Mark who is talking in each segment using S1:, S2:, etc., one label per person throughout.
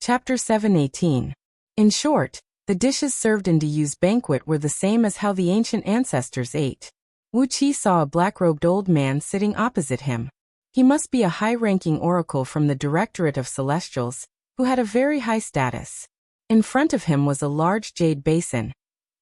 S1: Chapter 7:18. In short, the dishes served in Diyu's banquet were the same as how the ancient ancestors ate. Wuxia saw a black-robed old man sitting opposite him. He must be a high-ranking oracle from the Directorate of Celestials, who had a very high status. In front of him was a large jade basin,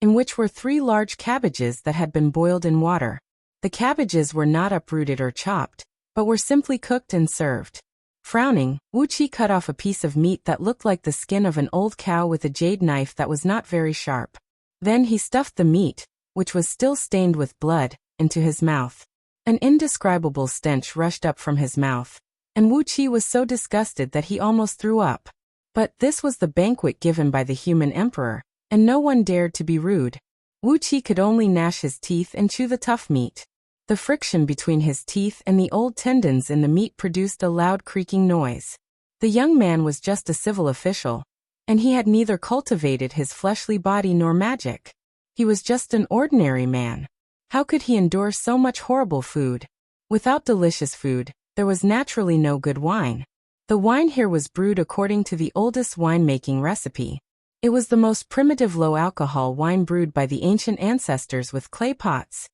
S1: in which were 3 large cabbages that had been boiled in water. The cabbages were not uprooted or chopped, but were simply cooked and served. Frowning, Wuxia cut off a piece of meat that looked like the skin of an old cow with a jade knife that was not very sharp. Then he stuffed the meat, which was still stained with blood, into his mouth. An indescribable stench rushed up from his mouth, and Wuxia was so disgusted that he almost threw up. But this was the banquet given by the human emperor, and no one dared to be rude. Wuxia could only gnash his teeth and chew the tough meat. The friction between his teeth and the old tendons in the meat produced a loud creaking noise. The young man was just a civil official, and he had neither cultivated his fleshly body nor magic. He was just an ordinary man. How could he endure so much horrible food? Without delicious food, there was naturally no good wine. The wine here was brewed according to the oldest winemaking recipe. It was the most primitive low-alcohol wine brewed by the ancient ancestors with clay pots.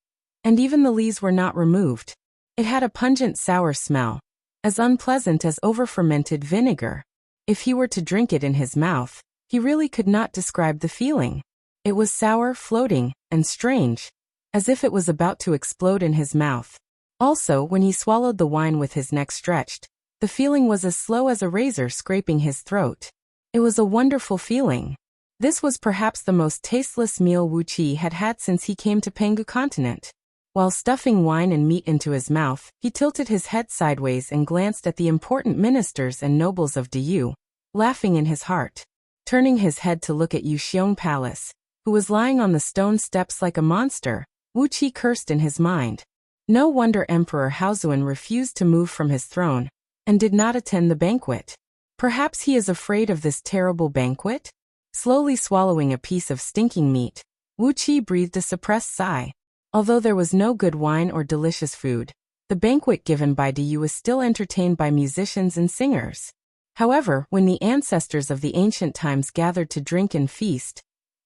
S1: And even the lees were not removed. It had a pungent sour smell, as unpleasant as over-fermented vinegar. If he were to drink it in his mouth, he really could not describe the feeling. It was sour, floating, and strange, as if it was about to explode in his mouth. Also, when he swallowed the wine with his neck stretched, the feeling was as slow as a razor scraping his throat. It was a wonderful feeling. This was perhaps the most tasteless meal Wuxia had had since he came to Pengu continent. While stuffing wine and meat into his mouth, he tilted his head sideways and glanced at the important ministers and nobles of Diyu, laughing in his heart. Turning his head to look at Yu Xiong Palace, who was lying on the stone steps like a monster, Wuxia cursed in his mind. No wonder Emperor Haozuan refused to move from his throne, and did not attend the banquet. Perhaps he is afraid of this terrible banquet? Slowly swallowing a piece of stinking meat, Wuxia breathed a suppressed sigh. Although there was no good wine or delicious food, the banquet given by Diyu was still entertained by musicians and singers. However, when the ancestors of the ancient times gathered to drink and feast,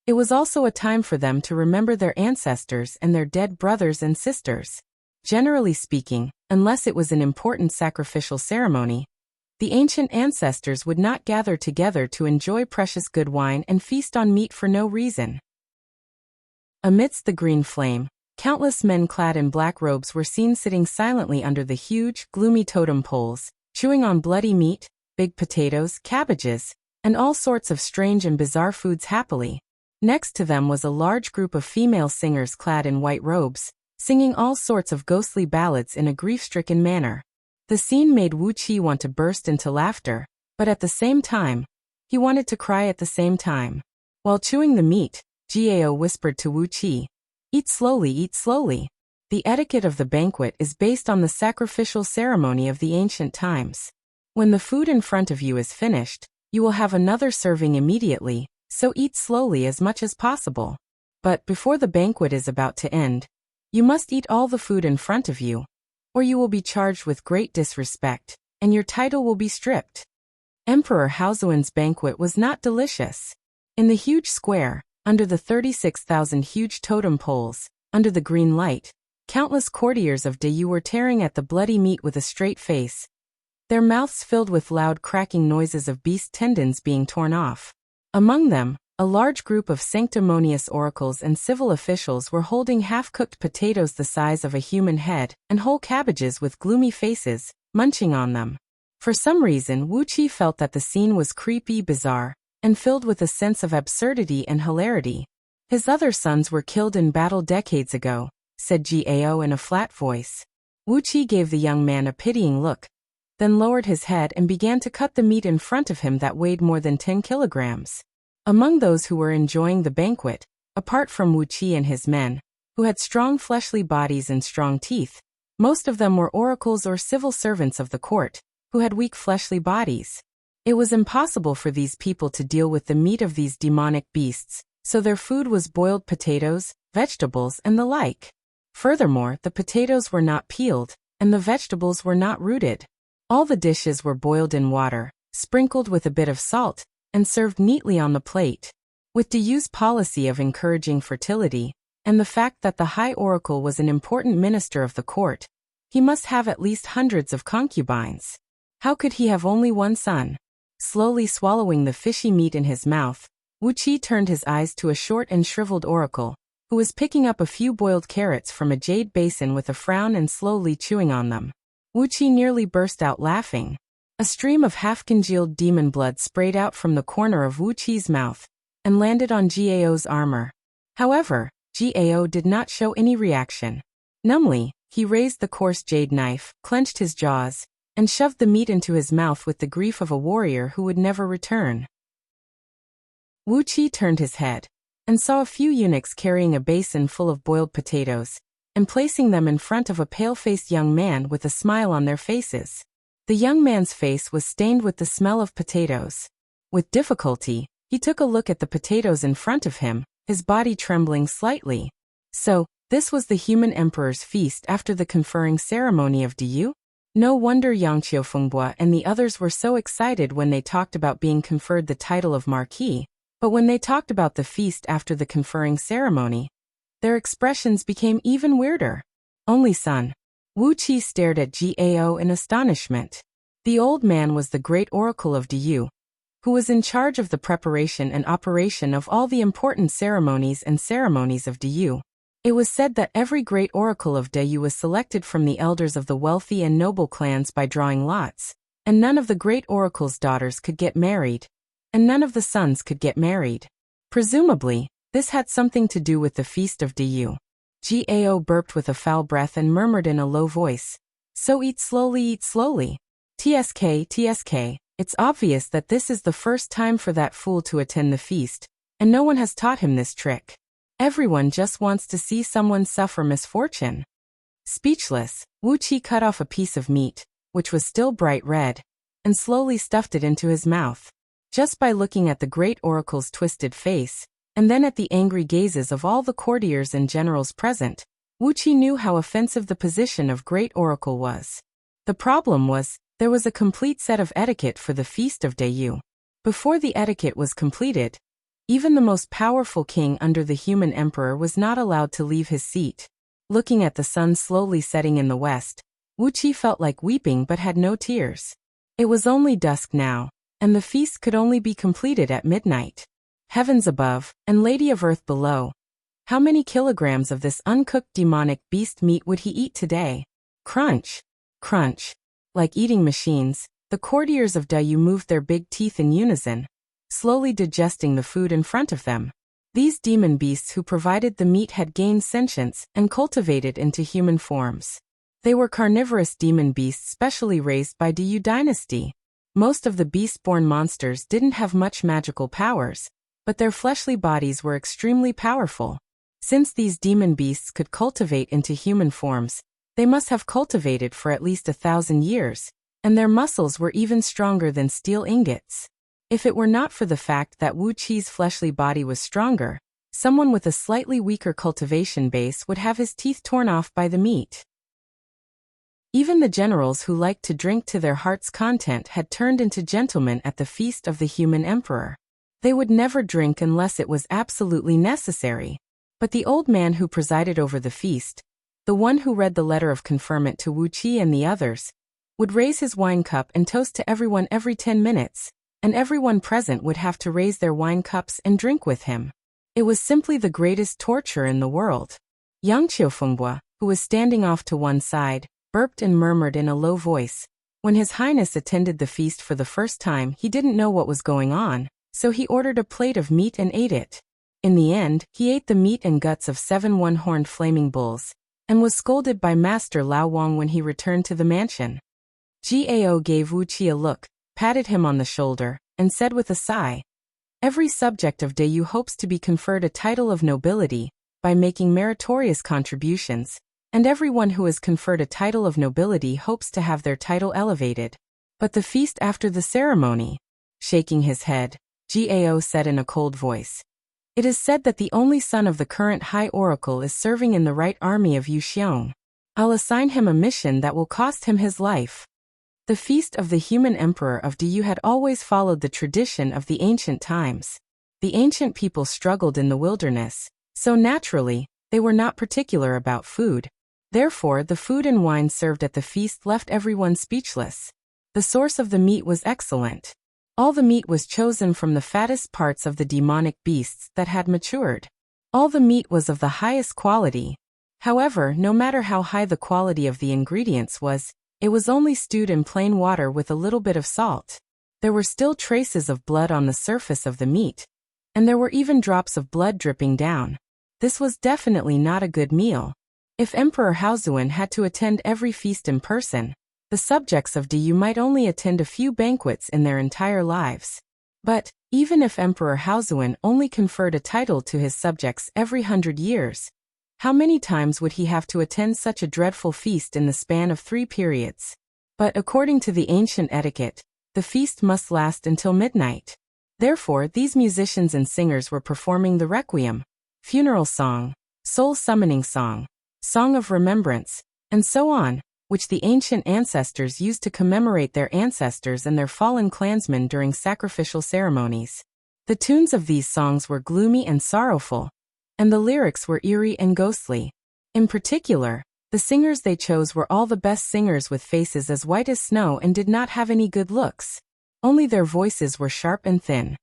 S1: it was also a time for them to remember their ancestors and their dead brothers and sisters. Generally speaking, unless it was an important sacrificial ceremony, the ancient ancestors would not gather together to enjoy precious good wine and feast on meat for no reason. Amidst the green flame, countless men clad in black robes were seen sitting silently under the huge, gloomy totem poles, chewing on bloody meat, big potatoes, cabbages, and all sorts of strange and bizarre foods happily. Next to them was a large group of female singers clad in white robes, singing all sorts of ghostly ballads in a grief-stricken manner. The scene made Wuxia want to burst into laughter, but at the same time, he wanted to cry at the same time. While chewing the meat, Gao whispered to Wuxia, "Eat slowly, eat slowly. The etiquette of the banquet is based on the sacrificial ceremony of the ancient times. When the food in front of you is finished, you will have another serving immediately, so eat slowly as much as possible. But before the banquet is about to end, you must eat all the food in front of you, or you will be charged with great disrespect, and your title will be stripped." Emperor Haozuan's banquet was not delicious. In the huge square, under the 36,000 huge totem poles, under the green light, countless courtiers of Diyu were tearing at the bloody meat with a straight face, their mouths filled with loud cracking noises of beast tendons being torn off. Among them, a large group of sanctimonious oracles and civil officials were holding half-cooked potatoes the size of a human head, and whole cabbages with gloomy faces, munching on them. For some reason, Wuxia felt that the scene was creepy, bizarre, and filled with a sense of absurdity and hilarity. "His other sons were killed in battle decades ago," said Gao in a flat voice. Wuxia gave the young man a pitying look, then lowered his head and began to cut the meat in front of him that weighed more than 10 kilograms. Among those who were enjoying the banquet, apart from Wuxia and his men, who had strong fleshly bodies and strong teeth, most of them were oracles or civil servants of the court, who had weak fleshly bodies. It was impossible for these people to deal with the meat of these demonic beasts, so their food was boiled potatoes, vegetables, and the like. Furthermore, the potatoes were not peeled, and the vegetables were not rooted. All the dishes were boiled in water, sprinkled with a bit of salt, and served neatly on the plate. With Dayu's policy of encouraging fertility, and the fact that the High Oracle was an important minister of the court, he must have at least hundreds of concubines. How could he have only one son? Slowly swallowing the fishy meat in his mouth, Wuxia turned his eyes to a short and shriveled oracle, who was picking up a few boiled carrots from a jade basin with a frown and slowly chewing on them. Wuxia nearly burst out laughing. A stream of half-congealed demon blood sprayed out from the corner of Wuqi's mouth and landed on Gao's armor. However, Gao did not show any reaction. Numbly, he raised the coarse jade knife, clenched his jaws, and shoved the meat into his mouth with the grief of a warrior who would never return. Wuxia turned his head and saw a few eunuchs carrying a basin full of boiled potatoes and placing them in front of a pale-faced young man with a smile on their faces. The young man's face was stained with the smell of potatoes. With difficulty, he took a look at the potatoes in front of him, his body trembling slightly. So, this was the human emperor's feast after the conferring ceremony of Dayu? No wonder Yang Qiufengbua and the others were so excited when they talked about being conferred the title of Marquis, but when they talked about the feast after the conferring ceremony, their expressions became even weirder. Only son. Wuxia stared at Gao in astonishment. The old man was the great oracle of Dayu, who was in charge of the preparation and operation of all the important ceremonies of Dayu. It was said that every great oracle of Dayu was selected from the elders of the wealthy and noble clans by drawing lots, and none of the great oracle's daughters could get married, and none of the sons could get married. Presumably, this had something to do with the feast of Dayu. Gao burped with a foul breath and murmured in a low voice, "So eat slowly, TSK, it's obvious that this is the first time for that fool to attend the feast, and no one has taught him this trick. Everyone just wants to see someone suffer misfortune." Speechless, Wuxia cut off a piece of meat, which was still bright red, and slowly stuffed it into his mouth. Just by looking at the great oracle's twisted face, and then at the angry gazes of all the courtiers and generals present, Wuxia knew how offensive the position of great oracle was. The problem was, there was a complete set of etiquette for the feast of Dayu. Before the etiquette was completed, even the most powerful king under the human emperor was not allowed to leave his seat. Looking at the sun slowly setting in the west, Wuxia felt like weeping but had no tears. It was only dusk now, and the feast could only be completed at midnight. Heavens above, and Lady of Earth below. How many kilograms of this uncooked demonic beast meat would he eat today? Crunch! Crunch! Like eating machines, the courtiers of Dayu moved their big teeth in unison, slowly digesting the food in front of them. These demon beasts who provided the meat had gained sentience and cultivated into human forms. They were carnivorous demon beasts specially raised by Dayu dynasty. Most of the beast-born monsters didn't have much magical powers, but their fleshly bodies were extremely powerful. Since these demon beasts could cultivate into human forms, they must have cultivated for at least 1,000 years, and their muscles were even stronger than steel ingots. If it were not for the fact that Wuqi's fleshly body was stronger, someone with a slightly weaker cultivation base would have his teeth torn off by the meat. Even the generals who liked to drink to their heart's content had turned into gentlemen at the feast of the human emperor. They would never drink unless it was absolutely necessary. But the old man who presided over the feast, the one who read the letter of conferment to Wuxia and the others, would raise his wine cup and toast to everyone every 10 minutes, and everyone present would have to raise their wine cups and drink with him. It was simply the greatest torture in the world. Yang Qiufengbua, who was standing off to one side, burped and murmured in a low voice. When His Highness attended the feast for the first time, he didn't know what was going on, so he ordered a plate of meat and ate it. In the end, he ate the meat and guts of 7 one-horned flaming bulls, and was scolded by Master Lao Wang when he returned to the mansion. Gao gave Wuxia a look, patted him on the shoulder, and said with a sigh, "Every subject of Dayu hopes to be conferred a title of nobility by making meritorious contributions, and everyone who is conferred a title of nobility hopes to have their title elevated. But the feast after the ceremony?" Shaking his head, Gao said in a cold voice, "It is said that the only son of the current High Oracle is serving in the right army of Yuxiong. I'll assign him a mission that will cost him his life." The feast of the human emperor of Du had always followed the tradition of the ancient times. The ancient people struggled in the wilderness, so naturally, they were not particular about food. Therefore, the food and wine served at the feast left everyone speechless. The source of the meat was excellent. All the meat was chosen from the fattest parts of the demonic beasts that had matured. All the meat was of the highest quality. However, no matter how high the quality of the ingredients was, it was only stewed in plain water with a little bit of salt. There were still traces of blood on the surface of the meat, and there were even drops of blood dripping down. This was definitely not a good meal. If Emperor Haozuan had to attend every feast in person, the subjects of Du might only attend a few banquets in their entire lives. But, even if Emperor Haozuan only conferred a title to his subjects every 100 years, how many times would he have to attend such a dreadful feast in the span of 3 periods? But according to the ancient etiquette, the feast must last until midnight. Therefore, these musicians and singers were performing the requiem, funeral song, soul-summoning song, song of remembrance, and so on, which the ancient ancestors used to commemorate their ancestors and their fallen clansmen during sacrificial ceremonies. The tunes of these songs were gloomy and sorrowful, and the lyrics were eerie and ghostly. In particular, the singers they chose were all the best singers with faces as white as snow and did not have any good looks. Only their voices were sharp and thin.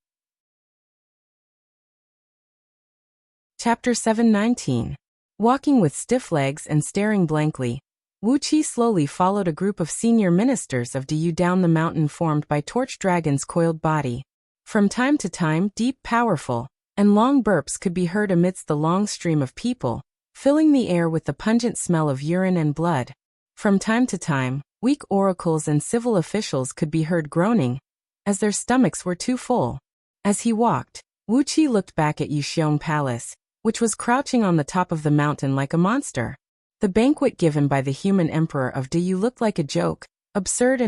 S1: Chapter 719. Walking with stiff legs and staring blankly, Wuxia slowly followed a group of senior ministers of Du down the mountain formed by Torch Dragon's coiled body. From time to time, deep, powerful, and long burps could be heard amidst the long stream of people, filling the air with the pungent smell of urine and blood. From time to time, weak oracles and civil officials could be heard groaning, as their stomachs were too full. As he walked, Wuxia looked back at Yuxiong Palace, which was crouching on the top of the mountain like a monster. The banquet given by the human emperor of Du looked like a joke, absurd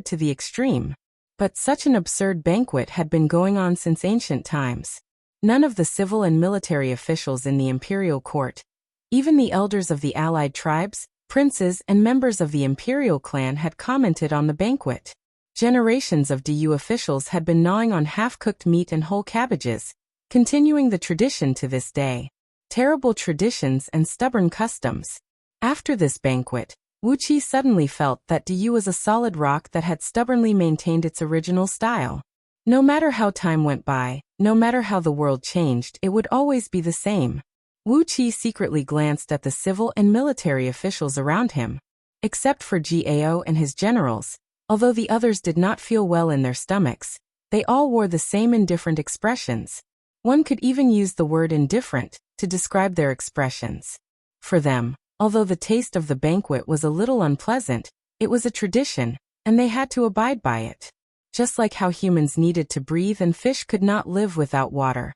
S1: to the extreme. But such an absurd banquet had been going on since ancient times. None of the civil and military officials in the imperial court, even the elders of the allied tribes, princes, and members of the imperial clan had commented on the banquet. Generations of Du officials had been gnawing on half-cooked meat and whole cabbages, continuing the tradition to this day. Terrible traditions and stubborn customs. After this banquet, Wuxia suddenly felt that Du was a solid rock that had stubbornly maintained its original style. No matter how time went by, no matter how the world changed, it would always be the same. Wuxia secretly glanced at the civil and military officials around him. Except for Gao and his generals, although the others did not feel well in their stomachs, they all wore the same indifferent expressions. One could even use the word indifferent to describe their expressions. For them, although the taste of the banquet was a little unpleasant, it was a tradition, and they had to abide by it. Just like how humans needed to breathe and fish could not live without water.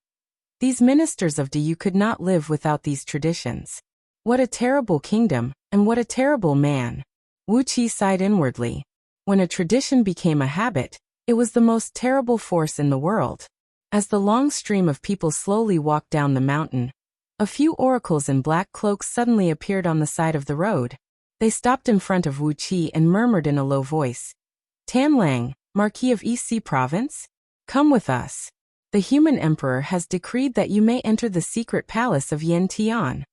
S1: These ministers of Du could not live without these traditions. What a terrible kingdom, and what a terrible man. Wuxia sighed inwardly. When a tradition became a habit, it was the most terrible force in the world. As the long stream of people slowly walked down the mountain, a few oracles in black cloaks suddenly appeared on the side of the road. They stopped in front of Wuxia and murmured in a low voice, "Tan Lang, Marquis of Eastxi Province? Come with us. The human emperor has decreed that you may enter the secret palace of Yan Tian."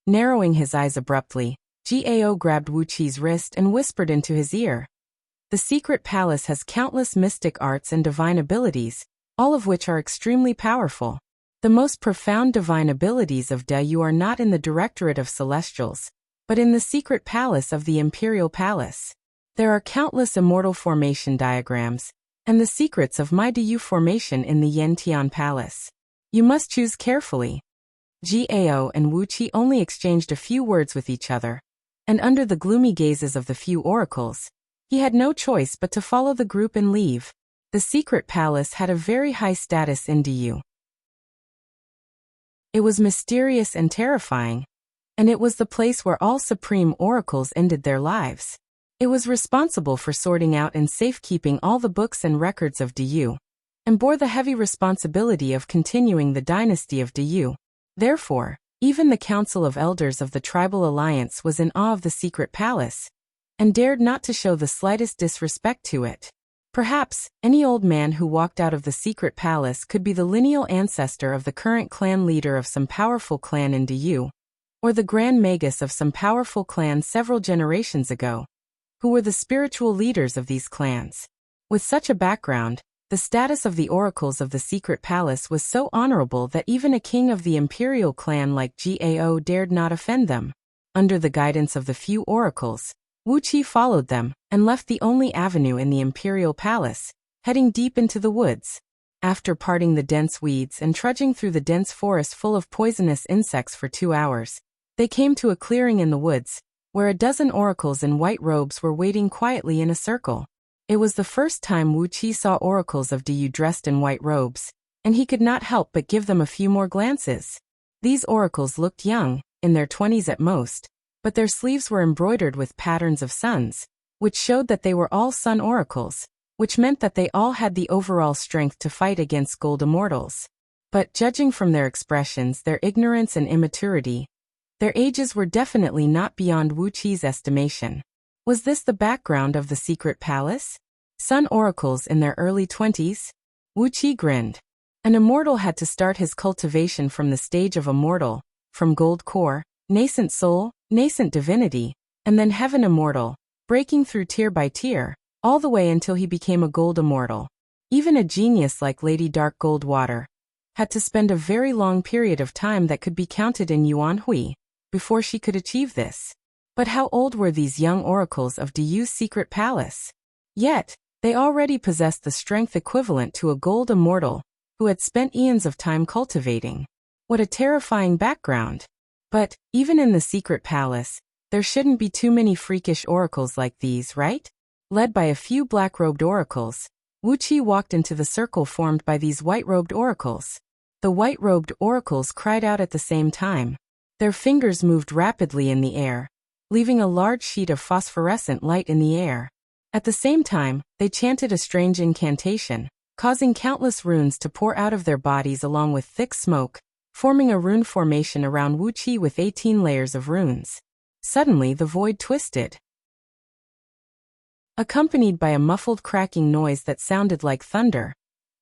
S1: Narrowing his eyes abruptly, Gao grabbed Wuqi's wrist and whispered into his ear. The secret palace has countless mystic arts and divine abilities, all of which are extremely powerful. The most profound divine abilities of Du are not in the Directorate of Celestials, but in the secret palace of the Imperial Palace. There are countless immortal formation diagrams, and the secrets of my Du formation in the Yantian Palace. You must choose carefully. Gao and Wuxia only exchanged a few words with each other, and under the gloomy gazes of the few oracles, he had no choice but to follow the group and leave. The secret palace had a very high status in Du. It was mysterious and terrifying, and it was the place where all supreme oracles ended their lives. It was responsible for sorting out and safekeeping all the books and records of Du, and bore the heavy responsibility of continuing the dynasty of Du. Therefore, even the Council of Elders of the Tribal Alliance was in awe of the secret palace, and dared not to show the slightest disrespect to it. Perhaps, any old man who walked out of the secret palace could be the lineal ancestor of the current clan leader of some powerful clan in Diyu, or the Grand Magus of some powerful clan several generations ago, who were the spiritual leaders of these clans. With such a background, the status of the oracles of the secret palace was so honorable that even a king of the imperial clan like Gao dared not offend them. Under the guidance of the few oracles, Wuxia followed them, and left the only avenue in the imperial palace, heading deep into the woods. After parting the dense weeds and trudging through the dense forest full of poisonous insects for 2 hours, they came to a clearing in the woods, where a dozen oracles in white robes were waiting quietly in a circle. It was the first time Wuxia saw oracles of Diyu dressed in white robes, and he could not help but give them a few more glances. These oracles looked young, in their 20s at most, but their sleeves were embroidered with patterns of suns, which showed that they were all sun oracles, which meant that they all had the overall strength to fight against gold immortals. But judging from their expressions, their ignorance and immaturity, their ages were definitely not beyond Wuqi's estimation. Was this the background of the secret palace? Sun oracles in their early 20s? Wuqi grinned. An immortal had to start his cultivation from the stage of immortal, from gold core, nascent soul, nascent divinity, and then heaven immortal, breaking through tier by tier, all the way until he became a gold immortal. Even a genius like Lady Dark Goldwater had to spend a very long period of time that could be counted in yuan hui before she could achieve this. But how old were these young oracles of Diyu's secret palace? Yet, they already possessed the strength equivalent to a gold immortal who had spent eons of time cultivating. What a terrifying background! But, even in the secret palace, there shouldn't be too many freakish oracles like these, right? Led by a few black-robed oracles, Wuqi walked into the circle formed by these white-robed oracles. The white-robed oracles cried out at the same time. Their fingers moved rapidly in the air, leaving a large sheet of phosphorescent light in the air. At the same time, they chanted a strange incantation, causing countless runes to pour out of their bodies along with thick smoke, forming a rune formation around Wuqi with 18 layers of runes. Suddenly the void twisted, accompanied by a muffled cracking noise that sounded like thunder.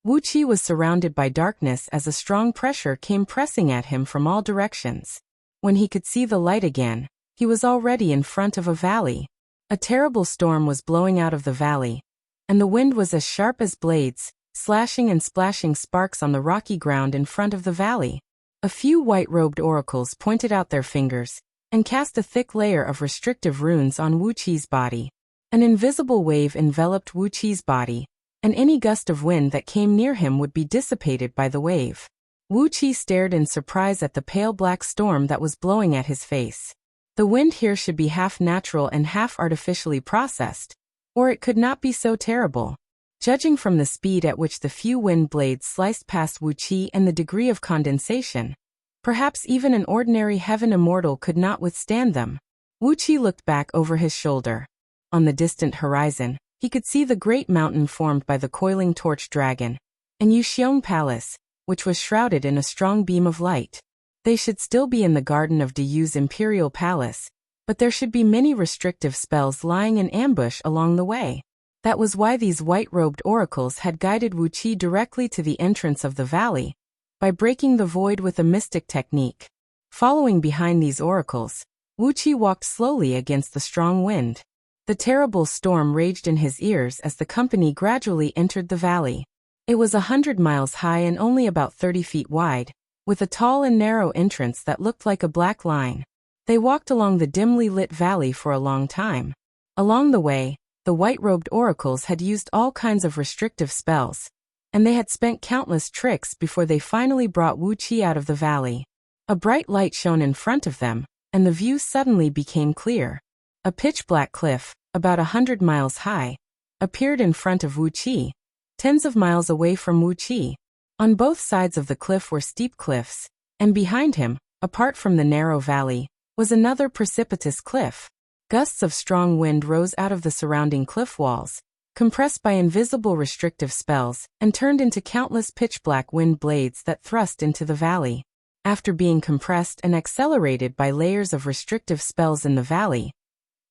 S1: Wuqi was surrounded by darkness as a strong pressure came pressing at him from all directions. When he could see the light again, he was already in front of a valley. A terrible storm was blowing out of the valley, and the wind was as sharp as blades, slashing and splashing sparks on the rocky ground in front of the valley. A few white-robed oracles pointed out their fingers and cast a thick layer of restrictive runes on Wuqi's body. An invisible wave enveloped Wuqi's body, and any gust of wind that came near him would be dissipated by the wave. Wuqi stared in surprise at the pale black storm that was blowing at his face. The wind here should be half natural and half artificially processed, or it could not be so terrible. Judging from the speed at which the few wind blades sliced past Wuqi and the degree of condensation, perhaps even an ordinary heaven immortal could not withstand them. Wuqi looked back over his shoulder. On the distant horizon, he could see the great mountain formed by the coiling torch dragon, and Yuxiong Palace, which was shrouded in a strong beam of light. They should still be in the garden of Diyu's imperial palace, but there should be many restrictive spells lying in ambush along the way. That was why these white-robed oracles had guided Wuqi directly to the entrance of the valley, by breaking the void with a mystic technique. Following behind these oracles, Wuqi walked slowly against the strong wind. The terrible storm raged in his ears as the company gradually entered the valley. It was 100 miles high and only about 30 feet wide, with a tall and narrow entrance that looked like a black line. They walked along the dimly lit valley for a long time. Along the way, the white-robed oracles had used all kinds of restrictive spells, and they had spent countless tricks before they finally brought Wuqi out of the valley. A bright light shone in front of them, and the view suddenly became clear. A pitch-black cliff, about 100 miles high, appeared in front of Wuqi, tens of miles away from Wuqi. On both sides of the cliff were steep cliffs, and behind him, apart from the narrow valley, was another precipitous cliff. Gusts of strong wind rose out of the surrounding cliff walls, compressed by invisible restrictive spells, and turned into countless pitch-black wind blades that thrust into the valley. After being compressed and accelerated by layers of restrictive spells in the valley,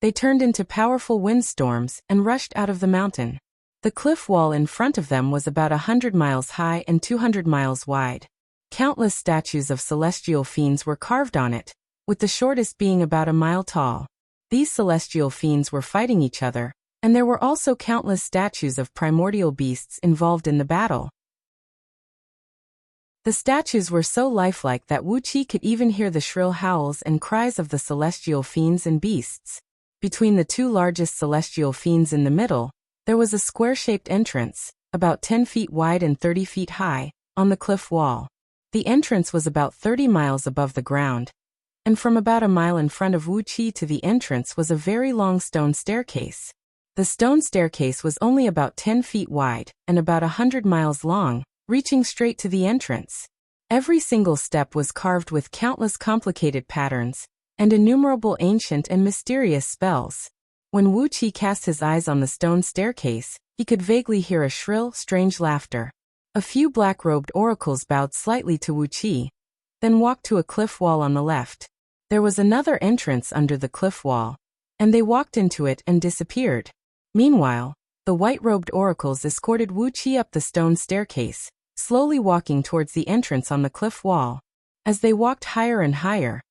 S1: They turned into powerful windstorms and rushed out of the mountain. The cliff wall in front of them was about 100 miles high and 200 miles wide. Countless statues of celestial fiends were carved on it, with the shortest being about a mile tall. These celestial fiends were fighting each other, and there were also countless statues of primordial beasts involved in the battle. The statues were so lifelike that Wuxia could even hear the shrill howls and cries of the celestial fiends and beasts. Between the two largest celestial fiends in the middle, there was a square-shaped entrance, about 10 feet wide and 30 feet high, on the cliff wall. The entrance was about 30 miles above the ground, and from about a mile in front of Wuxia to the entrance was a very long stone staircase. The stone staircase was only about 10 feet wide and about 100 miles long, reaching straight to the entrance. Every single step was carved with countless complicated patterns and innumerable ancient and mysterious spells. When Wuxia cast his eyes on the stone staircase, he could vaguely hear a shrill, strange laughter. A few black-robed oracles bowed slightly to Wuxia, then walked to a cliff wall on the left. There was another entrance under the cliff wall, and they walked into it and disappeared. Meanwhile, the white-robed oracles escorted Wuxia up the stone staircase, slowly walking towards the entrance on the cliff wall. As they walked higher and higher,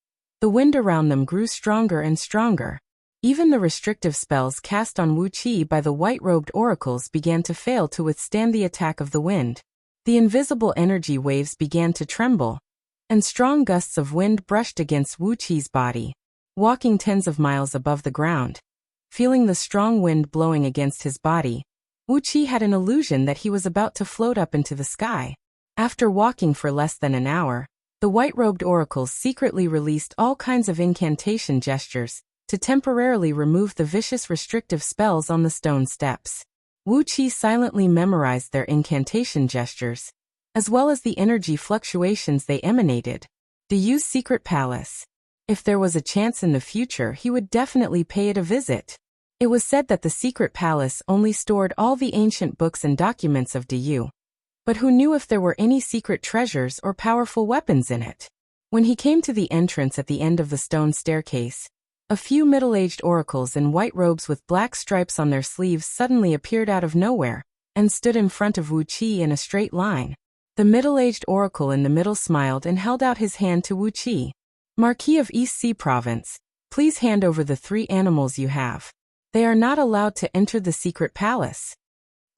S1: the wind around them grew stronger and stronger. Even the restrictive spells cast on Wuxia by the white-robed oracles began to fail to withstand the attack of the wind. The invisible energy waves began to tremble, and strong gusts of wind brushed against Wuxia's body. Walking tens of miles above the ground, feeling the strong wind blowing against his body, Wuxia had an illusion that he was about to float up into the sky. After walking for less than an hour, the white-robed oracles secretly released all kinds of incantation gestures to temporarily remove the vicious restrictive spells on the stone steps. Wuxia silently memorized their incantation gestures, as well as the energy fluctuations they emanated. The Yu's secret palace. If there was a chance in the future, he would definitely pay it a visit. It was said that the secret palace only stored all the ancient books and documents of Yu. But who knew if there were any secret treasures or powerful weapons in it? When he came to the entrance at the end of the stone staircase, a few middle-aged oracles in white robes with black stripes on their sleeves suddenly appeared out of nowhere and stood in front of Wuxia in a straight line. The middle-aged oracle in the middle smiled and held out his hand to Wuxia. Marquis of East Sea Province, please hand over the 3 animals you have. They are not allowed to enter the secret palace.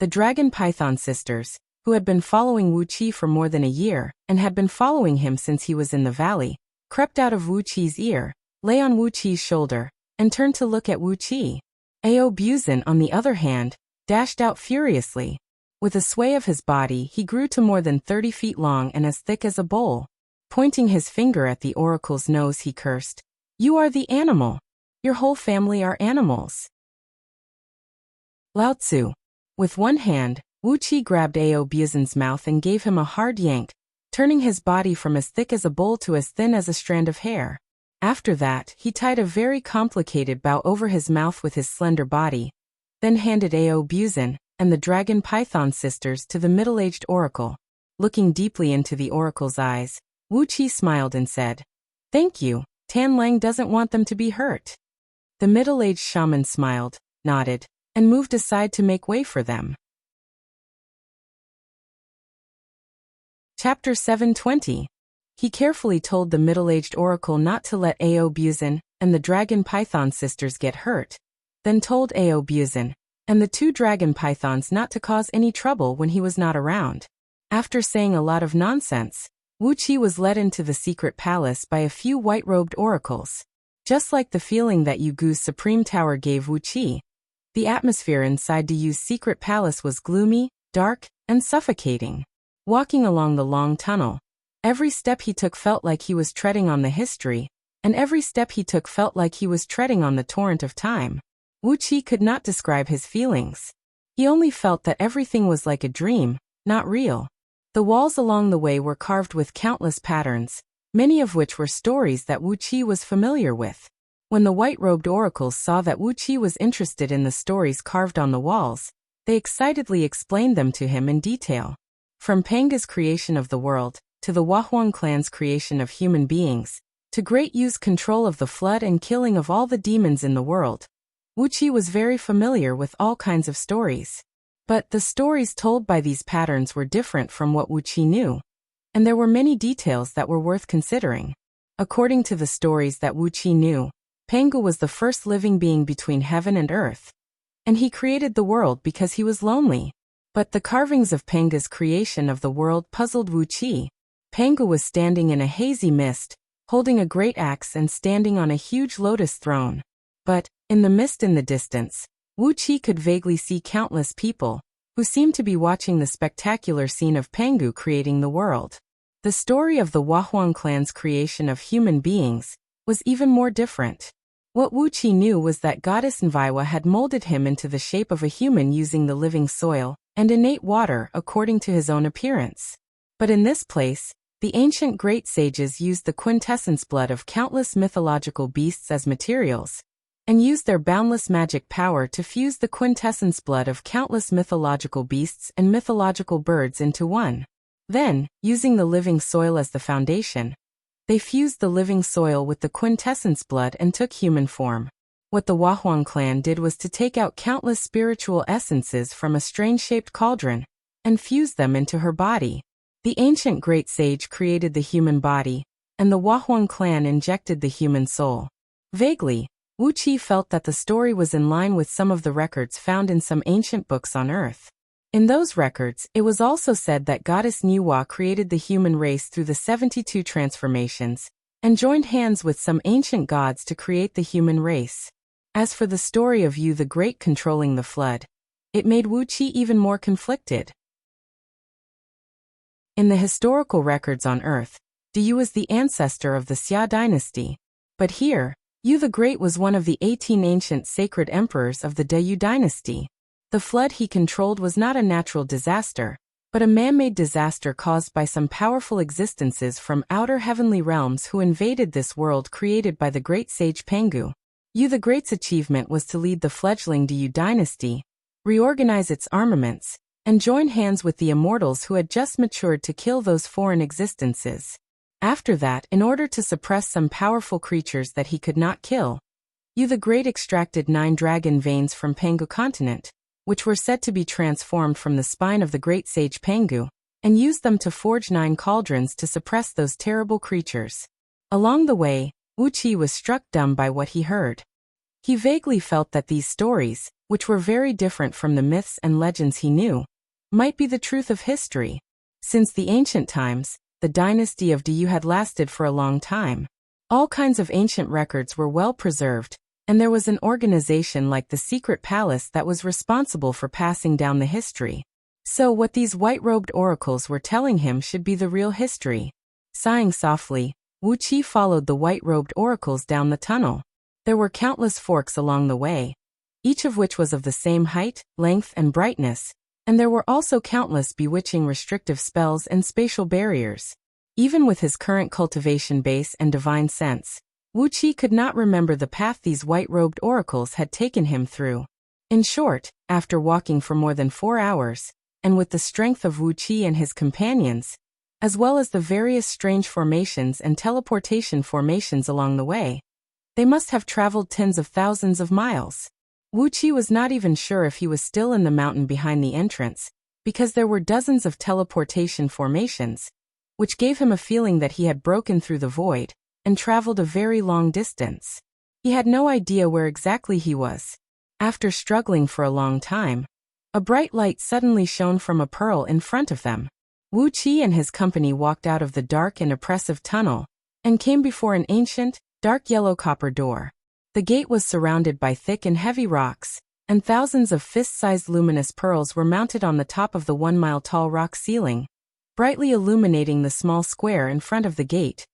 S1: The dragon python sisters, who had been following Wuxia for more than a year and had been following him since he was in the valley, crept out of Wuqi's ear, lay on Wuqi's shoulder, and turned to look at Wuxia. Ao Buzin, on the other hand, dashed out furiously. With a sway of his body, he grew to more than 30 feet long and as thick as a bowl. Pointing his finger at the oracle's nose, he cursed, "You are the animal. Your whole family are animals." Lao Tzu. With one hand, Wuxia grabbed Ao Buzin's mouth and gave him a hard yank, turning his body from as thick as a bowl to as thin as a strand of hair. After that, he tied a very complicated bow over his mouth with his slender body, then handed Ao Buzin and the dragon python sisters to the middle-aged oracle. Looking deeply into the oracle's eyes, Wuxia smiled and said, "Thank you, Tan Lang doesn't want them to be hurt." The middle-aged shaman smiled, nodded, and moved aside to make way for them. Chapter 720. He carefully told the middle-aged oracle not to let Ao Buzin and the dragon python sisters get hurt, then told Ao Buzin and the 2 dragon pythons not to cause any trouble when he was not around. After saying a lot of nonsense, Wuxia was led into the secret palace by a few white-robed oracles. Just like the feeling that Yugu's supreme tower gave Wuxia, the atmosphere inside Yu's secret palace was gloomy, dark, and suffocating. Walking along the long tunnel, every step he took felt like he was treading on the history, and every step he took felt like he was treading on the torrent of time. Wuxia could not describe his feelings. He only felt that everything was like a dream, not real. The walls along the way were carved with countless patterns, many of which were stories that Wuxia was familiar with. When the white-robed oracles saw that Wuxia was interested in the stories carved on the walls, they excitedly explained them to him in detail. From Panga's creation of the world, to the Wahuang clan's creation of human beings, to Great Yu's control of the flood and killing of all the demons in the world, Wuqi was very familiar with all kinds of stories. But the stories told by these patterns were different from what Wuqi knew, and there were many details that were worth considering. According to the stories that Wuqi knew, Pangu was the first living being between heaven and earth, and he created the world because he was lonely. But the carvings of Pangu's creation of the world puzzled Wuqi. Pangu was standing in a hazy mist, holding a great axe and standing on a huge lotus throne. But, in the mist in the distance, Wuqi could vaguely see countless people, who seemed to be watching the spectacular scene of Pangu creating the world. The story of the Wahuang clan's creation of human beings was even more different. What Wuqi knew was that goddess Nviwa had molded him into the shape of a human using the living soil and innate water according to his own appearance. But in this place, the ancient great sages used the quintessence blood of countless mythological beasts as materials, and used their boundless magic power to fuse the quintessence blood of countless mythological beasts and mythological birds into one. Then, using the living soil as the foundation, they fused the living soil with the quintessence blood and took human form. What the Wahuang clan did was to take out countless spiritual essences from a strange-shaped cauldron and fuse them into her body. The ancient great sage created the human body, and the Wahuang clan injected the human soul. Vaguely, Wuqi felt that the story was in line with some of the records found in some ancient books on Earth. In those records, it was also said that goddess Niwa created the human race through the 72 transformations, and joined hands with some ancient gods to create the human race. As for the story of Yu the Great controlling the flood, it made Wuqi even more conflicted. In the historical records on Earth, Yu was the ancestor of the Xia dynasty. But here, Yu the Great was one of the 18 ancient sacred emperors of the Yu dynasty. The flood he controlled was not a natural disaster, but a man-made disaster caused by some powerful existences from outer heavenly realms who invaded this world created by the great sage Pangu. Yu the Great's achievement was to lead the fledgling Yu dynasty, reorganize its armaments, and join hands with the immortals who had just matured to kill those foreign existences. After that, in order to suppress some powerful creatures that he could not kill, Yu the Great extracted 9 dragon veins from Pangu continent, which were said to be transformed from the spine of the great sage Pangu, and used them to forge 9 cauldrons to suppress those terrible creatures. Along the way, Wuqi was struck dumb by what he heard. He vaguely felt that these stories, which were very different from the myths and legends he knew, might be the truth of history. Since the ancient times, the dynasty of Yu had lasted for a long time. All kinds of ancient records were well preserved, and there was an organization like the Secret Palace that was responsible for passing down the history. So what these white-robed oracles were telling him should be the real history. Sighing softly, Wuqi followed the white-robed oracles down the tunnel. There were countless forks along the way, each of which was of the same height, length, and brightness, and there were also countless bewitching restrictive spells and spatial barriers. Even with his current cultivation base and divine sense, Wuqi could not remember the path these white-robed oracles had taken him through. In short, after walking for more than 4 hours, and with the strength of Wuqi and his companions, as well as the various strange formations and teleportation formations along the way, they must have traveled tens of thousands of miles. Wuqi was not even sure if he was still in the mountain behind the entrance, because there were dozens of teleportation formations, which gave him a feeling that he had broken through the void and traveled a very long distance. He had no idea where exactly he was. After struggling for a long time, a bright light suddenly shone from a pearl in front of them. Wuqi and his company walked out of the dark and oppressive tunnel, and came before an ancient, dark yellow copper door. The gate was surrounded by thick and heavy rocks, and thousands of fist-sized luminous pearls were mounted on the top of the 1-mile-tall rock ceiling, brightly illuminating the small square in front of the gate,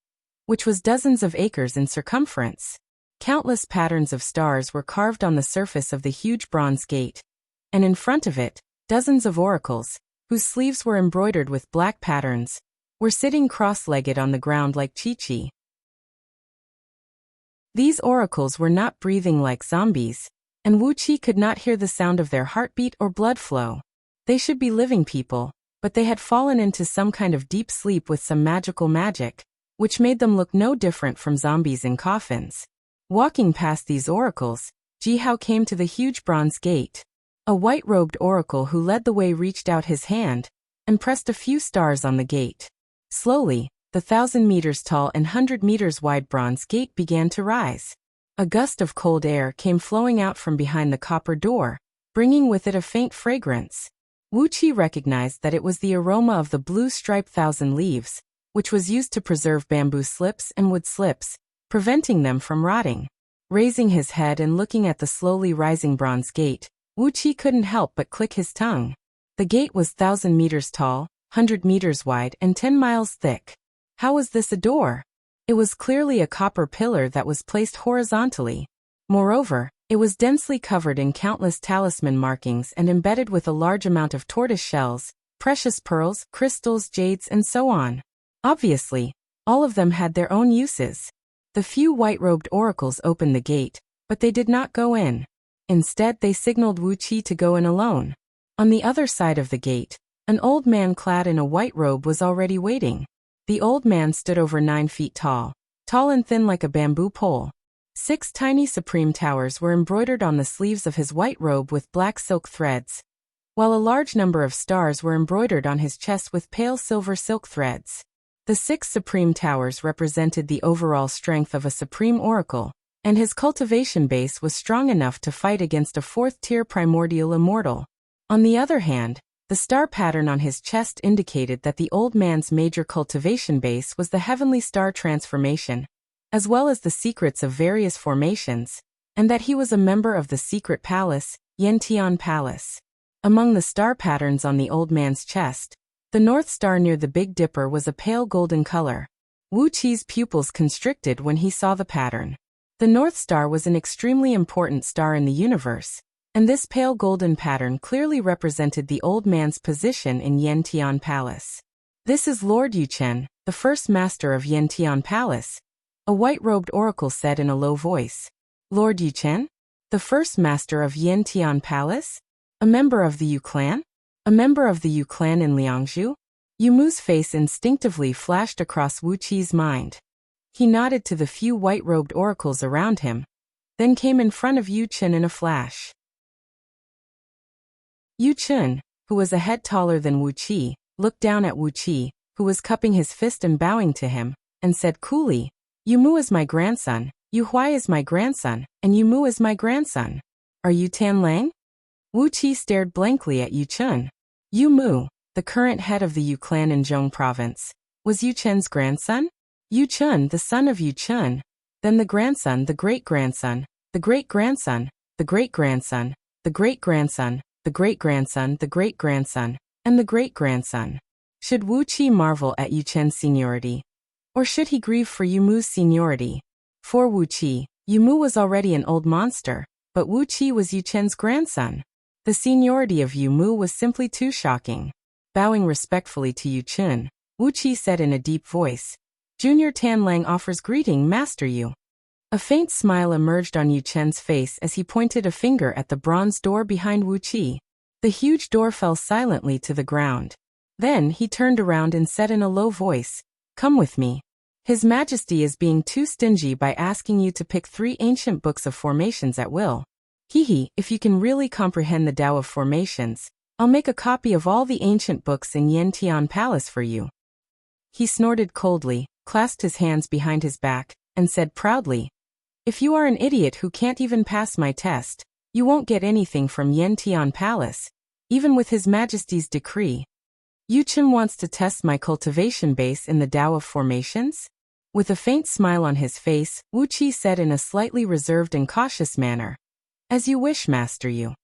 S1: which was dozens of acres in circumference. Countless patterns of stars were carved on the surface of the huge bronze gate, and in front of it, dozens of oracles, whose sleeves were embroidered with black patterns, were sitting cross-legged on the ground like Chi-Chi. These oracles were not breathing like zombies, and Wuqi could not hear the sound of their heartbeat or blood flow. They should be living people, but they had fallen into some kind of deep sleep with some magical magic, which made them look no different from zombies in coffins. Walking past these oracles, Jihao came to the huge bronze gate. A white-robed oracle who led the way reached out his hand and pressed a few stars on the gate. Slowly, the 1,000 meters tall and 100 meters wide bronze gate began to rise. A gust of cold air came flowing out from behind the copper door, bringing with it a faint fragrance. Wuqi recognized that it was the aroma of the blue-striped 1,000 leaves, which was used to preserve bamboo slips and wood slips, preventing them from rotting. Raising his head and looking at the slowly rising bronze gate, Wuqi couldn't help but click his tongue. The gate was 1,000 meters tall, 100 meters wide, and 10 miles thick. How was this a door? It was clearly a copper pillar that was placed horizontally. Moreover, it was densely covered in countless talisman markings and embedded with a large amount of tortoise shells, precious pearls, crystals, jades, and so on. Obviously, all of them had their own uses. The few white-robed oracles opened the gate, but they did not go in. Instead, they signaled Wuqi to go in alone. On the other side of the gate, an old man clad in a white robe was already waiting. The old man stood over 9 feet tall and thin like a bamboo pole. 6 tiny supreme towers were embroidered on the sleeves of his white robe with black silk threads, while a large number of stars were embroidered on his chest with pale silver silk threads. The 6 supreme towers represented the overall strength of a supreme oracle, and his cultivation base was strong enough to fight against a 4th-tier primordial immortal. On the other hand, the star pattern on his chest indicated that the old man's major cultivation base was the heavenly star transformation, as well as the secrets of various formations, and that he was a member of the secret palace, Yantian Palace. Among the star patterns on the old man's chest, the North Star near the Big Dipper was a pale golden color. Wuqi's pupils constricted when he saw the pattern. The North Star was an extremely important star in the universe, and this pale golden pattern clearly represented the old man's position in Yantian Palace. "This is Lord Yuchen, the first master of Yantian Palace," a white-robed oracle said in a low voice. "Lord Yuchen? The first master of Yantian Palace? A member of the Yu clan? A member of the Yu clan in Liangzhu?" Yumu's face instinctively flashed across Wuqi's mind. He nodded to the few white-robed oracles around him, then came in front of Yuchen in a flash. Yuchen, who was a head taller than Wuqi, looked down at Wuqi, who was cupping his fist and bowing to him, and said coolly, "Yumu is my grandson, Yu Huai is my grandson, and Yumu is my grandson. Are you Tan Lang?" Wuqi stared blankly at Yuchen. Yumu, the current head of the Yu clan in Zhong province, was Yuchen's grandson? Yuchen, the son of Yuchen, then the grandson, the great-grandson, the great-grandson, the great-grandson, the great-grandson, the great-grandson, the great-grandson, and the great-grandson. Should Wuqi marvel at Yuchen's seniority? Or should he grieve for Yumu's seniority? For Wuqi, Yumu was already an old monster, but Wuqi was Yuchen's grandson. The seniority of Yumu was simply too shocking. Bowing respectfully to Yuchen, Wuqi said in a deep voice, "Junior Tan Lang offers greeting, Master Yu." A faint smile emerged on Yuchen's face as he pointed a finger at the bronze door behind Wuqi. The huge door fell silently to the ground. Then he turned around and said in a low voice, "Come with me. His Majesty is being too stingy by asking you to pick 3 ancient books of formations at will. If you can really comprehend the Tao of formations, I'll make a copy of all the ancient books in Yantian Palace for you." He snorted coldly, clasped his hands behind his back, and said proudly, "If you are an idiot who can't even pass my test, you won't get anything from Yantian Palace, even with His Majesty's decree. Yuchen wants to test my cultivation base in the Tao of formations?" With a faint smile on his face, Wuqi said in a slightly reserved and cautious manner, "As you wish, Master Yu."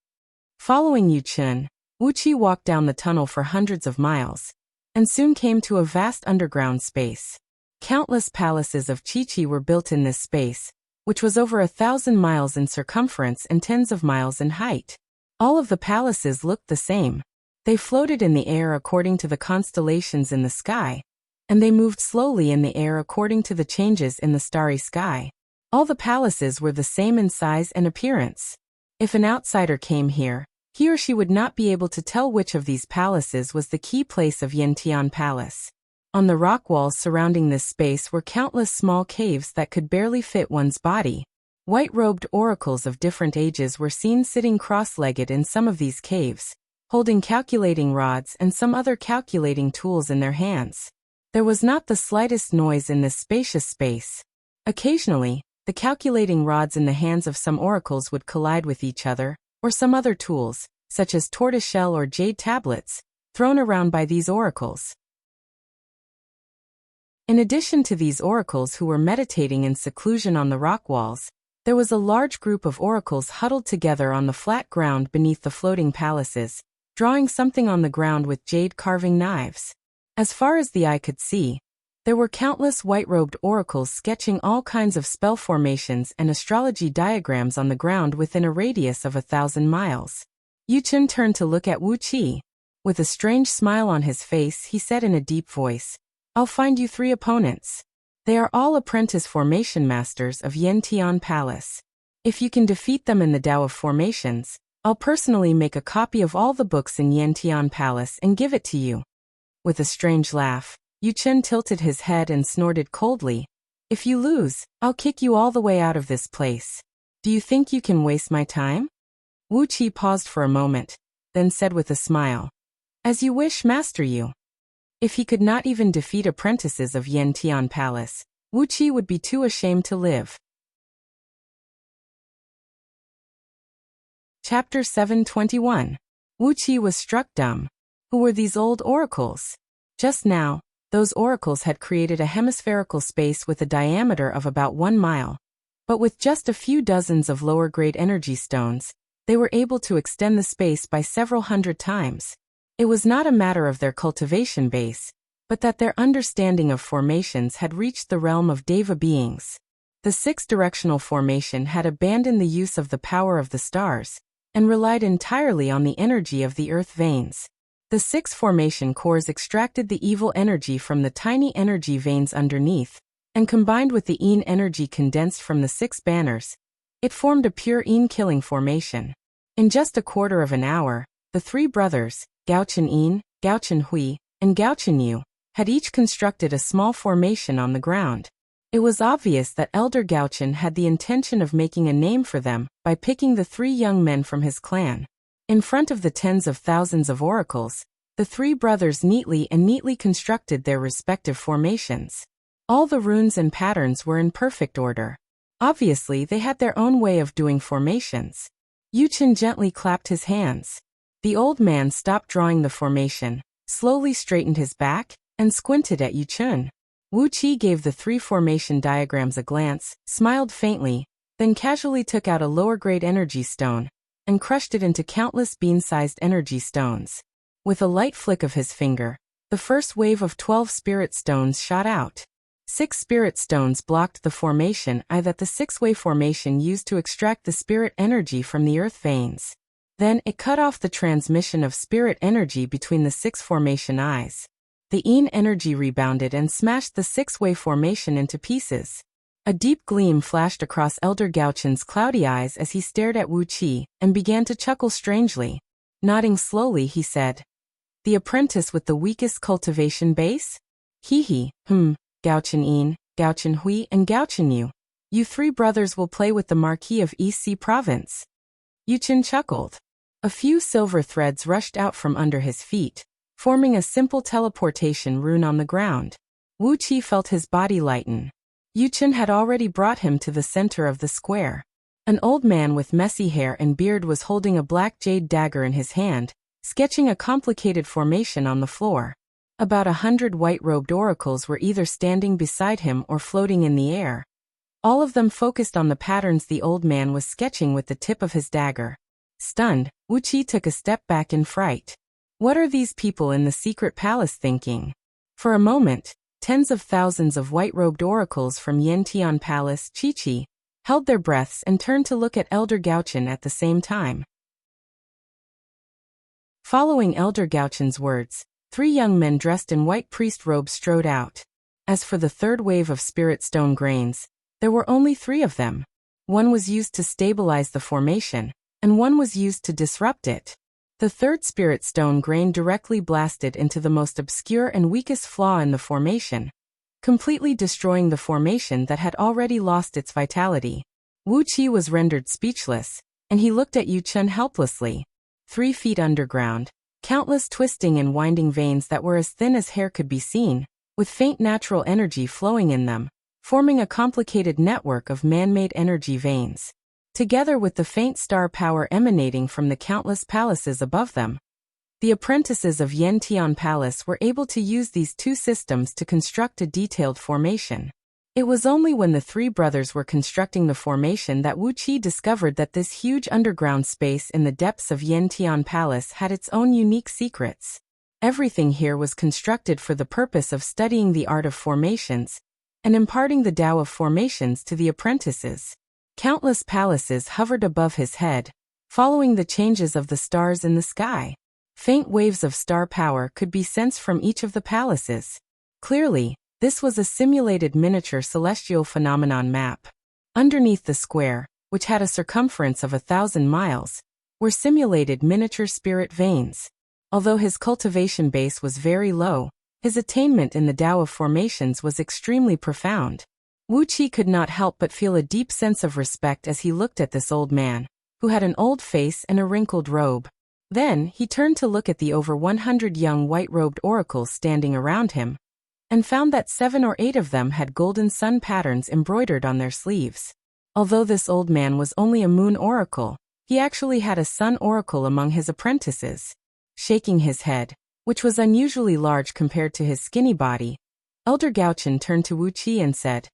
S1: Following Yuchen, Wuqi walked down the tunnel for hundreds of miles, and soon came to a vast underground space. Countless palaces of Qiqi were built in this space, which was over 1,000 miles in circumference and tens of miles in height. All of the palaces looked the same. They floated in the air according to the constellations in the sky, and they moved slowly in the air according to the changes in the starry sky. All the palaces were the same in size and appearance. If an outsider came here, he or she would not be able to tell which of these palaces was the key place of Yantian Palace. On the rock walls surrounding this space were countless small caves that could barely fit one's body. White-robed oracles of different ages were seen sitting cross-legged in some of these caves, holding calculating rods and some other calculating tools in their hands. There was not the slightest noise in this spacious space. Occasionally, the calculating rods in the hands of some oracles would collide with each other, or some other tools, such as tortoiseshell or jade tablets, thrown around by these oracles. In addition to these oracles who were meditating in seclusion on the rock walls, there was a large group of oracles huddled together on the flat ground beneath the floating palaces, drawing something on the ground with jade carving knives. As far as the eye could see, there were countless white-robed oracles sketching all kinds of spell formations and astrology diagrams on the ground within a radius of 1,000 miles. Yuchen turned to look at Wuxia. With a strange smile on his face, he said in a deep voice, "I'll find you 3 opponents. They are all apprentice formation masters of Yantian Palace. If you can defeat them in the Tao of Formations, I'll personally make a copy of all the books in Yantian Palace and give it to you." With a strange laugh, Yuchen tilted his head and snorted coldly, "If you lose, I'll kick you all the way out of this place. Do you think you can waste my time?" Wuxia paused for a moment, then said with a smile, "As you wish, Master Yu." If he could not even defeat apprentices of Yantian Palace, Wuxia would be too ashamed to live. Chapter 721. Wuxia was struck dumb. Who were these old oracles? Just now, those oracles had created a hemispherical space with a diameter of about 1 mile. But with just a few dozens of lower-grade energy stones, they were able to extend the space by several hundred times. It was not a matter of their cultivation base, but that their understanding of formations had reached the realm of deva beings. The 6-directional formation had abandoned the use of the power of the stars, and relied entirely on the energy of the earth veins. The 6 formation cores extracted the evil energy from the tiny energy veins underneath, and combined with the Yin energy condensed from the 6 banners, it formed a pure Yin-killing formation. In just a quarter of an hour, the 3 brothers, Gaochen Yin, Gaochen Hui, and Gaochen Yu, had each constructed a small formation on the ground. It was obvious that Elder Gaochen had the intention of making a name for them by picking the 3 young men from his clan. In front of the tens of thousands of oracles, the 3 brothers neatly constructed their respective formations. All the runes and patterns were in perfect order. Obviously, they had their own way of doing formations. Yuchen gently clapped his hands. The old man stopped drawing the formation, slowly straightened his back, and squinted at Yuchen. Wuxia gave the 3 formation diagrams a glance, smiled faintly, then casually took out a lower-grade energy stone, and crushed it into countless bean-sized energy stones. With a light flick of his finger, the first wave of 12 spirit stones shot out. 6 spirit stones blocked the formation that the 6-way formation used to extract the spirit energy from the earth veins. Then it cut off the transmission of spirit energy between the 6 formation eyes. The Yin energy rebounded and smashed the 6-way formation into pieces. A deep gleam flashed across Elder Gaochen's cloudy eyes as he stared at Wuxia and began to chuckle strangely. Nodding slowly, he said, "The apprentice with the weakest cultivation base? Hee, Gaochen Yin, Gaochen Hui, and Gaochen Yu. You 3 brothers will play with the Marquis of East Sea Province." Yuchen chuckled. A few silver threads rushed out from under his feet, forming a simple teleportation rune on the ground. Wuxia felt his body lighten. Yuchen had already brought him to the center of the square. An old man with messy hair and beard was holding a black jade dagger in his hand, sketching a complicated formation on the floor. About 100 white-robed oracles were either standing beside him or floating in the air. All of them focused on the patterns the old man was sketching with the tip of his dagger. Stunned, Wuxia took a step back in fright. What are these people in the secret palace thinking? For a moment, tens of thousands of white-robed oracles from Yantian Palace, Chi-Chi, held their breaths and turned to look at Elder Gaochen at the same time. Following Elder Gaochen's words, 3 young men dressed in white priest robes strode out. As for the 3rd wave of spirit stone grains, there were only 3 of them. One was used to stabilize the formation, and one was used to disrupt it. The 3rd spirit stone grain directly blasted into the most obscure and weakest flaw in the formation, completely destroying the formation that had already lost its vitality. Wuxia was rendered speechless, and he looked at Yu Chun helplessly. 3 feet underground, countless twisting and winding veins that were as thin as hair could be seen, with faint natural energy flowing in them, forming a complicated network of man-made energy veins. Together with the faint star power emanating from the countless palaces above them, the apprentices of Yantian Palace were able to use these 2 systems to construct a detailed formation. It was only when the 3 brothers were constructing the formation that Wuxia discovered that this huge underground space in the depths of Yantian Palace had its own unique secrets. Everything here was constructed for the purpose of studying the art of formations and imparting the Tao of formations to the apprentices. Countless palaces hovered above his head, following the changes of the stars in the sky. Faint waves of star power could be sensed from each of the palaces. Clearly, this was a simulated miniature celestial phenomenon map. Underneath the square, which had a circumference of 1,000 miles, were simulated miniature spirit veins. Although his cultivation base was very low, his attainment in the Tao of formations was extremely profound. Wuxia could not help but feel a deep sense of respect as he looked at this old man, who had an old face and a wrinkled robe. Then, he turned to look at the over 100 young white-robed oracles standing around him, and found that 7 or 8 of them had golden sun patterns embroidered on their sleeves. Although this old man was only a moon oracle, he actually had a sun oracle among his apprentices. Shaking his head, which was unusually large compared to his skinny body, Elder Gaochen turned to Wuxia and said,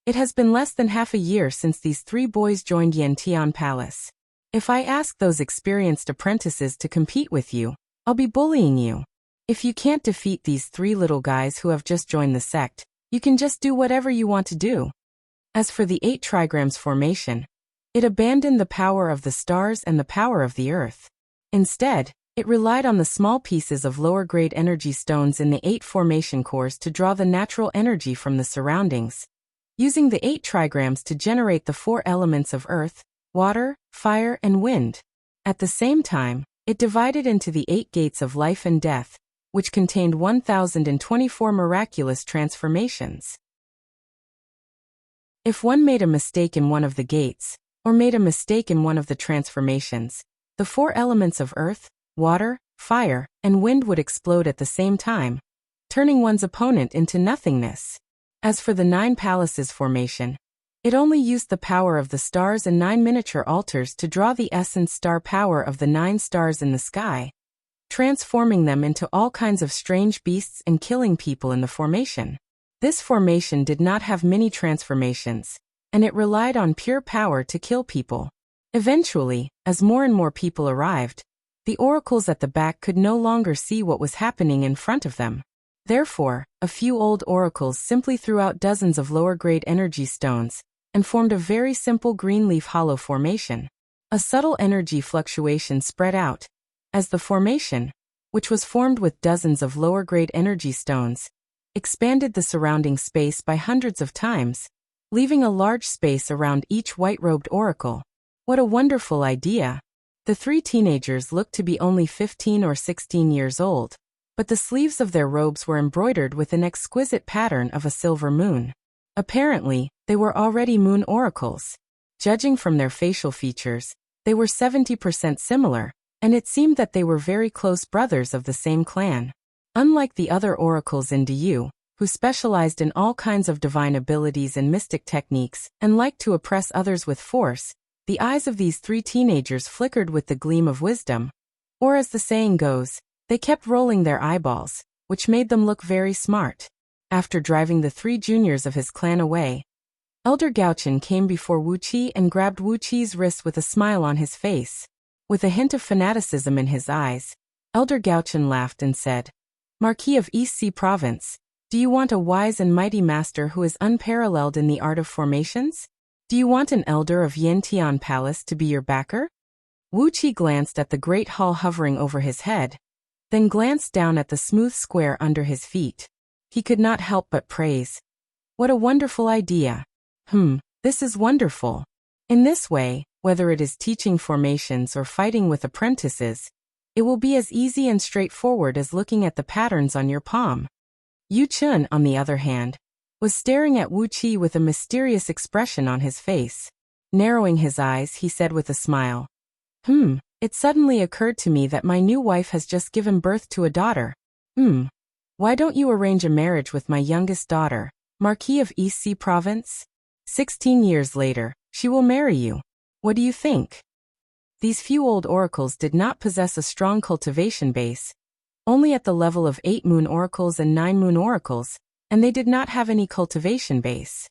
S1: "It has been less than half a year since these 3 boys joined Yantian Palace. If I ask those experienced apprentices to compete with you, I'll be bullying you. If you can't defeat these 3 little guys who have just joined the sect, you can just do whatever you want to do." As for the 8 trigrams formation, it abandoned the power of the stars and the power of the earth. Instead, it relied on the small pieces of lower-grade energy stones in the 8 formation cores to draw the natural energy from the surroundings, using the 8 trigrams to generate the 4 elements of earth, water, fire, and wind. At the same time, it divided into the 8 gates of life and death, which contained 1,024 miraculous transformations. If one made a mistake in one of the gates, or made a mistake in one of the transformations, the 4 elements of earth, water, fire, and wind would explode at the same time, turning one's opponent into nothingness. As for the 9 palaces formation, it only used the power of the stars and 9 miniature altars to draw the essence star power of the 9 stars in the sky, transforming them into all kinds of strange beasts and killing people in the formation. This formation did not have many transformations, and it relied on pure power to kill people. Eventually, as more and more people arrived, the oracles at the back could no longer see what was happening in front of them. Therefore, a few old oracles simply threw out dozens of lower-grade energy stones and formed a very simple green leaf hollow formation. A subtle energy fluctuation spread out, as the formation, which was formed with dozens of lower-grade energy stones, expanded the surrounding space by hundreds of times, leaving a large space around each white-robed oracle. What a wonderful idea! The 3 teenagers looked to be only 15 or 16 years old, but the sleeves of their robes were embroidered with an exquisite pattern of a silver moon. Apparently, they were already moon oracles. Judging from their facial features, they were 70% similar, and it seemed that they were very close brothers of the same clan. Unlike the other oracles in Diyu, who specialized in all kinds of divine abilities and mystic techniques and liked to oppress others with force, the eyes of these 3 teenagers flickered with the gleam of wisdom. Or as the saying goes, they kept rolling their eyeballs, which made them look very smart. After driving the 3 juniors of his clan away, Elder Gaochen came before Wuxia and grabbed Wuqi's wrist with a smile on his face. With a hint of fanaticism in his eyes, Elder Gaochen laughed and said, "Marquis of East Sea Province, do you want a wise and mighty master who is unparalleled in the art of formations? Do you want an elder of Yantian Palace to be your backer?" Wuxia glanced at the great hall hovering over his head, then glanced down at the smooth square under his feet. He could not help but praise. What a wonderful idea. This is wonderful. In this way, whether it is teaching formations or fighting with apprentices, it will be as easy and straightforward as looking at the patterns on your palm. Yu Chun, on the other hand, was staring at Wuxia with a mysterious expression on his face. Narrowing his eyes, he said with a smile. It suddenly occurred to me that my new wife has just given birth to a daughter. Why don't you arrange a marriage with my youngest daughter, Marquis of East Sea Province? 16 years later, she will marry you. What do you think? These few old oracles did not possess a strong cultivation base, only at the level of 8 moon oracles and 9 moon oracles, and they did not have any cultivation base.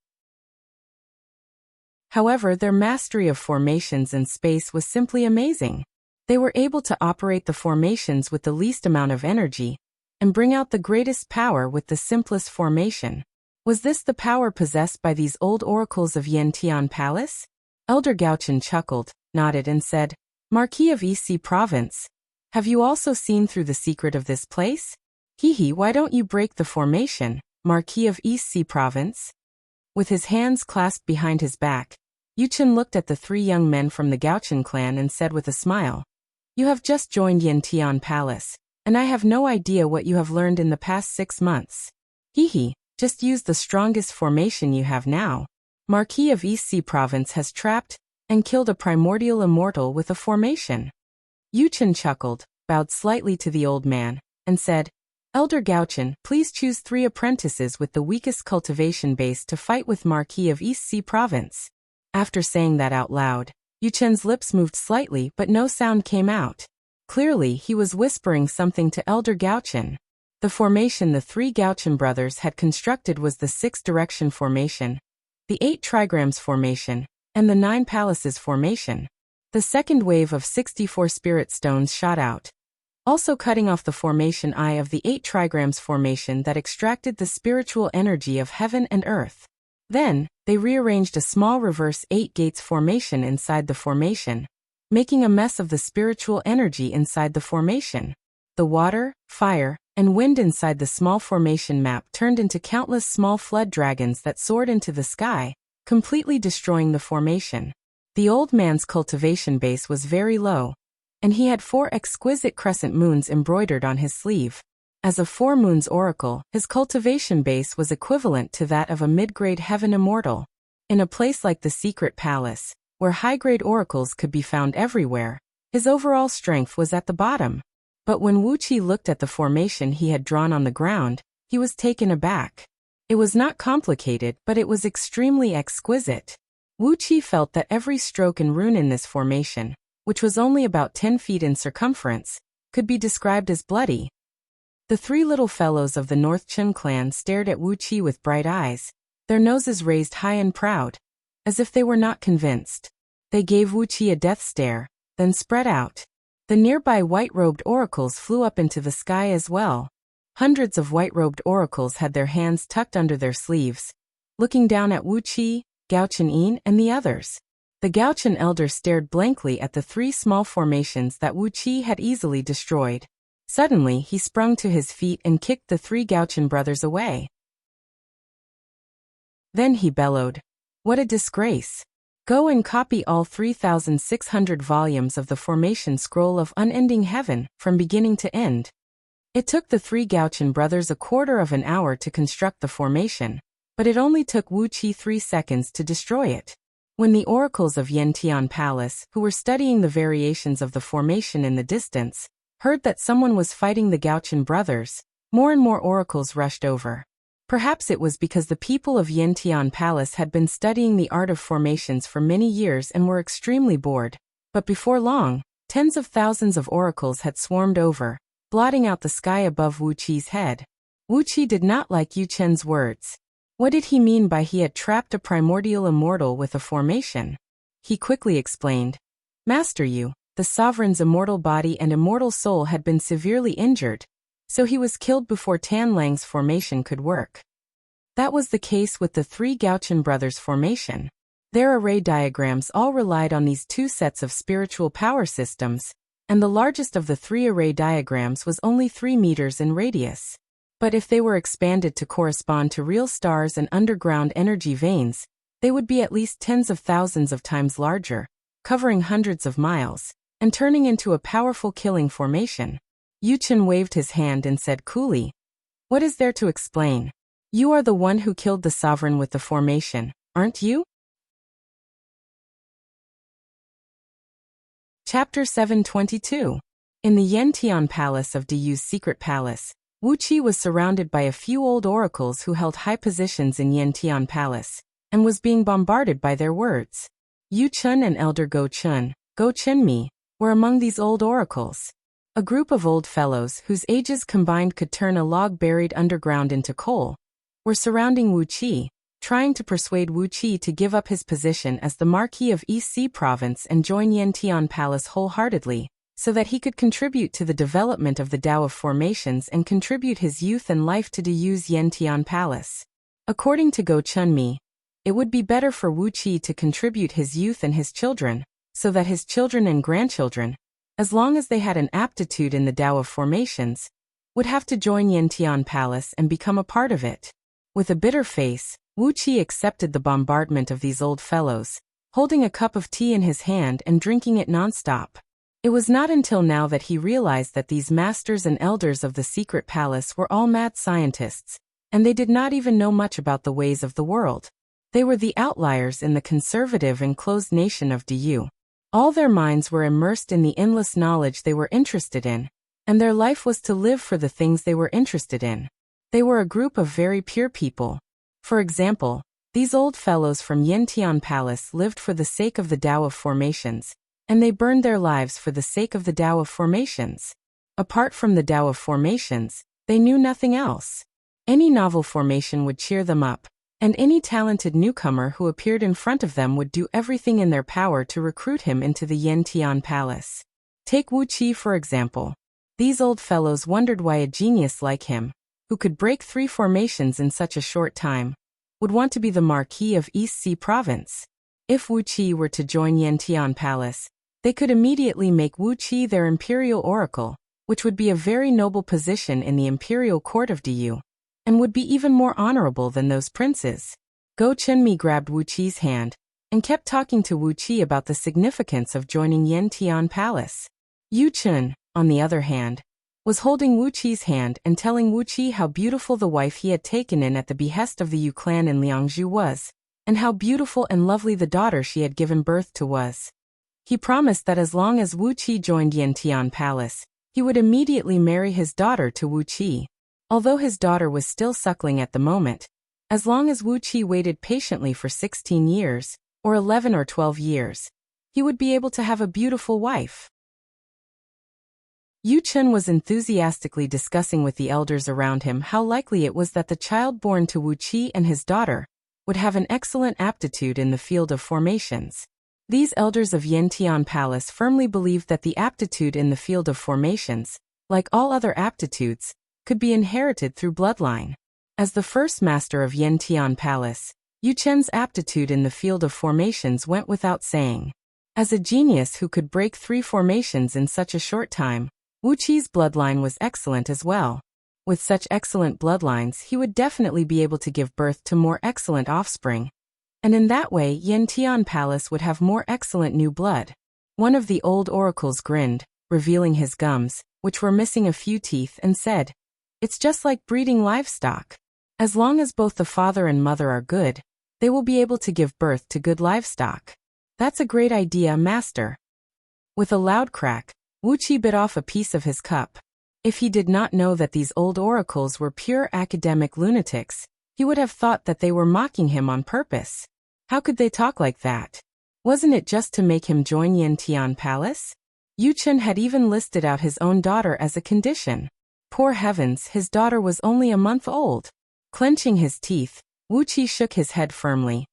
S1: However, their mastery of formations and space was simply amazing. They were able to operate the formations with the least amount of energy, and bring out the greatest power with the simplest formation. Was this the power possessed by these old oracles of Yantian Palace? Elder Gaochen chuckled, nodded and said, Marquis of East Sea Province, have you also seen through the secret of this place? Why don't you break the formation, Marquis of East Sea Province? With his hands clasped behind his back, Yuchen looked at the 3 young men from the Gaochen clan and said with a smile, You have just joined Yantian Palace, and I have no idea what you have learned in the past 6 months. Just use the strongest formation you have now. Marquis of East Sea Province has trapped and killed a primordial immortal with a formation. Yuchen chuckled, bowed slightly to the old man, and said, Elder Gaochen, please choose 3 apprentices with the weakest cultivation base to fight with Marquis of East Sea Province. After saying that out loud, Yuchen's lips moved slightly but no sound came out. Clearly he was whispering something to Elder Gaochen. The formation the 3 Gaochen brothers had constructed was the 6-direction formation, the 8 trigrams formation, and the 9 palaces formation. The second wave of 64 spirit stones shot out, also cutting off the formation eye of the 8 trigrams formation that extracted the spiritual energy of heaven and earth. Then, they rearranged a small reverse 8 gates formation inside the formation, making a mess of the spiritual energy inside the formation. The water, fire, and wind inside the small formation map turned into countless small flood dragons that soared into the sky, completely destroying the formation. The old man's cultivation base was very low, and he had 4 exquisite crescent moons embroidered on his sleeve. As a 4 moons oracle, his cultivation base was equivalent to that of a mid-grade heaven immortal. In a place like the Secret Palace, where high-grade oracles could be found everywhere, his overall strength was at the bottom. But when Wuxia looked at the formation he had drawn on the ground, he was taken aback. It was not complicated, but it was extremely exquisite. Wuxia felt that every stroke and rune in this formation, which was only about 10 feet in circumference, could be described as bloody. The 3 little fellows of the North Chen clan stared at Wuxia with bright eyes, their noses raised high and proud, as if they were not convinced. They gave Wuxia a death stare, then spread out. The nearby white-robed oracles flew up into the sky as well. Hundreds of white-robed oracles had their hands tucked under their sleeves, looking down at Wuxia, Gaochen Yin, and the others. The Gaochen elder stared blankly at the 3 small formations that Wuxia had easily destroyed. Suddenly, he sprung to his feet and kicked the 3 Gaochen brothers away. Then he bellowed, What a disgrace! Go and copy all 3,600 volumes of the formation scroll of unending heaven, from beginning to end. It took the 3 Gaochen brothers a quarter of an hour to construct the formation, but it only took Wuxia 3 seconds to destroy it. When the oracles of Yantian Palace, who were studying the variations of the formation in the distance, heard that someone was fighting the Gaochen brothers, more and more oracles rushed over. Perhaps it was because the people of Yantian Palace had been studying the art of formations for many years and were extremely bored. But before long, tens of thousands of oracles had swarmed over, blotting out the sky above Wuqi's head. Wuqi did not like Yu Chen's words. What did he mean by he had trapped a primordial immortal with a formation? He quickly explained. Master Yu, the sovereign's immortal body and immortal soul had been severely injured, so he was killed before Tan Lang's formation could work. That was the case with the 3 Gaochen brothers' formation. Their array diagrams all relied on these 2 sets of spiritual power systems, and the largest of the 3 array diagrams was only 3 meters in radius. But if they were expanded to correspond to real stars and underground energy veins, they would be at least tens of thousands of times larger, covering hundreds of miles, and turning into a powerful killing formation. Yu Chen waved his hand and said coolly, What is there to explain? You are the one who killed the sovereign with the formation, aren't you? Chapter 722. In the Yantian Palace of Diyu's secret palace, Wuxia was surrounded by a few old oracles who held high positions in Yantian Palace, and was being bombarded by their words. Yu Chun and Elder Go Chunmi, were among these old oracles. A group of old fellows whose ages combined could turn a log buried underground into coal, were surrounding Wuxia, trying to persuade Wuxia to give up his position as the Marquis of East Sea Province and join Yantian Palace wholeheartedly, so that he could contribute to the development of the Tao of Formations and contribute his youth and life to Diyu's Yantian Palace. According to Go Chunmi, it would be better for Wuxia to contribute his youth and his children, so that his children and grandchildren, as long as they had an aptitude in the Tao of Formations, would have to join Yantian Palace and become a part of it. With a bitter face, Wuxia accepted the bombardment of these old fellows, holding a cup of tea in his hand and drinking it non-stop. It was not until now that he realized that these masters and elders of the secret palace were all mad scientists, and they did not even know much about the ways of the world. They were the outliers in the conservative and closed nation of Diyu. All their minds were immersed in the endless knowledge they were interested in, and their life was to live for the things they were interested in. They were a group of very pure people. For example, these old fellows from Yantian Palace lived for the sake of the Tao of Formations, and they burned their lives for the sake of the Tao of Formations. Apart from the Tao of Formations, they knew nothing else. Any novel formation would cheer them up, and any talented newcomer who appeared in front of them would do everything in their power to recruit him into the Yantian Palace. Take Wuxia for example. These old fellows wondered why a genius like him, who could break 3 formations in such a short time, would want to be the Marquis of East Sea Province. If Wuxia were to join Yantian Palace, they could immediately make Wuxia their imperial oracle, which would be a very noble position in the imperial court of Diyu, and would be even more honorable than those princes. Go Chunmi grabbed Wuqia's hand, and kept talking to Wuxia about the significance of joining Yantian Palace. Yu Chun, on the other hand, was holding Wuqia's hand and telling Wuxia how beautiful the wife he had taken in at the behest of the Yu clan in Liangzhu was, and how beautiful and lovely the daughter she had given birth to was. He promised that as long as Wuxia joined Yantian Palace, he would immediately marry his daughter to Wuxia. Although his daughter was still suckling at the moment, as long as Wuxia waited patiently for 16 years, or 11 or 12 years, he would be able to have a beautiful wife. Yu Chun was enthusiastically discussing with the elders around him how likely it was that the child born to Wuxia and his daughter would have an excellent aptitude in the field of formations. These elders of Yantian Palace firmly believed that the aptitude in the field of formations, like all other aptitudes, could be inherited through bloodline. As the first master of Yantian Palace, Yu Chun's aptitude in the field of formations went without saying. As a genius who could break 3 formations in such a short time, Wuqia's bloodline was excellent as well. With such excellent bloodlines, he would definitely be able to give birth to more excellent offspring. And in that way, Yantian Palace would have more excellent new blood. One of the old oracles grinned, revealing his gums, which were missing a few teeth, and said, "It's just like breeding livestock. As long as both the father and mother are good, they will be able to give birth to good livestock." "That's a great idea, master." With a loud crack, Wuxia bit off a piece of his cup. If he did not know that these old oracles were pure academic lunatics, he would have thought that they were mocking him on purpose. How could they talk like that? Wasn't it just to make him join Yantian Palace? Yu Chun had even listed out his own daughter as a condition. Poor heavens, his daughter was only a month old. Clenching his teeth, Wuxia shook his head firmly,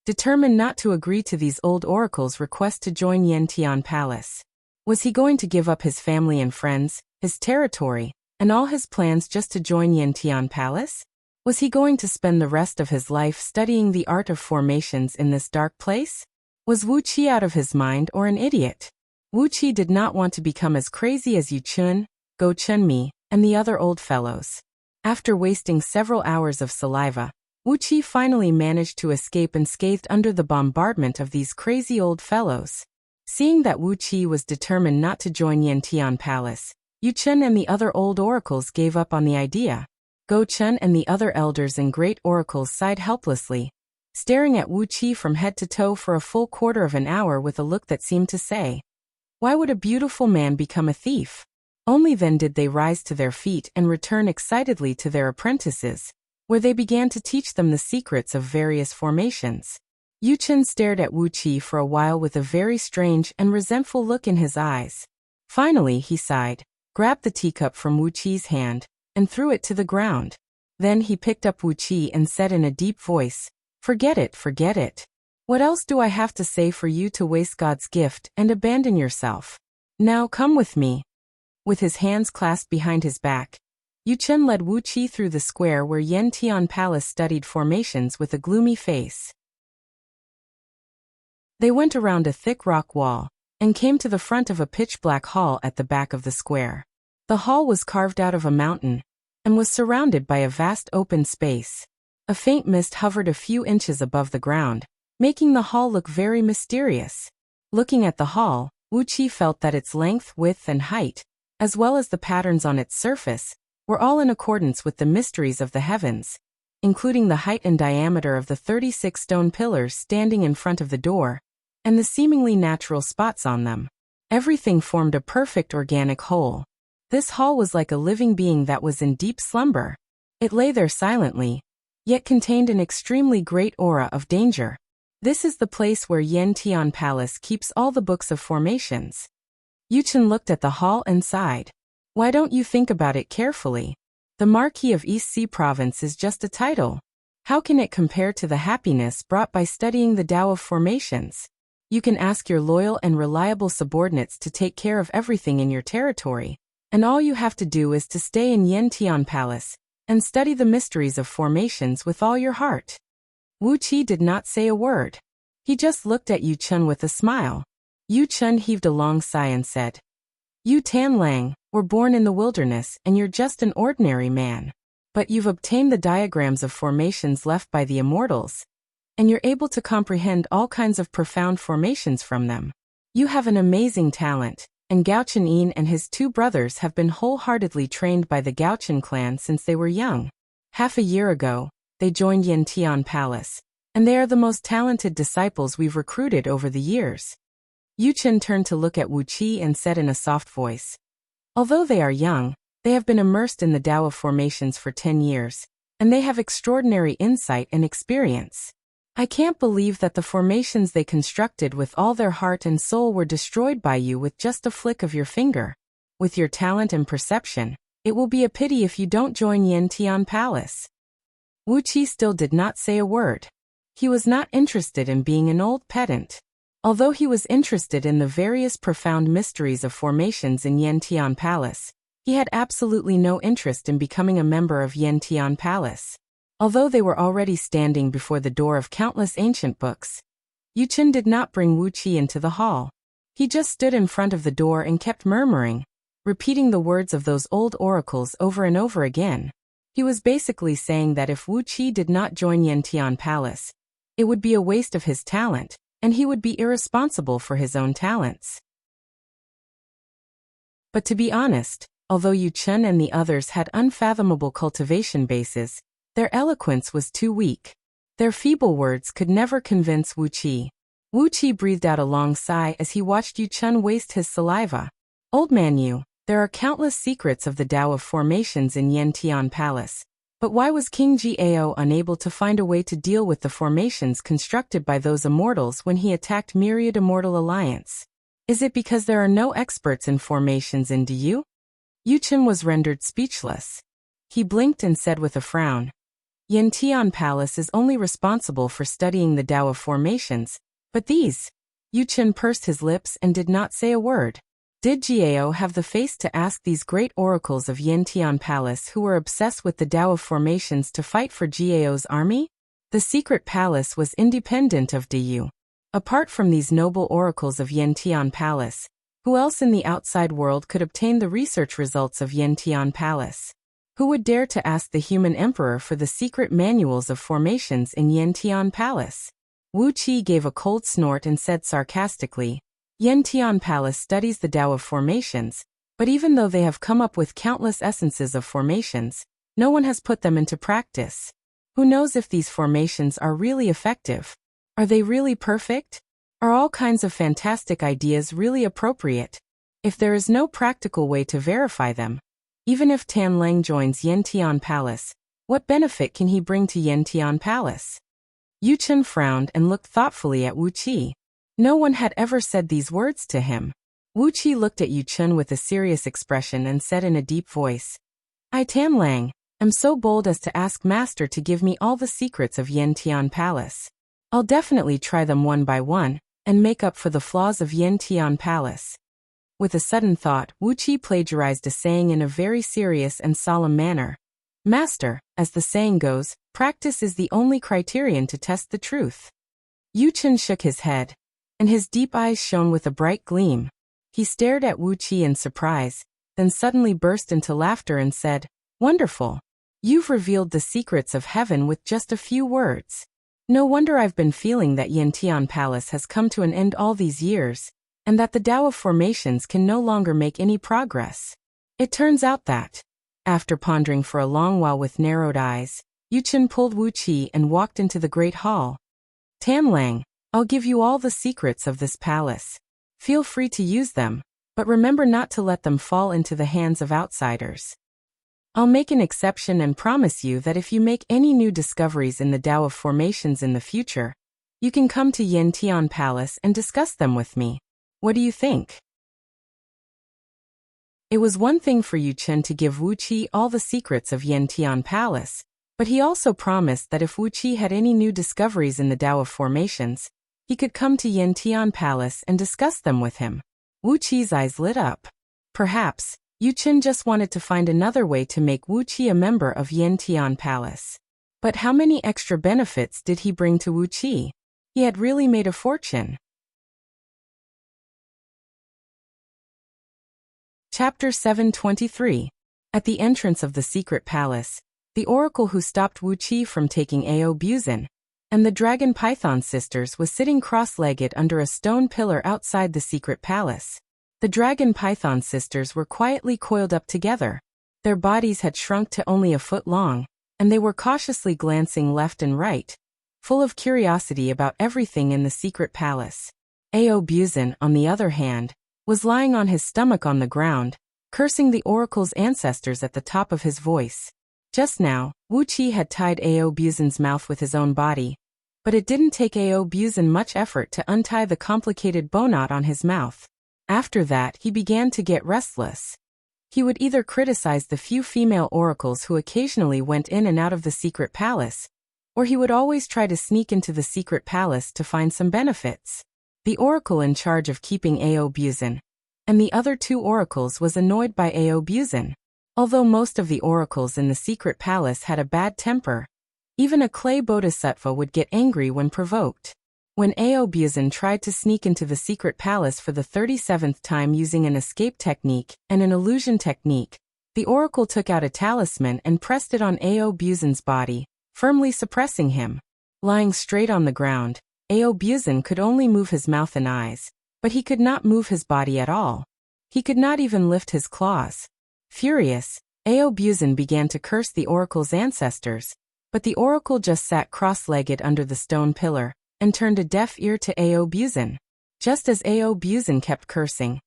S1: determined not to agree to these old oracles' request to join Yantian Palace. Was he going to give up his family and friends, his territory, and all his plans just to join Yantian Palace? Was he going to spend the rest of his life studying the art of formations in this dark place? Was Wuxia out of his mind or an idiot? Wuxia did not want to become as crazy as Yu Chun, Go Chunmi, and the other old fellows. After wasting several hours of saliva, Wuxia finally managed to escape unscathed under the bombardment of these crazy old fellows. Seeing that Wuxia was determined not to join Yantian Palace, Yu Chun and the other old oracles gave up on the idea. Go Chun and the other elders and great oracles sighed helplessly, staring at Wuxia from head to toe for a full quarter of an hour with a look that seemed to say, Why would a beautiful man become a thief? Only then did they rise to their feet and return excitedly to their apprentices, where they began to teach them the secrets of various formations. Yuchen stared at Wuqi for a while with a very strange and resentful look in his eyes. Finally, he sighed, grabbed the teacup from Wuqi's hand, and threw it to the ground. Then he picked up Wuqi and said in a deep voice, "Forget it, forget it. What else do I have to say for you to waste God's gift and abandon yourself? Now come with me." With his hands clasped behind his back, Yuchen led Wuqi through the square where Yen Tian Palace studied formations with a gloomy face. They went around a thick rock wall, and came to the front of a pitch-black hall at the back of the square. The hall was carved out of a mountain, and was surrounded by a vast open space. A faint mist hovered a few inches above the ground, making the hall look very mysterious. Looking at the hall, Wuqi felt that its length, width, and height, as well as the patterns on its surface, were all in accordance with the mysteries of the heavens, including the height and diameter of the 36 stone pillars standing in front of the door, and the seemingly natural spots on them. Everything formed a perfect organic whole. This hall was like a living being that was in deep slumber. It lay there silently, yet contained an extremely great aura of danger. This is the place where Yen Tian Palace keeps all the books of formations. Yuchen looked at the hall and sighed. Why don't you think about it carefully? The Marquis of East Sea Province is just a title. How can it compare to the happiness brought by studying the Tao of formations? You can ask your loyal and reliable subordinates to take care of everything in your territory, and all you have to do is to stay in Yen Tian Palace and study the mysteries of formations with all your heart. Wuqi did not say a word. He just looked at Yuchen with a smile. Yuchen heaved a long sigh and said, "You Tan Lang were born in the wilderness and you're just an ordinary man. But you've obtained the diagrams of formations left by the immortals, and you're able to comprehend all kinds of profound formations from them. You have an amazing talent, and Gao Chen and his two brothers have been wholeheartedly trained by the Gao Chen clan since they were young. Half a year ago, they joined Yen Tian Palace, and they are the most talented disciples we've recruited over the years." Yuchen turned to look at Wuqi and said in a soft voice, "Although they are young, they have been immersed in the Tao of formations for 10 years, and they have extraordinary insight and experience. I can't believe that the formations they constructed with all their heart and soul were destroyed by you with just a flick of your finger. With your talent and perception, it will be a pity if you don't join Yen Tian Palace." Wuqi still did not say a word. He was not interested in being an old pedant. Although he was interested in the various profound mysteries of formations in Yen Tian Palace, he had absolutely no interest in becoming a member of Yen Tian Palace. Although they were already standing before the door of countless ancient books, Yuchen did not bring Wuqi into the hall. He just stood in front of the door and kept murmuring, repeating the words of those old oracles over and over again. He was basically saying that if Wuqi did not join Yen Tian Palace, it would be a waste of his talent, and he would be irresponsible for his own talents. But to be honest, although Yuchen and the others had unfathomable cultivation bases, their eloquence was too weak. Their feeble words could never convince Wuqi. Wuqi breathed out a long sigh as he watched Yuchen waste his saliva. "Old man Yu, there are countless secrets of the Tao of formations in Yen Tian Palace. But why was King Gao unable to find a way to deal with the formations constructed by those immortals when he attacked Myriad Immortal Alliance? Is it because there are no experts in formations in Du?" Yuchen was rendered speechless. He blinked and said with a frown, "Yen Tian Palace is only responsible for studying the Tao of formations, but these..." Yuchen pursed his lips and did not say a word. Did Gao have the face to ask these great oracles of Yen Tian Palace who were obsessed with the Tao of formations to fight for Gao's army? The secret palace was independent of Du. Apart from these noble oracles of Yen Tian Palace, who else in the outside world could obtain the research results of Yen Tian Palace? Who would dare to ask the human emperor for the secret manuals of formations in Yen Tian Palace? Wuqi gave a cold snort and said sarcastically, "Yen Tian Palace studies the Tao of formations, but even though they have come up with countless essences of formations, no one has put them into practice. Who knows if these formations are really effective? Are they really perfect? Are all kinds of fantastic ideas really appropriate? If there is no practical way to verify them, even if Tan Lang joins Yantian Palace, what benefit can he bring to Yantian Palace? Yu Chen frowned and looked thoughtfully at Wu Qi. No one had ever said these words to him. Wu Qi looked at Yu Chen with a serious expression and said in a deep voice, I, Tan Lang, am so bold as to ask Master to give me all the secrets of Yantian Palace. I'll definitely try them one by one, and make up for the flaws of Yantian Palace. With a sudden thought, Wu Qi plagiarized a saying in a very serious and solemn manner. Master, as the saying goes, practice is the only criterion to test the truth. Yu Chen shook his head, and his deep eyes shone with a bright gleam. He stared at Wu Qi in surprise, then suddenly burst into laughter and said, Wonderful! You've revealed the secrets of heaven with just a few words. No wonder I've been feeling that Yantian Palace has come to an end all these years, and that the Tao of formations can no longer make any progress. It turns out that, after pondering for a long while with narrowed eyes, Yu Chen pulled Wu Qi and walked into the great hall. Tan Lang, I'll give you all the secrets of this palace. Feel free to use them, but remember not to let them fall into the hands of outsiders. I'll make an exception and promise you that if you make any new discoveries in the Tao of formations in the future, you can come to Yantian Palace and discuss them with me. What do you think? It was one thing for Yu Chen to give Wu Qi all the secrets of Yantian Palace, but he also promised that if Wu Qi had any new discoveries in the Tao of formations, he could come to Yantian Palace and discuss them with him. Wu Qi's eyes lit up. Perhaps, Yu Chen just wanted to find another way to make Wu Qi a member of Yantian Palace. But how many extra benefits did he bring to Wu Qi? He had really made a fortune. Chapter 723. At the entrance of the secret palace, the oracle who stopped Wu Qi from taking Ao Buzin, and the dragon python sisters was sitting cross-legged under a stone pillar outside the secret palace. The dragon python sisters were quietly coiled up together. Their bodies had shrunk to only a foot long, and they were cautiously glancing left and right, full of curiosity about everything in the secret palace. Ao Buzin, on the other hand, was lying on his stomach on the ground, cursing the oracle's ancestors at the top of his voice. Just now, Wu Qi had tied Ao Buzin's mouth with his own body, but it didn't take Ao Buzin much effort to untie the complicated bow knot on his mouth. After that, he began to get restless. He would either criticize the few female oracles who occasionally went in and out of the secret palace, or he would always try to sneak into the secret palace to find some benefits. The oracle in charge of keeping Ao Buzin, and the other two oracles, was annoyed by Ao Buzin. Although most of the oracles in the secret palace had a bad temper, even a clay bodhisattva would get angry when provoked. When Ao Buzin tried to sneak into the secret palace for the 37th time using an escape technique and an illusion technique, the oracle took out a talisman and pressed it on Ao Buzin's body, firmly suppressing him. Lying straight on the ground, Ao Buzin could only move his mouth and eyes, but he could not move his body at all. He could not even lift his claws. Furious, Ao Buzin began to curse the oracle's ancestors, but the oracle just sat cross-legged under the stone pillar and turned a deaf ear to Ao Buzin. Just as Ao Buzin kept cursing,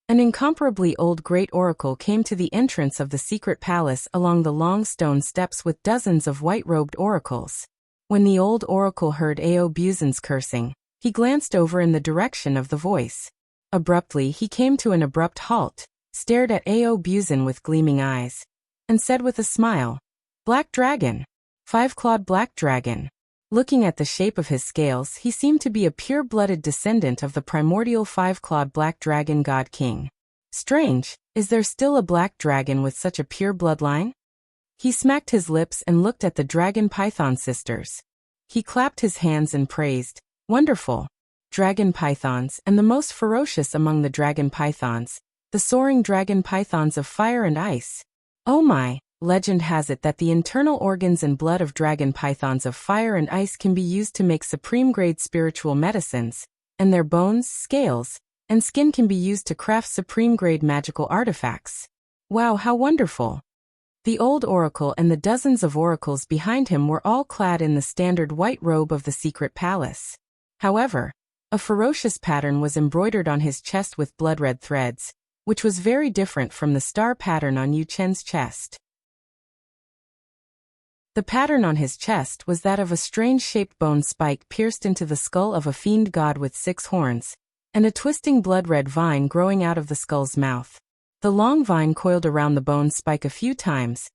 S1: an incomparably old great oracle came to the entrance of the secret palace along the long stone steps with dozens of white-robed oracles. When the old oracle heard Ao Buzin's cursing, he glanced over in the direction of the voice. Abruptly, he came to an abrupt halt, stared at Ao Buzin with gleaming eyes, and said with a smile, "Black dragon. Five-clawed black dragon." Looking at the shape of his scales, he seemed to be a pure-blooded descendant of the primordial five-clawed black dragon god king. Strange, is there still a black dragon with such a pure bloodline? He smacked his lips and looked at the dragon python sisters. He clapped his hands and praised, "Wonderful! Dragon pythons, and the most ferocious among the dragon pythons, the soaring dragon pythons of fire and ice. Oh my, legend has it that the internal organs and blood of dragon pythons of fire and ice can be used to make supreme-grade spiritual medicines, and their bones, scales, and skin can be used to craft supreme-grade magical artifacts. Wow, how wonderful!" The old oracle and the dozens of oracles behind him were all clad in the standard white robe of the secret palace. However, A ferocious pattern was embroidered on his chest with blood-red threads, which was very different from the star pattern on Yu Chen's chest. The pattern on his chest was that of a strange-shaped bone spike pierced into the skull of a fiend god with 6 horns, and a twisting blood-red vine growing out of the skull's mouth. The long vine coiled around the bone spike a few times,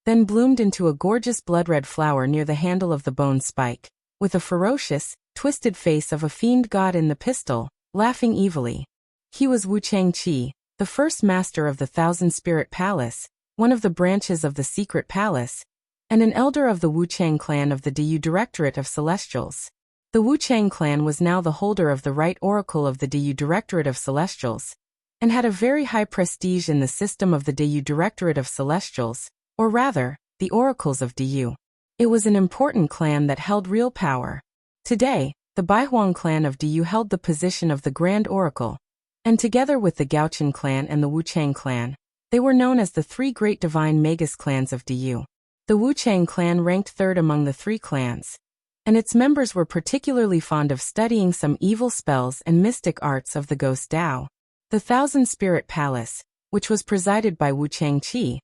S1: then bloomed into a gorgeous blood-red flower near the handle of the bone spike, with a ferocious, twisted face of a fiend god in the pistil, laughing evilly. He was Wu Changqi, the first master of the Thousand Spirit Palace, one of the branches of the Secret Palace, and an elder of the Wuchang clan of the Diyu Directorate of Celestials. The Wuchang clan was now the holder of the right oracle of the Diyu Directorate of Celestials, and had a very high prestige in the system of the Diyu Directorate of Celestials, or rather, the oracles of Diyu. It was an important clan that held real power. Today, the Baihuang clan of Diyu held the position of the Grand Oracle, and together with the Gaochen clan and the Wuchang clan, they were known as the 3 great divine Magus clans of Diyu. The Wuchang clan ranked 3rd among the 3 clans, and its members were particularly fond of studying some evil spells and mystic arts of the Ghost Dao. The Thousand Spirit Palace, which was presided by Wu Changqi,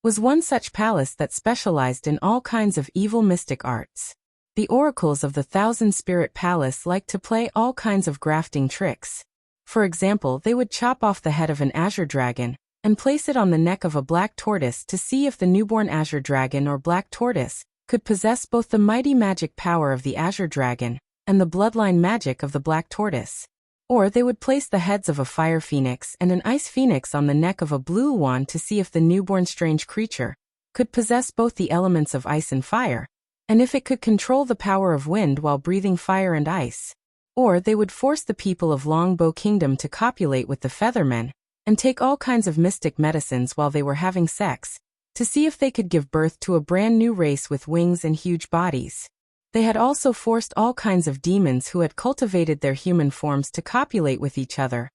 S1: was one such palace that specialized in all kinds of evil mystic arts. The oracles of the Thousand Spirit Palace liked to play all kinds of grafting tricks. For example, they would chop off the head of an azure dragon and place it on the neck of a black tortoise to see if the newborn azure dragon or black tortoise could possess both the mighty magic power of the azure dragon and the bloodline magic of the black tortoise. Or they would place the heads of a fire phoenix and an ice phoenix on the neck of a blue wand to see if the newborn strange creature could possess both the elements of ice and fire, and if it could control the power of wind while breathing fire and ice. Or they would force the people of Longbow Kingdom to copulate with the Feathermen, and take all kinds of mystic medicines while they were having sex, to see if they could give birth to a brand new race with wings and huge bodies. They had also forced all kinds of demons who had cultivated their human forms to copulate with each other,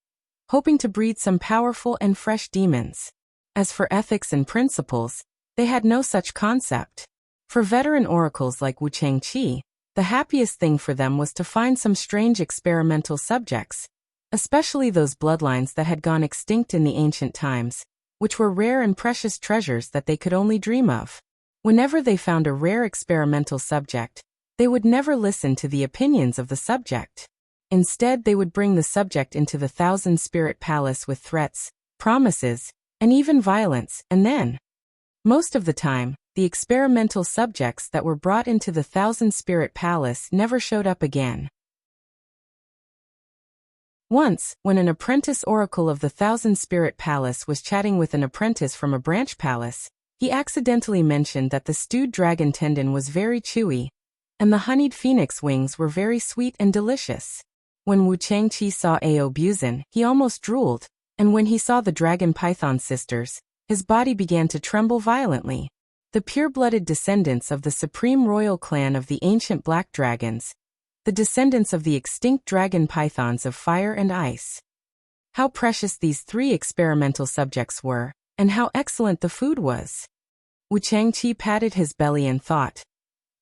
S1: hoping to breed some powerful and fresh demons. As for ethics and principles, they had no such concept. For veteran oracles like Wu Changqi, the happiest thing for them was to find some strange experimental subjects, especially those bloodlines that had gone extinct in the ancient times, which were rare and precious treasures that they could only dream of. Whenever they found a rare experimental subject, they would never listen to the opinions of the subject. Instead, they would bring the subject into the Thousand Spirit Palace with threats, promises, and even violence, and then, most of the time, the experimental subjects that were brought into the Thousand Spirit Palace never showed up again. Once, when an apprentice oracle of the Thousand Spirit Palace was chatting with an apprentice from a branch palace, he accidentally mentioned that the stewed dragon tendon was very chewy, and the honeyed phoenix wings were very sweet and delicious. When Wu Changqi saw Ao Buzin, he almost drooled, and when he saw the dragon python sisters, his body began to tremble violently. The pure-blooded descendants of the supreme royal clan of the ancient black dragons, the descendants of the extinct dragon pythons of fire and ice. How precious these 3 experimental subjects were, and how excellent the food was. Wu Changqi patted his belly and thought,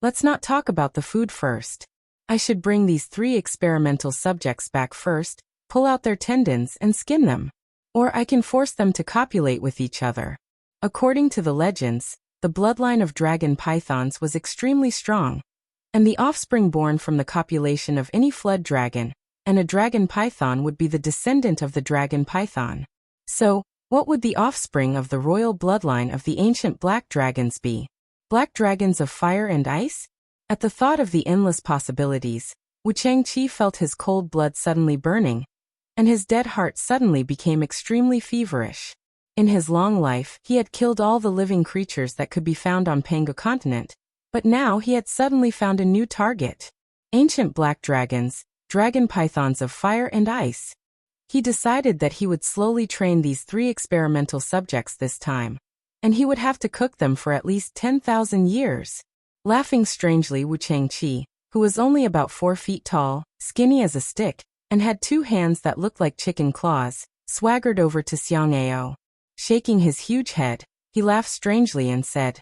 S1: "Let's not talk about the food first. I should bring these 3 experimental subjects back first, pull out their tendons and skin them. Or I can force them to copulate with each other." According to the legends, the bloodline of dragon pythons was extremely strong, and the offspring born from the copulation of any flood dragon and a dragon python would be the descendant of the dragon python. So, what would the offspring of the royal bloodline of the ancient black dragons be? Black dragons of fire and ice? At the thought of the endless possibilities, Wu Changqi felt his cold blood suddenly burning, and his dead heart suddenly became extremely feverish. In his long life, he had killed all the living creatures that could be found on Pango continent, but now he had suddenly found a new target. Ancient black dragons, dragon pythons of fire and ice. He decided that he would slowly train these 3 experimental subjects this time, and he would have to cook them for at least 10,000 years. Laughing strangely, Wu Changqi, who was only about 4 feet tall, skinny as a stick, and had 2 hands that looked like chicken claws, swaggered over to Xiang Ao. Shaking his huge head, he laughed strangely and said,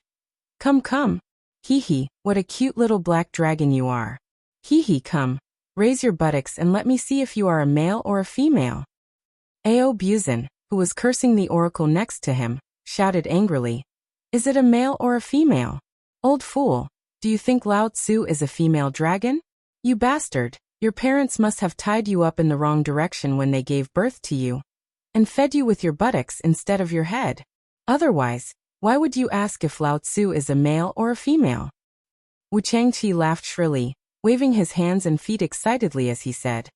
S1: "Come, come. Hee hee, what a cute little black dragon you are. Hee hee, come. Raise your buttocks and let me see if you are a male or a female. Ao Buzin, who was cursing the oracle next to him, shouted angrily. Is it a male or a female? Old fool, do you think Lao Tzu is a female dragon? You bastard, your parents must have tied you up in the wrong direction when they gave birth to you, and fed you with your buttocks instead of your head. Otherwise, why would you ask if Lao Tzu is a male or a female? Wu Changqi laughed shrilly, waving his hands and feet excitedly as he said,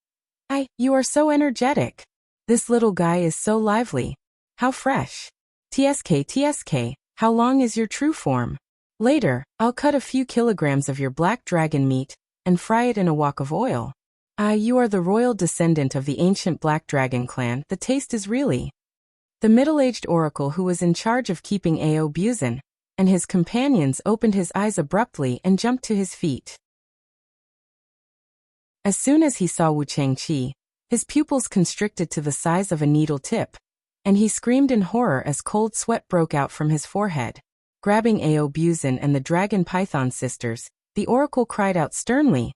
S1: You are so energetic. This little guy is so lively. How fresh. TSK, how long is your true form? Later, I'll cut a few kilograms of your black dragon meat and fry it in a wok of oil. You are the royal descendant of the ancient Black Dragon clan. The taste is really. The middle-aged oracle who was in charge of keeping Ao Buzin and his companions opened his eyes abruptly and jumped to his feet. As soon as he saw Wu Changqi, his pupils constricted to the size of a needle tip, and he screamed in horror as cold sweat broke out from his forehead. Grabbing Ao Buzin and the dragon python sisters, the oracle cried out sternly,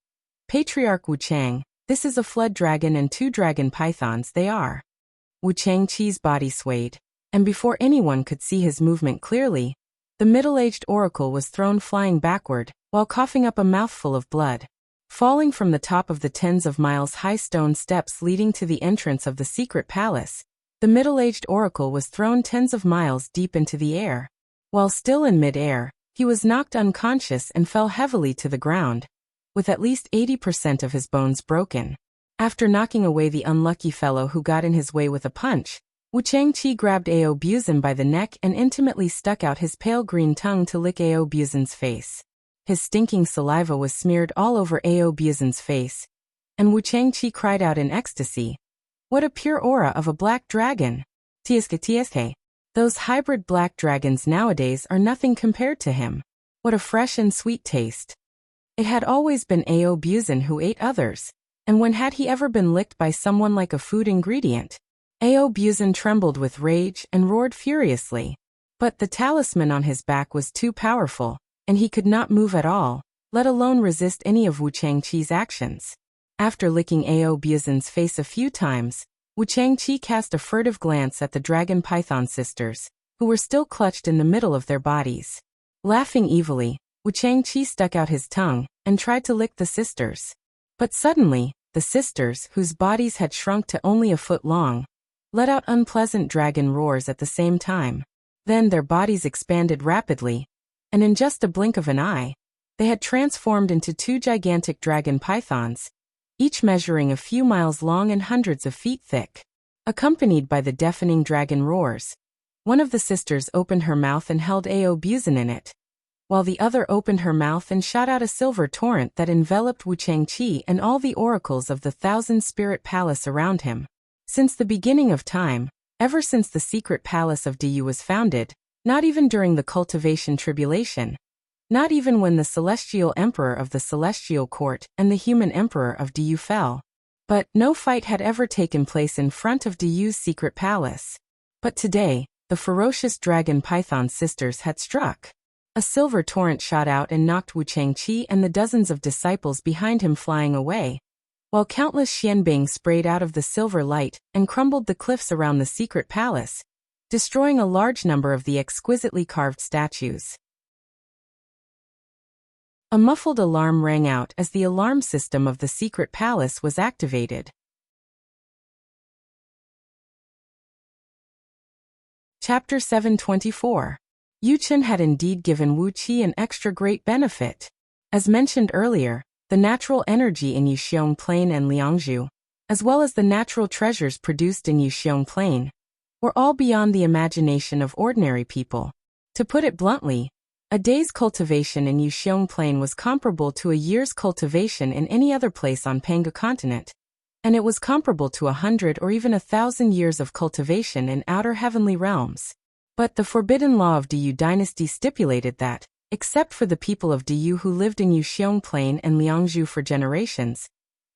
S1: Patriarch Wu Chang, this is a flood dragon and 2 dragon pythons they are. Wu Changqi's body swayed, and before anyone could see his movement clearly, the middle-aged oracle was thrown flying backward, while coughing up a mouthful of blood. Falling from the top of the tens of miles high stone steps leading to the entrance of the secret palace, the middle-aged oracle was thrown tens of miles deep into the air. While still in mid-air, he was knocked unconscious and fell heavily to the ground, with at least 80% of his bones broken. After knocking away the unlucky fellow who got in his way with a punch, Wu Changqi grabbed Ao Buzin by the neck and intimately stuck out his pale green tongue to lick Ao Buzin's face. His stinking saliva was smeared all over Ao Buzin's face, and Wu Changqi cried out in ecstasy, What a pure aura of a black dragon! TSK. Those hybrid black dragons nowadays are nothing compared to him. What a fresh and sweet taste. It had always been Ao Buzin who ate others, and when had he ever been licked by someone like a food ingredient? Ao Buzin trembled with rage and roared furiously. But the talisman on his back was too powerful, and he could not move at all, let alone resist any of Wu Changqi's actions. After licking Ao Buzin's face a few times, Wu Changqi cast a furtive glance at the dragon python sisters, who were still clutched in the middle of their bodies. Laughing evilly, Wu Changqi stuck out his tongue and tried to lick the sisters. But suddenly, the sisters, whose bodies had shrunk to only a foot long, let out unpleasant dragon roars at the same time. Then their bodies expanded rapidly, and in just a blink of an eye, they had transformed into 2 gigantic dragon pythons, each measuring a few miles long and hundreds of feet thick. Accompanied by the deafening dragon roars, one of the sisters opened her mouth and held Ao Buzin in it, while the other opened her mouth and shot out a silver torrent that enveloped Wu Changqi and all the oracles of the 1,000-spirit palace around him. Since the beginning of time, ever since the secret palace of Diyu was founded, not even during the cultivation tribulation, not even when the celestial emperor of the celestial court and the human emperor of Diyu fell, but no fight had ever taken place in front of Diyu's secret palace. But today, the ferocious dragon python sisters had struck. A silver torrent shot out and knocked Wu Changqi and the dozens of disciples behind him flying away, while countless xianbing sprayed out of the silver light and crumbled the cliffs around the secret palace, destroying a large number of the exquisitely carved statues. A muffled alarm rang out as the alarm system of the secret palace was activated. Chapter 724. Yuchen had indeed given Wu Qi an extra great benefit. As mentioned earlier, the natural energy in Yuxiong Plain and Liangzhu, as well as the natural treasures produced in Yuxiong Plain, were all beyond the imagination of ordinary people. To put it bluntly, a day's cultivation in Yuxiong Plain was comparable to a year's cultivation in any other place on Panga continent, and it was comparable to 100 or even 1,000 years of cultivation in outer heavenly realms. But the forbidden law of Diyu dynasty stipulated that, except for the people of Diyu who lived in Yuxiong Plain and Liangzhu for generations,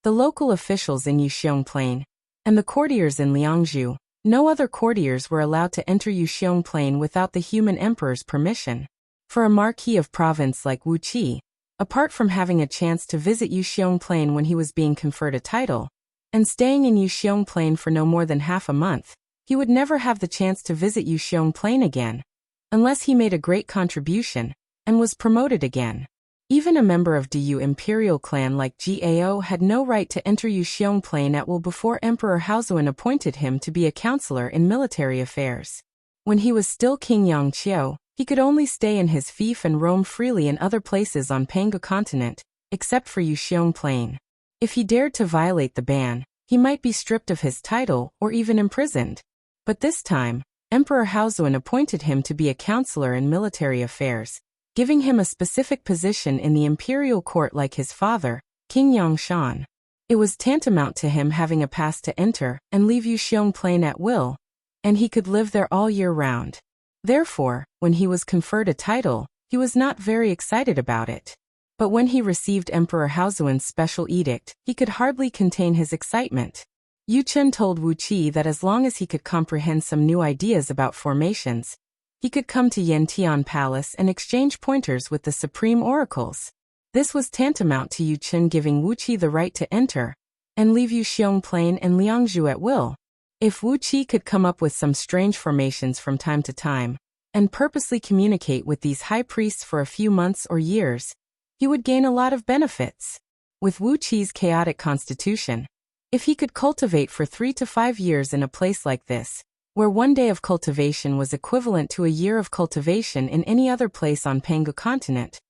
S1: the local officials in Yuxiong Plain, and the courtiers in Liangzhu, no other courtiers were allowed to enter Yuxiong Plain without the human emperor's permission. For a marquis of province like Wu Qi, Apart from having a chance to visit Yuxiong Plain when he was being conferred a title, and staying in Yuxiong Plain for no more than half a month, he would never have the chance to visit Yuxiong Plain again, unless he made a great contribution and was promoted again. Even a member of Du imperial clan like Gao had no right to enter Yuxiong Plain at will before Emperor Haozuan appointed him to be a counselor in military affairs. When he was still King Yangqiu, he could only stay in his fief and roam freely in other places on Panggu continent, except for Yuxiong Plain. If he dared to violate the ban, he might be stripped of his title or even imprisoned. But this time, Emperor Haozuan appointed him to be a counselor in military affairs, giving him a specific position in the imperial court like his father, King Yangshan. It was tantamount to him having a pass to enter and leave Yuxiong Plain at will, and he could live there all year round. Therefore, when he was conferred a title, he was not very excited about it. But when he received Emperor Haozuan's special edict, he could hardly contain his excitement. Yu Chen told Wu Qi that as long as he could comprehend some new ideas about formations, he could come to Yantian Palace and exchange pointers with the supreme oracles. This was tantamount to Yu Chen giving Wu Qi the right to enter and leave Yuxiong Plain and Liangzhu at will. If Wu Qi could come up with some strange formations from time to time, and purposely communicate with these high priests for a few months or years, he would gain a lot of benefits. With Wu Qi's chaotic constitution, if he could cultivate for 3 to 5 years in a place like this, where one day of cultivation was equivalent to a year of cultivation in any other place on Panggu continent,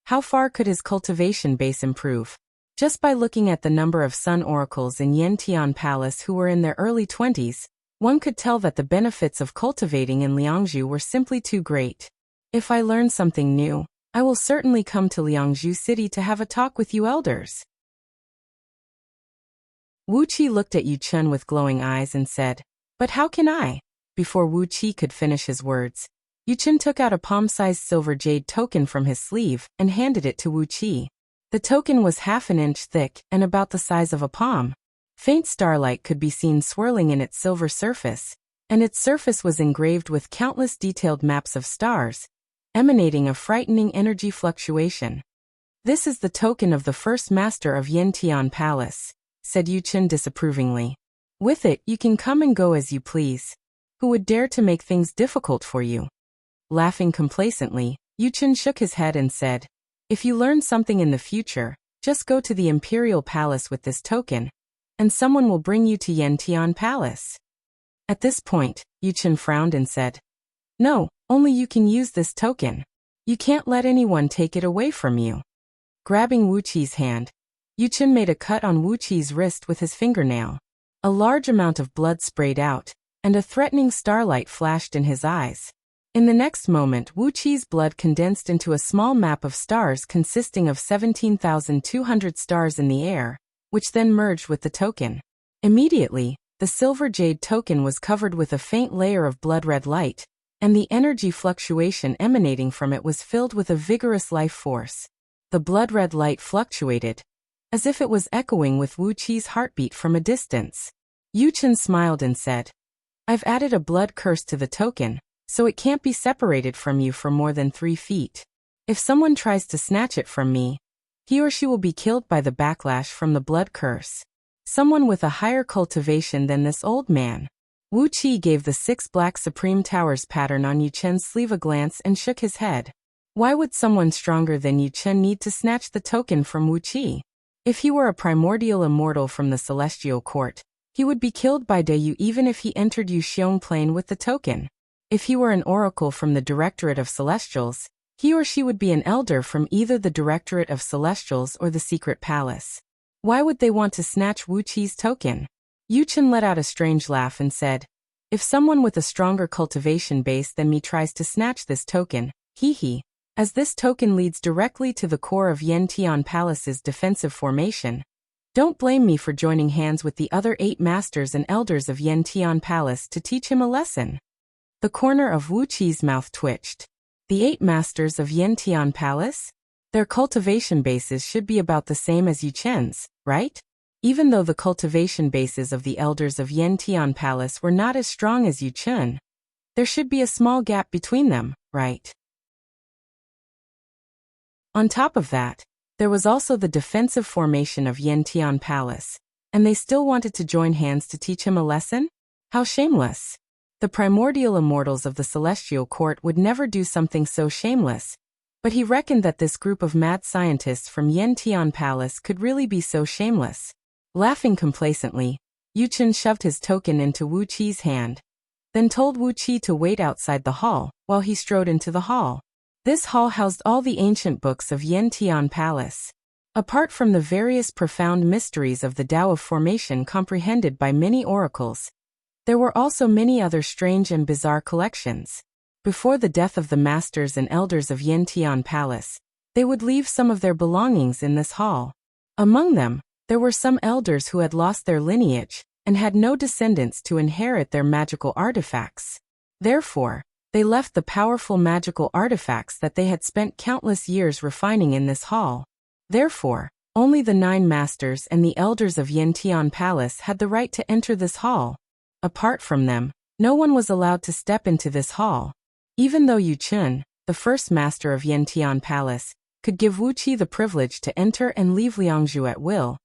S1: how far could his cultivation base improve? Just by looking at the number of sun oracles in Yantian Palace who were in their early 20s, one could tell that the benefits of cultivating in Liangzhu were simply too great. If I learn something new, I will certainly come to Liangzhu City to have a talk with you elders. Wu Qi looked at Yu Chen with glowing eyes and said, "But how can I?" Before Wu Qi could finish his words, Yu Chen took out a palm-sized silver jade token from his sleeve and handed it to Wu Qi. The token was half an inch thick and about the size of a palm. Faint starlight could be seen swirling in its silver surface, and its surface was engraved with countless detailed maps of stars, emanating a frightening energy fluctuation. "This is the token of the first master of Yantian Palace," said Yu Chen disapprovingly. "With it you can come and go as you please. Who would dare to make things difficult for you?" Laughing complacently, Yu Chen shook his head and said, "If you learn something in the future, just go to the Imperial Palace with this token, and someone will bring you to Yantian Palace." At this point, Yu Chen frowned and said, "No, only you can use this token. You can't let anyone take it away from you." Grabbing Wu Qi's hand, Yu Chen made a cut on Wu Qi's wrist with his fingernail. A large amount of blood sprayed out, and a threatening starlight flashed in his eyes. In the next moment, Wu Qi's blood condensed into a small map of stars consisting of 17,200 stars in the air, which then merged with the token. Immediately, the silver jade token was covered with a faint layer of blood-red light, and the energy fluctuation emanating from it was filled with a vigorous life force. The blood-red light fluctuated, as if it was echoing with Wu Qi's heartbeat from a distance. Yu Chen smiled and said, "I've added a blood curse to the token, so it can't be separated from you for more than 3 feet. If someone tries to snatch it from me, he or she will be killed by the backlash from the blood curse. Someone with a higher cultivation than this old man." Wu Qi gave the 6 black supreme towers pattern on Yu Chen's sleeve a glance and shook his head. Why would someone stronger than Yu Chen need to snatch the token from Wu Qi? If he were a primordial immortal from the celestial court, he would be killed by Deyu even if he entered Yuxiong Plain with the token. If he were an oracle from the Directorate of Celestials, he or she would be an elder from either the Directorate of Celestials or the Secret Palace. Why would they want to snatch Wu Qi's token? Yu Chen let out a strange laugh and said, "If someone with a stronger cultivation base than me tries to snatch this token, hee, as this token leads directly to the core of Yantian Palace's defensive formation, don't blame me for joining hands with the other 8 masters and elders of Yantian Palace to teach him a lesson." The corner of Wu Qi's mouth twitched. The 8 masters of Yantian Palace? Their cultivation bases should be about the same as Yu Chen's, right? Even though the cultivation bases of the elders of Yantian Palace were not as strong as Yu Chen, there should be a small gap between them, right? On top of that, There was also the defensive formation of Yantian Palace. And they still wanted to join hands to teach him a lesson? How shameless! The primordial immortals of the Celestial Court would never do something so shameless, but he reckoned that this group of mad scientists from Yantian Palace could really be so shameless. Laughing complacently, Yuchen shoved his token into Wu Qi's hand, then told Wu Qi to wait outside the hall while he strode into the hall. This hall housed all the ancient books of Yantian Palace. Apart from the various profound mysteries of the Tao of Formation comprehended by many oracles, there were also many other strange and bizarre collections. Before the death of the masters and elders of Yantian Palace, they would leave some of their belongings in this hall. Among them, there were some elders who had lost their lineage and had no descendants to inherit their magical artifacts. Therefore, they left the powerful magical artifacts that they had spent countless years refining in this hall. Therefore, only the 9 masters and the elders of Yantian Palace had the right to enter this hall. Apart from them, no one was allowed to step into this hall. Even though Yu Chun, the first master of Yantian Palace, could give Wu Qi the privilege to enter and leave Liangzhu at will,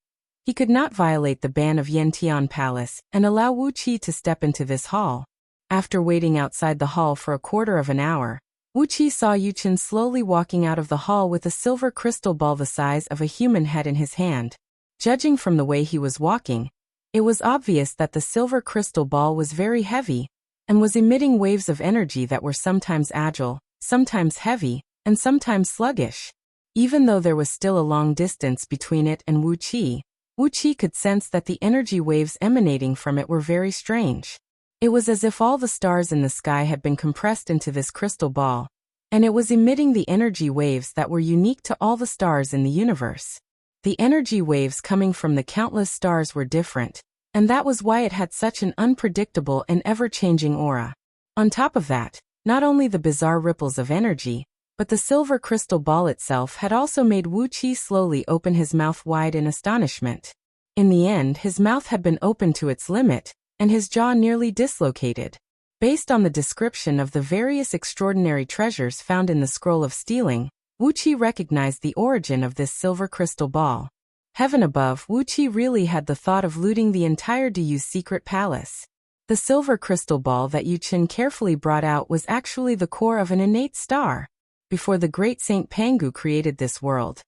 S1: he could not violate the ban of Yantian Palace and allow Wu Qi to step into this hall. After waiting outside the hall for a quarter of an hour, Wu Qi saw Yu Chun slowly walking out of the hall with a silver crystal ball the size of a human head in his hand. Judging from the way he was walking, it was obvious that the silver crystal ball was very heavy and was emitting waves of energy that were sometimes agile, sometimes heavy, and sometimes sluggish. Even though there was still a long distance between it and Wu Qi could sense that the energy waves emanating from it were very strange. It was as if all the stars in the sky had been compressed into this crystal ball, and it was emitting the energy waves that were unique to all the stars in the universe. The energy waves coming from the countless stars were different, and that was why it had such an unpredictable and ever-changing aura. On top of that, not only the bizarre ripples of energy, but the silver crystal ball itself had also made Wu Qi slowly open his mouth wide in astonishment. In the end, his mouth had been opened to its limit, and his jaw nearly dislocated. Based on the description of the various extraordinary treasures found in the Scroll of Stealing, Wu Qi recognized the origin of this silver crystal ball. Heaven above, Wu Qi really had the thought of looting the entire Diyu's secret palace. The silver crystal ball that Yu Qin carefully brought out was actually the core of an innate star. Before the great Saint Pangu created this world,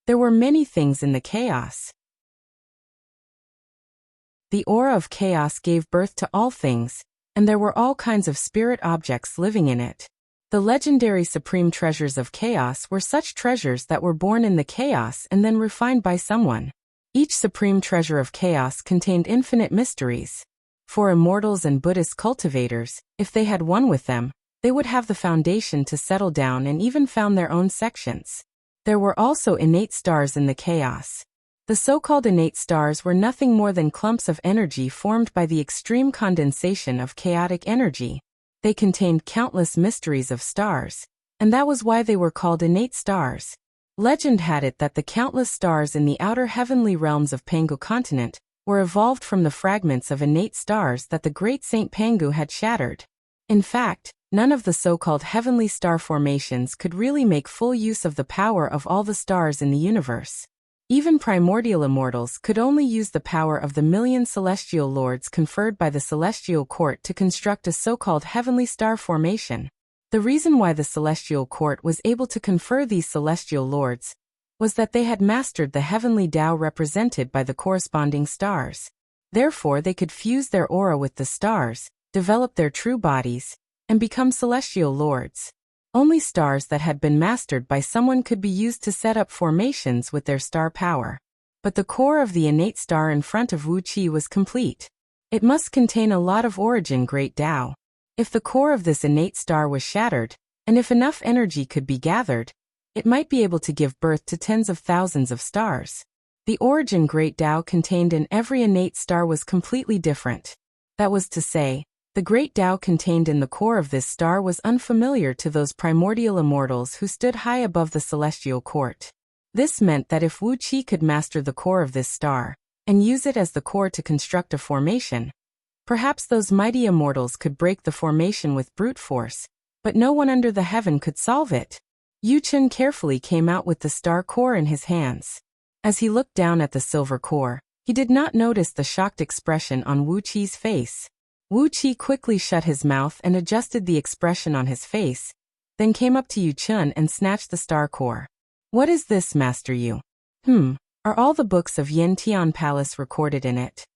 S1: there were many things in the chaos. The aura of chaos gave birth to all things, and there were all kinds of spirit objects living in it. The legendary supreme treasures of chaos were such treasures that were born in the chaos and then refined by someone. Each supreme treasure of chaos contained infinite mysteries. For immortals and Buddhist cultivators, if they had one with them, they would have the foundation to settle down and even found their own sections. There were also innate stars in the chaos. The so-called innate stars were nothing more than clumps of energy formed by the extreme condensation of chaotic energy. They contained countless mysteries of stars, and that was why they were called innate stars. Legend had it that the countless stars in the outer heavenly realms of Pangu continent were evolved from the fragments of innate stars that the great Saint Pangu had shattered. In fact, none of the so-called heavenly star formations could really make full use of the power of all the stars in the universe. Even primordial immortals could only use the power of the million celestial lords conferred by the Celestial Court to construct a so-called heavenly star formation. The reason why the Celestial Court was able to confer these celestial lords was that they had mastered the heavenly Tao represented by the corresponding stars. Therefore, they could fuse their aura with the stars, develop their true bodies, and become celestial lords. Only stars that had been mastered by someone could be used to set up formations with their star power. But the core of the innate star in front of Wu Qi was complete. It must contain a lot of origin great Tao. If the core of this innate star was shattered, and if enough energy could be gathered, it might be able to give birth to tens of thousands of stars. The origin great Tao contained in every innate star was completely different. That was to say, the great Tao contained in the core of this star was unfamiliar to those primordial immortals who stood high above the celestial court. This meant that if Wu Qi could master the core of this star, and use it as the core to construct a formation, perhaps those mighty immortals could break the formation with brute force, but no one under the heaven could solve it. Yu Chen carefully came out with the star core in his hands. As he looked down at the silver core, he did not notice the shocked expression on Wu Qi's face. Wu Qi quickly shut his mouth and adjusted the expression on his face, then came up to Yu Chen and snatched the star core. What is this, Master Yu? Are all the books of Yantian Palace recorded in it?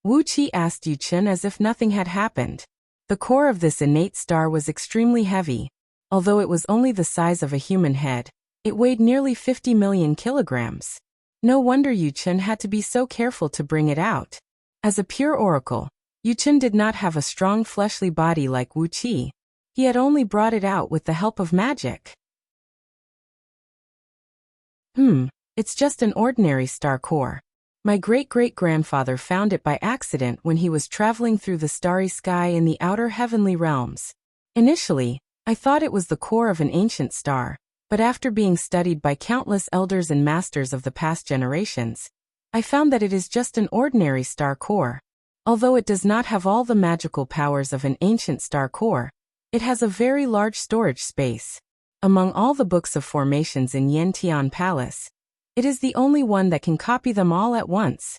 S1: Wu Qi asked Yu Chen as if nothing had happened. The core of this innate star was extremely heavy. Although it was only the size of a human head, it weighed nearly 50 million kilograms. No wonder Yu Chen had to be so careful to bring it out. As a pure oracle, Yu Chen did not have a strong fleshly body like Wu Qi. He had only brought it out with the help of magic. It's just an ordinary star core. My great-great-grandfather found it by accident when he was traveling through the starry sky in the outer heavenly realms. Initially, I thought it was the core of an ancient star, but after being studied by countless elders and masters of the past generations, I found that it is just an ordinary star core. Although it does not have all the magical powers of an ancient star core, it has a very large storage space. Among all the books of formations in Yantian Palace, it is the only one that can copy them all at once.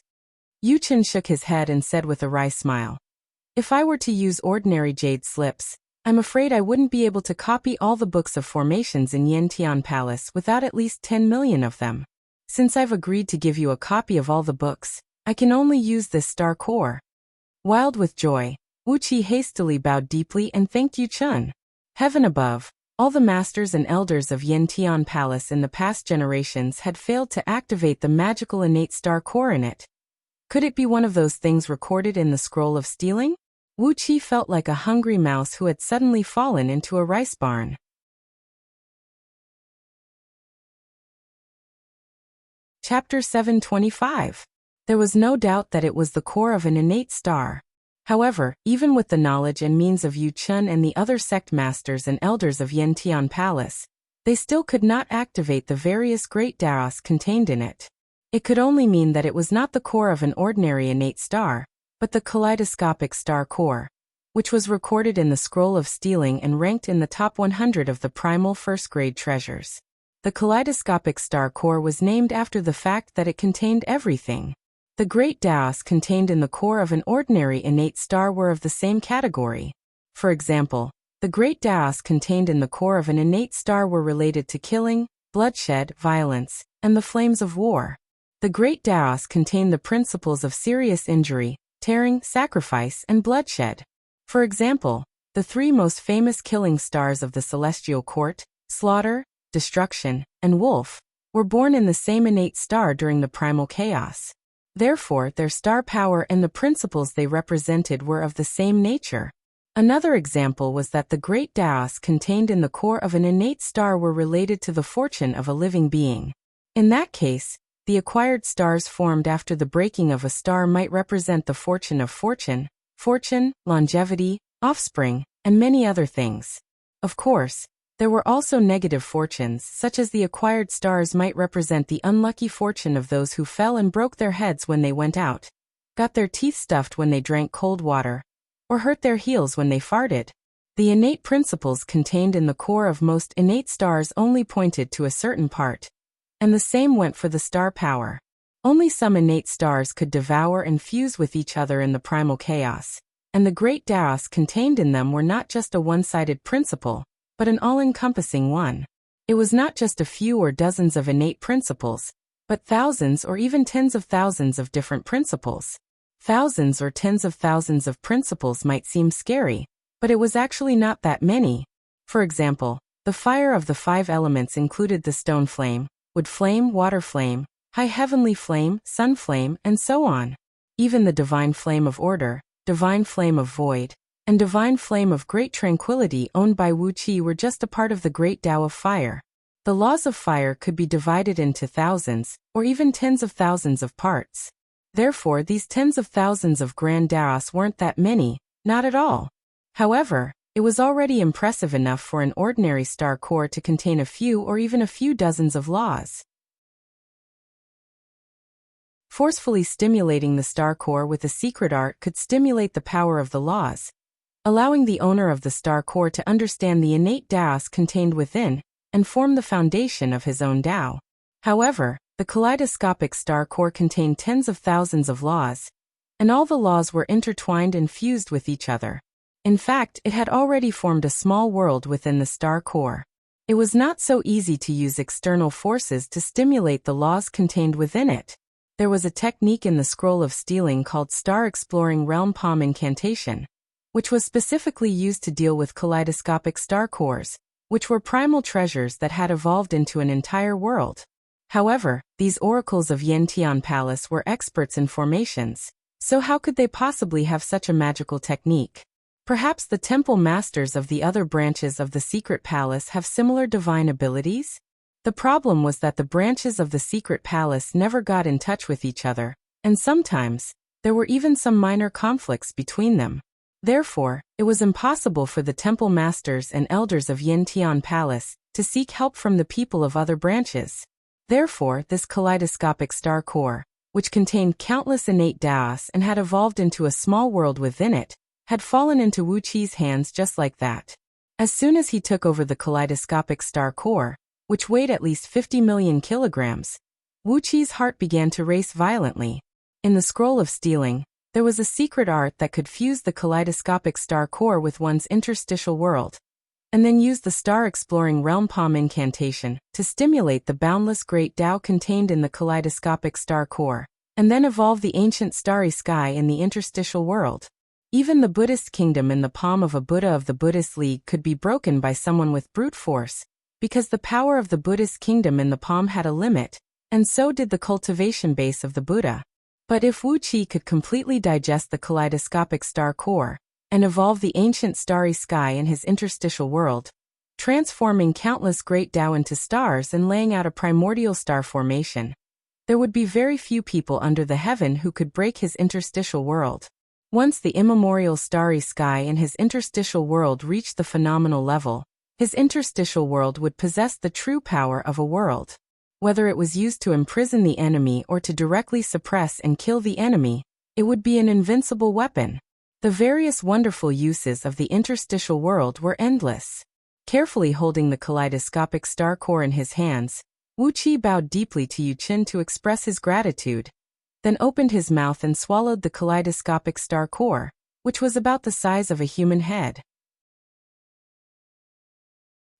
S1: Yu Chen shook his head and said with a wry smile, If I were to use ordinary jade slips, I'm afraid I wouldn't be able to copy all the books of formations in Yantian Palace without at least 10 million of them. Since I've agreed to give you a copy of all the books, I can only use this star core. Wild with joy, Wu Qi hastily bowed deeply and thanked Yu Chen. Heaven above, all the masters and elders of Yantian Palace in the past generations had failed to activate the magical innate star core in it. Could it be one of those things recorded in the scroll of stealing? Wu Qi felt like a hungry mouse who had suddenly fallen into a rice barn. Chapter 725. There was no doubt that it was the core of an innate star. However, even with the knowledge and means of Yu Chen and the other sect masters and elders of Yantian Palace, they still could not activate the various great Daos contained in it. It could only mean that it was not the core of an ordinary innate star, but the kaleidoscopic star core, which was recorded in the scroll of stealing and ranked in the top 100 of the primal first-grade treasures. The kaleidoscopic star core was named after the fact that it contained everything. The great Daos contained in the core of an ordinary innate star were of the same category. For example, the great Daos contained in the core of an innate star were related to killing, bloodshed, violence, and the flames of war. The great Daos contained the principles of serious injury, tearing, sacrifice, and bloodshed. For example, the three most famous killing stars of the celestial court, slaughter, destruction, and wolf, were born in the same innate star during the primal chaos. Therefore, their star power and the principles they represented were of the same nature. Another example was that the great Daos contained in the core of an innate star were related to the fortune of a living being. In that case, the acquired stars formed after the breaking of a star might represent the fortune of fortune, longevity, offspring, and many other things. Of course, there were also negative fortunes, such as the acquired stars might represent the unlucky fortune of those who fell and broke their heads when they went out, got their teeth stuffed when they drank cold water, or hurt their heels when they farted. The innate principles contained in the core of most innate stars only pointed to a certain part, and the same went for the star power. Only some innate stars could devour and fuse with each other in the primal chaos, and the great Daos contained in them were not just a one-sided principle, but an all-encompassing one. It was not just a few or dozens of innate principles, but thousands or even tens of thousands of different principles. Thousands or tens of thousands of principles might seem scary, but it was actually not that many. For example, the fire of the 5 elements included the stone flame, wood flame, water flame, high heavenly flame, sun flame, and so on. Even the divine flame of order, divine flame of void, and divine flame of great tranquility owned by Wu Qi were just a part of the great Tao of fire. The laws of fire could be divided into thousands, or even tens of thousands of parts. Therefore, these tens of thousands of grand Daos weren't that many, not at all. However, it was already impressive enough for an ordinary star core to contain a few or even a few dozens of laws. Forcefully stimulating the star core with a secret art could stimulate the power of the laws, allowing the owner of the star core to understand the innate Daos contained within, and form the foundation of his own Tao. However, the kaleidoscopic star core contained tens of thousands of laws, and all the laws were intertwined and fused with each other. In fact, it had already formed a small world within the star core. It was not so easy to use external forces to stimulate the laws contained within it. There was a technique in the scroll of stealing called Star Exploring Realm Palm Incantation, which was specifically used to deal with kaleidoscopic star cores, which were primal treasures that had evolved into an entire world. However, these oracles of Yantian Palace were experts in formations, so how could they possibly have such a magical technique? Perhaps the temple masters of the other branches of the secret palace have similar divine abilities? The problem was that the branches of the secret palace never got in touch with each other, and sometimes, there were even some minor conflicts between them. Therefore, it was impossible for the temple masters and elders of Yantian Palace to seek help from the people of other branches. Therefore, this kaleidoscopic star core, which contained countless innate Daos and had evolved into a small world within it, had fallen into Wuqi's hands just like that. As soon as he took over the kaleidoscopic star core, which weighed at least 50 million kilograms, Wuqi's heart began to race violently. In the scroll of stealing, there was a secret art that could fuse the kaleidoscopic star core with one's interstitial world, and then use the star-exploring realm palm incantation to stimulate the boundless great Tao contained in the kaleidoscopic star core, and then evolve the ancient starry sky in the interstitial world. Even the Buddhist kingdom in the palm of a Buddha of the Buddhist League could be broken by someone with brute force, because the power of the Buddhist kingdom in the palm had a limit, and so did the cultivation base of the Buddha. But if Wuqi could completely digest the kaleidoscopic star core, and evolve the ancient starry sky in his interstitial world, transforming countless great Tao into stars and laying out a primordial star formation, there would be very few people under the heaven who could break his interstitial world. Once the immemorial starry sky in his interstitial world reached the phenomenal level, his interstitial world would possess the true power of a world. Whether it was used to imprison the enemy or to directly suppress and kill the enemy, it would be an invincible weapon. The various wonderful uses of the interstitial world were endless. Carefully holding the kaleidoscopic star core in his hands, Wuqi bowed deeply to Yuqin to express his gratitude, then opened his mouth and swallowed the kaleidoscopic star core, which was about the size of a human head.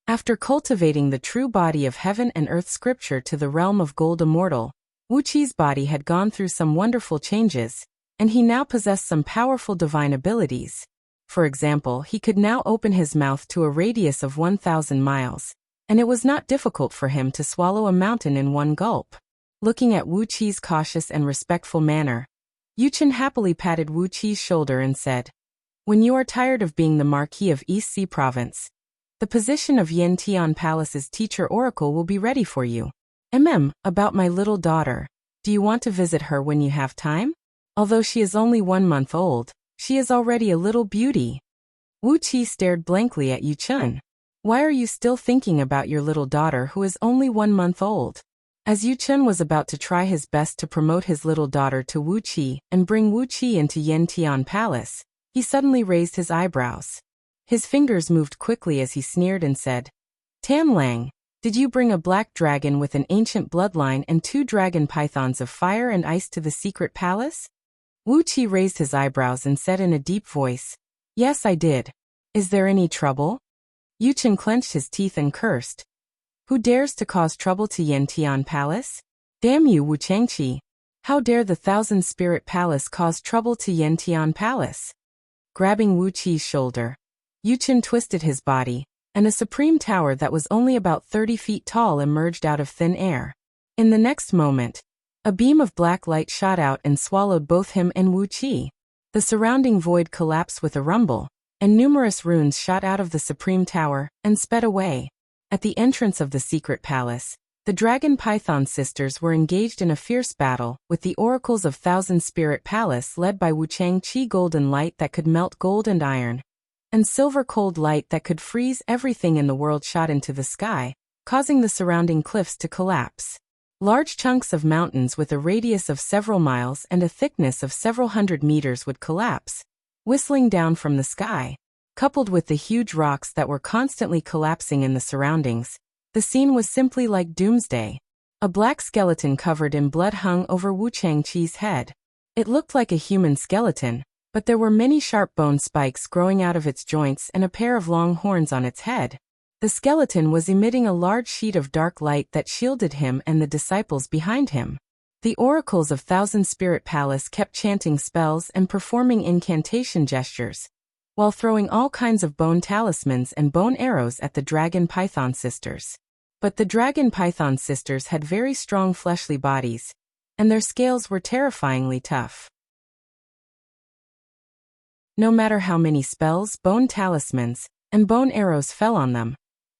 S1: After cultivating the true body of heaven and earth scripture to the realm of gold immortal, Wuqi's body had gone through some wonderful changes, and he now possessed some powerful divine abilities. For example, he could now open his mouth to a radius of 1,000 miles, and it was not difficult for him to swallow a mountain in one gulp. Looking at Wuqi's cautious and respectful manner, Yuqin happily patted Wuqi's shoulder and said, "When you are tired of being the Marquis of East Sea Province, the position of Yantian Palace's teacher oracle will be ready for you. About my little daughter, do you want to visit her when you have time? Although she is only 1 month old, she is already a little beauty." Wuqi stared blankly at Yuqin. "Why are you still thinking about your little daughter who is only 1 month old?" As Yuqin was about to try his best to promote his little daughter to Wuqi and bring Wuqi into Yantian Palace, he suddenly raised his eyebrows. His fingers moved quickly as he sneered and said, "Tan Lang, did you bring a black dragon with an ancient bloodline and 2 dragon pythons of fire and ice to the secret palace?" Wuqi raised his eyebrows and said in a deep voice, "Yes, I did. Is there any trouble?" Yuqin clenched his teeth and cursed. "Who dares to cause trouble to Yantian Palace? Damn you, Wu Changqi! How dare the Thousand Spirit Palace cause trouble to Yantian Palace?" Grabbing Wuqi's shoulder, Yuqin twisted his body, and a supreme tower that was only about 30 feet tall emerged out of thin air. In the next moment, a beam of black light shot out and swallowed both him and Wuqi. The surrounding void collapsed with a rumble, and numerous runes shot out of the supreme tower and sped away. At the entrance of the secret palace, the Dragon Python sisters were engaged in a fierce battle with the oracles of Thousand Spirit Palace led by Wu Changqi. Golden light that could melt gold and iron, and silver cold light that could freeze everything in the world shot into the sky, causing the surrounding cliffs to collapse. Large chunks of mountains with a radius of several miles and a thickness of several hundred meters would collapse, whistling down from the sky. Coupled with the huge rocks that were constantly collapsing in the surroundings, The scene was simply like doomsday. A black skeleton covered in blood hung over Wu Changqi's head. It looked like a human skeleton, but there were many sharp bone spikes growing out of its joints and a pair of long horns on its head. The skeleton was emitting a large sheet of dark light that shielded him and the disciples behind him. The oracles of Thousand Spirit Palace kept chanting spells and performing incantation gestures, while throwing all kinds of bone talismans and bone arrows at the Dragon Python sisters. But the Dragon Python sisters had very strong fleshly bodies, and their scales were terrifyingly tough. No matter how many spells, bone talismans, and bone arrows fell on them,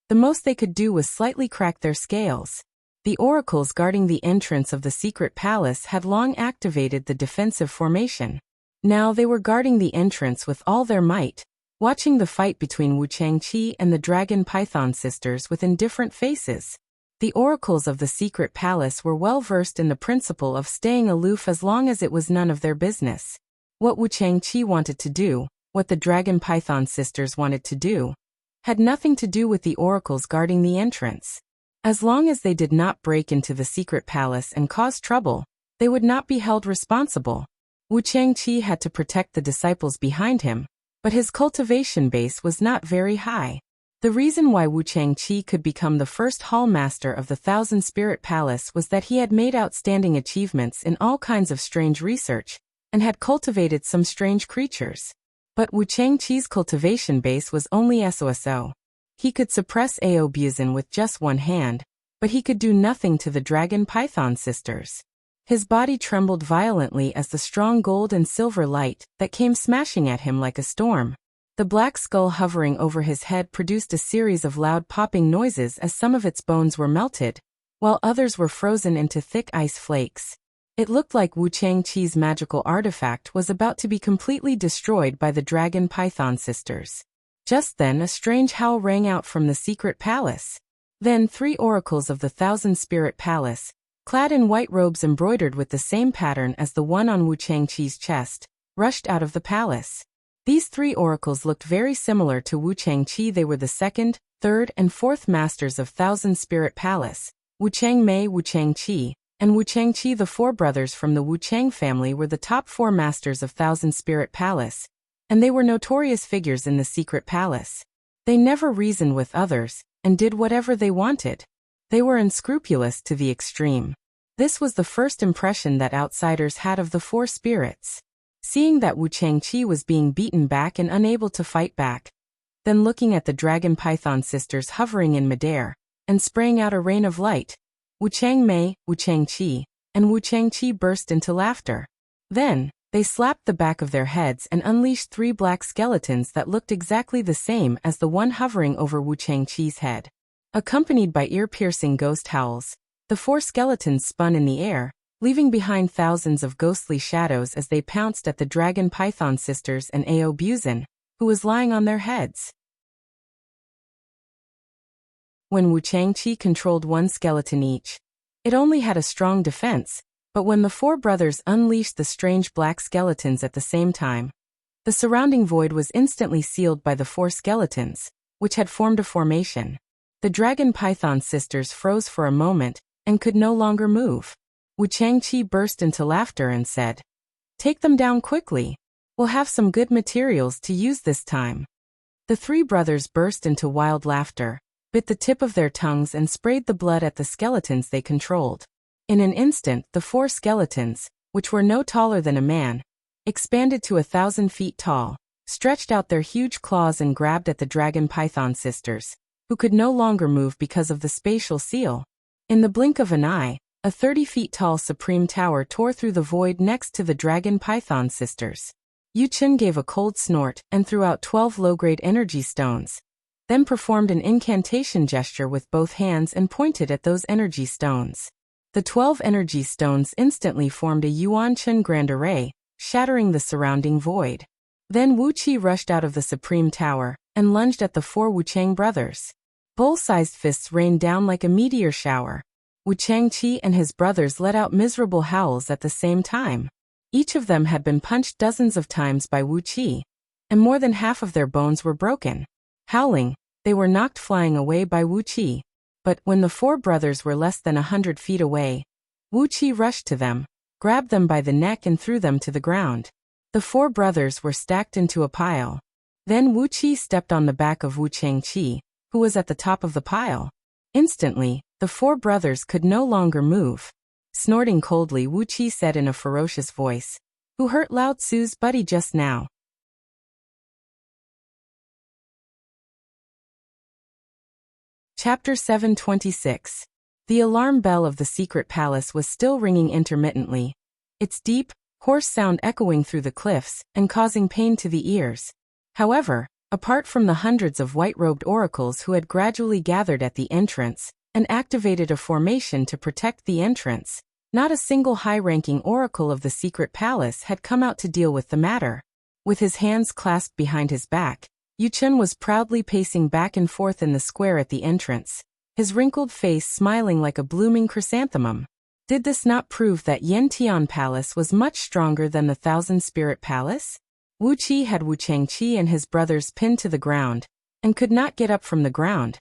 S1: the most they could do was slightly crack their scales. The oracles guarding the entrance of the secret palace had long activated the defensive formation. Now they were guarding the entrance with all their might, watching the fight between Wu Changqi and the Dragon Python sisters with indifferent faces. The oracles of the secret palace were well versed in the principle of staying aloof as long as it was none of their business. What Wu Changqi wanted to do, what the Dragon Python sisters wanted to do, had nothing to do with the oracles guarding the entrance. As long as they did not break into the secret palace and cause trouble, they would not be held responsible. Wu Changqi had to protect the disciples behind him, but his cultivation base was not very high. The reason why Wu Changqi could become the first hall master of the Thousand Spirit Palace was that he had made outstanding achievements in all kinds of strange research, and had cultivated some strange creatures. But Wu Changqi's cultivation base was only SOSO. He could suppress Audiobook with just one hand, but he could do nothing to the Dragon Python sisters. His body trembled violently as the strong gold and silver light that came smashing at him like a storm. The black skull hovering over his head produced a series of loud popping noises as some of its bones were melted, while others were frozen into thick ice flakes. It looked like Wu Changqi's magical artifact was about to be completely destroyed by the Dragon Python sisters. Just then a strange howl rang out from the secret palace. Then 3 oracles of the Thousand Spirit Palace, clad in white robes embroidered with the same pattern as the one on Wu Changqi's chest, rushed out of the palace. These 3 oracles looked very similar to Wu Changqi. They were the 2nd, 3rd, and 4th masters of Thousand Spirit Palace. Wu Changmei, Wu Changqi, and Wu Changqi, the 4 brothers from the Wu Chang family, were the top 4 masters of Thousand Spirit Palace, and they were notorious figures in the secret palace. They never reasoned with others, and did whatever they wanted. They were unscrupulous to the extreme. This was the first impression that outsiders had of the 4 spirits. Seeing that Wu Changqi was being beaten back and unable to fight back, then looking at the Dragon Python sisters hovering in midair, and spraying out a rain of light, Wu Changmei, Wu Changqi, and Wu Changqi burst into laughter. Then, they slapped the back of their heads and unleashed 3 black skeletons that looked exactly the same as the one hovering over Wu Changqi's head. Accompanied by ear-piercing ghost howls, the 4 skeletons spun in the air, leaving behind thousands of ghostly shadows as they pounced at the Dragon Python sisters and Audiobook, who was lying on their heads. When Wu Changqi controlled 1 skeleton each, it only had a strong defense, but when the 4 brothers unleashed the strange black skeletons at the same time, the surrounding void was instantly sealed by the 4 skeletons, which had formed a formation. The Dragon Python sisters froze for a moment and could no longer move. Wu Changqi burst into laughter and said, "Take them down quickly. We'll have some good materials to use this time." The 3 brothers burst into wild laughter, bit the tip of their tongues and sprayed the blood at the skeletons they controlled. In an instant, the 4 skeletons, which were no taller than a man, expanded to 1,000 feet tall, stretched out their huge claws and grabbed at the Dragon Python sisters, who could no longer move because of the spatial seal. In the blink of an eye, a 30 feet tall supreme tower tore through the void next to the Dragon Python sisters. Yu Chen gave a cold snort and threw out 12 low-grade energy stones, then performed an incantation gesture with both hands and pointed at those energy stones. The 12 energy stones instantly formed a Yuan Chen grand array, shattering the surrounding void. Then Wu Qi rushed out of the supreme tower and lunged at the 4 Wu Chang brothers. Bull-sized fists rained down like a meteor shower. Wu Changqi and his brothers let out miserable howls at the same time. Each of them had been punched dozens of times by Wu Qi, and more than half of their bones were broken. Howling, they were knocked flying away by Wu Qi. But when the four brothers were less than 100 feet away, Wuqi rushed to them, grabbed them by the neck and threw them to the ground. The four brothers were stacked into a pile. Then Wuqi stepped on the back of Wu Changqi, who was at the top of the pile. Instantly, the four brothers could no longer move. Snorting coldly, Wuqi said in a ferocious voice, "Who hurt Lao Tzu's buddy just now?" Chapter 726. The alarm bell of the secret palace was still ringing intermittently, its deep, hoarse sound echoing through the cliffs and causing pain to the ears. However, apart from the hundreds of white-robed oracles who had gradually gathered at the entrance and activated a formation to protect the entrance, not a single high-ranking oracle of the secret palace had come out to deal with the matter. With his hands clasped behind his back, Yuchen was proudly pacing back and forth in the square at the entrance, his wrinkled face smiling like a blooming chrysanthemum. Did this not prove that Yantian Palace was much stronger than the Thousand Spirit Palace? Wuqi had Wu Changqi and his brothers pinned to the ground, and could not get up from the ground,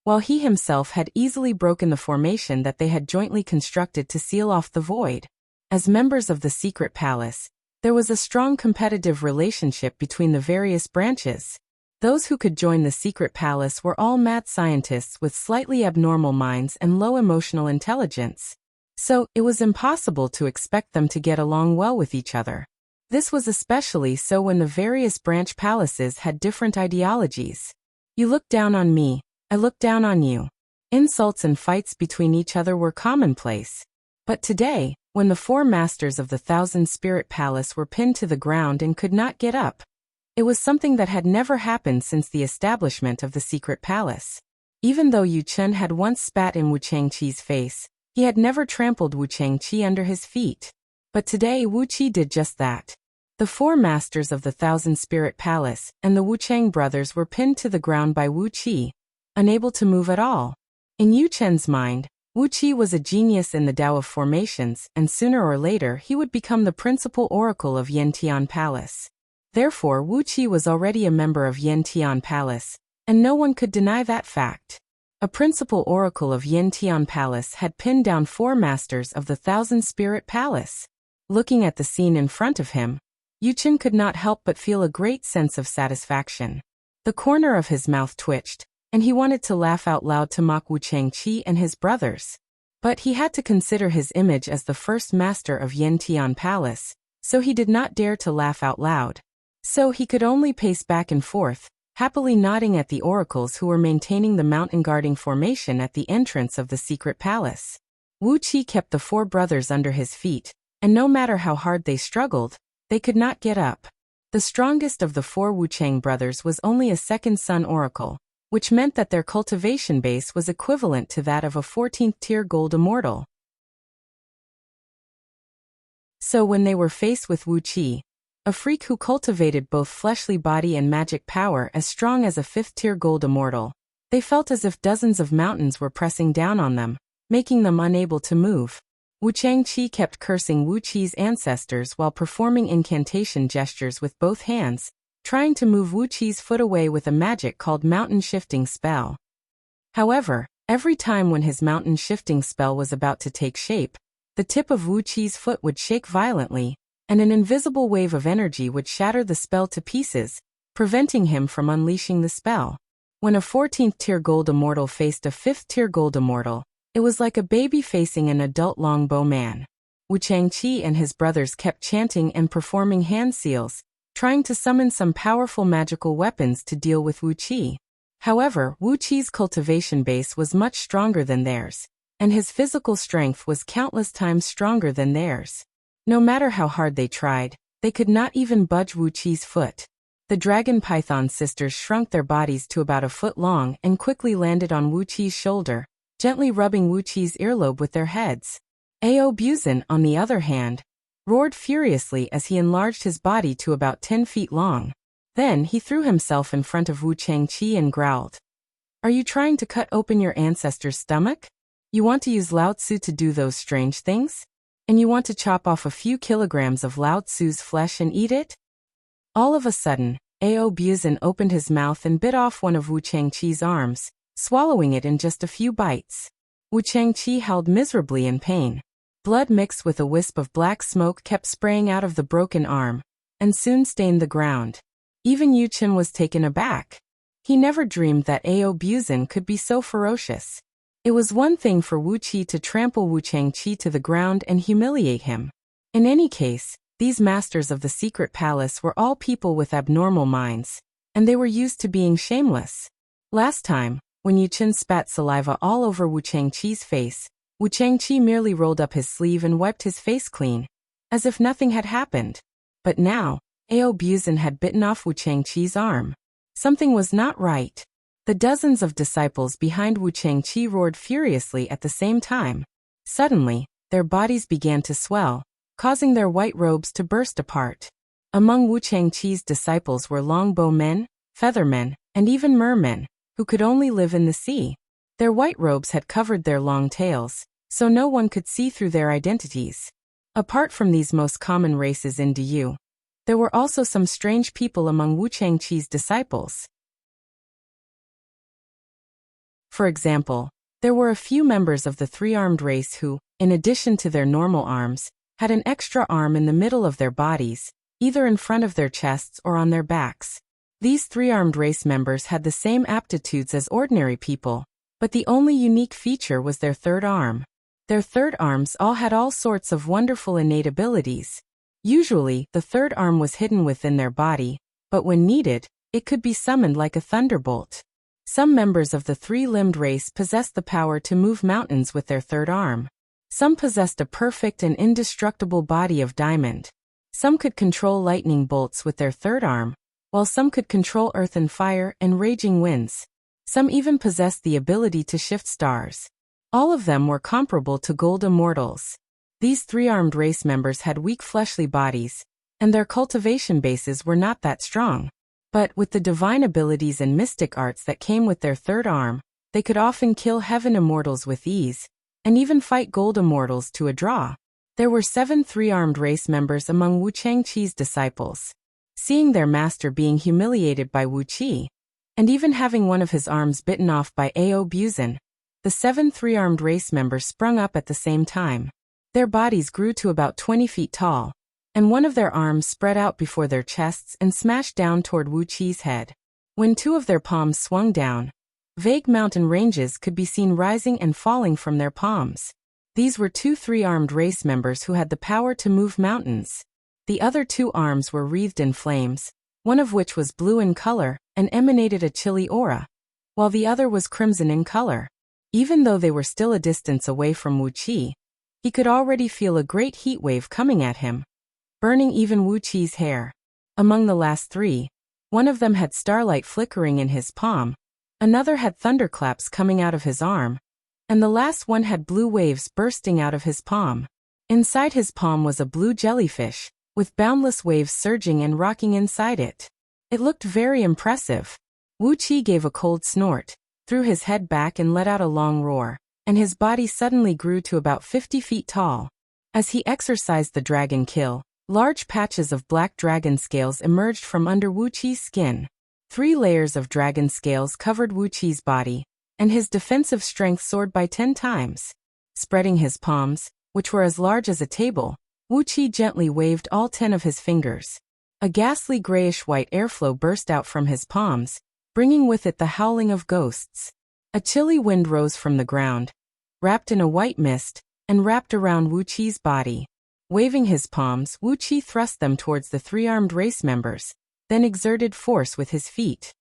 S1: while he himself had easily broken the formation that they had jointly constructed to seal off the void. As members of the secret palace, there was a strong competitive relationship between the various branches. Those who could join the secret palace were all mad scientists with slightly abnormal minds and low emotional intelligence. So, it was impossible to expect them to get along well with each other. This was especially so when the various branch palaces had different ideologies. You look down on me, I look down on you. Insults and fights between each other were commonplace. But today, when the four masters of the Thousand Spirit Palace were pinned to the ground and could not get up, it was something that had never happened since the establishment of the secret palace. Even though Yu Chen had once spat in Wu Changqi's face, he had never trampled Wu Changqi under his feet. But today Wuqi did just that. The four masters of the Thousand Spirit Palace and the Wu Chang brothers were pinned to the ground by Wuqi, unable to move at all. In Yu Chen's mind, Wuqi was a genius in the Tao of formations, and sooner or later he would become the principal oracle of Yantian Palace. Therefore Wuqi was already a member of Yantian Palace, and no one could deny that fact. A principal oracle of Yantian Palace had pinned down four masters of the Thousand Spirit Palace. Looking at the scene in front of him, Yuchen could not help but feel a great sense of satisfaction. The corner of his mouth twitched, and he wanted to laugh out loud to mock Wu Changqi and his brothers. But he had to consider his image as the first master of Yantian Palace, so he did not dare to laugh out loud. So he could only pace back and forth, happily nodding at the oracles who were maintaining the mountain guarding formation at the entrance of the secret palace. Wuqi kept the four brothers under his feet, and no matter how hard they struggled, they could not get up. The strongest of the four Wu Chang brothers was only a second son oracle, which meant that their cultivation base was equivalent to that of a 14th tier gold immortal. So when they were faced with Wuqi, a freak who cultivated both fleshly body and magic power as strong as a 5th tier gold immortal, they felt as if dozens of mountains were pressing down on them, making them unable to move. Wu Changqi kept cursing Wuqi's ancestors while performing incantation gestures with both hands, trying to move Wuqi's foot away with a magic called mountain shifting spell. However, every time when his mountain shifting spell was about to take shape, the tip of Wuqi's foot would shake violently, and an invisible wave of energy would shatter the spell to pieces, preventing him from unleashing the spell. When a 14th tier gold immortal faced a 5th tier gold immortal, it was like a baby facing an adult longbow man. Wu Changqi and his brothers kept chanting and performing hand seals, trying to summon some powerful magical weapons to deal with Wuqi. However, Wuqi's cultivation base was much stronger than theirs, and his physical strength was countless times stronger than theirs. No matter how hard they tried, they could not even budge Wuqi's foot. The dragon python sisters shrunk their bodies to about a foot long and quickly landed on Wuqi's shoulder, gently rubbing Wuqi's earlobe with their heads. Ao Buzin, on the other hand, roared furiously as he enlarged his body to about 10 feet long. Then he threw himself in front of Wu Changqi and growled, "Are you trying to cut open your ancestor's stomach? You want to use Lao Tzu to do those strange things? And you want to chop off a few kilograms of Lao Tzu's flesh and eat it?" All of a sudden, Ao Buzin opened his mouth and bit off one of Wu Changqi's arms, swallowing it in just a few bites. Wu Changqi howled miserably in pain. Blood mixed with a wisp of black smoke kept spraying out of the broken arm, and soon stained the ground. Even Yu Qin was taken aback. He never dreamed that Ao Buzin could be so ferocious. It was one thing for Wu Qi to trample Wu Changqi to the ground and humiliate him. In any case, these masters of the secret palace were all people with abnormal minds, and they were used to being shameless. Last time, when Yu Qin spat saliva all over Wu Changqi's face, Wu Changqi merely rolled up his sleeve and wiped his face clean, as if nothing had happened. But now, Ao Buzin had bitten off Wu Changqi's arm. Something was not right. The dozens of disciples behind Wu Changqi roared furiously at the same time. Suddenly, their bodies began to swell, causing their white robes to burst apart. Among Wu Changqi's disciples were longbow men, feathermen, and even mermen, who could only live in the sea. Their white robes had covered their long tails, so no one could see through their identities. Apart from these most common races in Diyu, there were also some strange people among Wu Changqi's disciples. For example, there were a few members of the three-armed race who, in addition to their normal arms, had an extra arm in the middle of their bodies, either in front of their chests or on their backs. These three-armed race members had the same aptitudes as ordinary people, but the only unique feature was their third arm. Their third arms all had all sorts of wonderful innate abilities. Usually, the third arm was hidden within their body, but when needed, it could be summoned like a thunderbolt. Some members of the three-limbed race possessed the power to move mountains with their third arm. Some possessed a perfect and indestructible body of diamond. Some could control lightning bolts with their third arm, while some could control earth and fire and raging winds. Some even possessed the ability to shift stars. All of them were comparable to gold immortals. These three-armed race members had weak fleshly bodies, and their cultivation bases were not that strong. But with the divine abilities and mystic arts that came with their third arm, they could often kill heaven immortals with ease, and even fight gold immortals to a draw. There were 7 three-armed race members among Wu Changqi's disciples. Seeing their master being humiliated by Wu Qi, and even having one of his arms bitten off by Ao Buzin, the 7 three-armed race members sprung up at the same time. Their bodies grew to about 20 feet tall, and one of their arms spread out before their chests and smashed down toward Wu Qi's head. When 2 of their palms swung down, vague mountain ranges could be seen rising and falling from their palms. These were 2 three-armed race members who had the power to move mountains. The other 2 arms were wreathed in flames, one of which was blue in color and emanated a chilly aura, while the other was crimson in color. Even though they were still a distance away from Wu Qi, he could already feel a great heat wave coming at him, burning even Wu Qi's hair. Among the last 3, one of them had starlight flickering in his palm, another had thunderclaps coming out of his arm, and the last one had blue waves bursting out of his palm. Inside his palm was a blue jellyfish, with boundless waves surging and rocking inside it. It looked very impressive. Wu Qi gave a cold snort, threw his head back and let out a long roar, and his body suddenly grew to about 50 feet tall. As he exercised the dragon kill, large patches of black dragon scales emerged from under Wu Qi's skin. 3 layers of dragon scales covered Wu Qi's body, and his defensive strength soared by 10 times. Spreading his palms, which were as large as a table, Wu Qi gently waved all 10 of his fingers. A ghastly grayish-white airflow burst out from his palms, bringing with it the howling of ghosts. A chilly wind rose from the ground, wrapped in a white mist, and wrapped around Wu Qi's body. Waving his palms, Wu Qi thrust them towards the three-armed race members, then exerted force with his feet.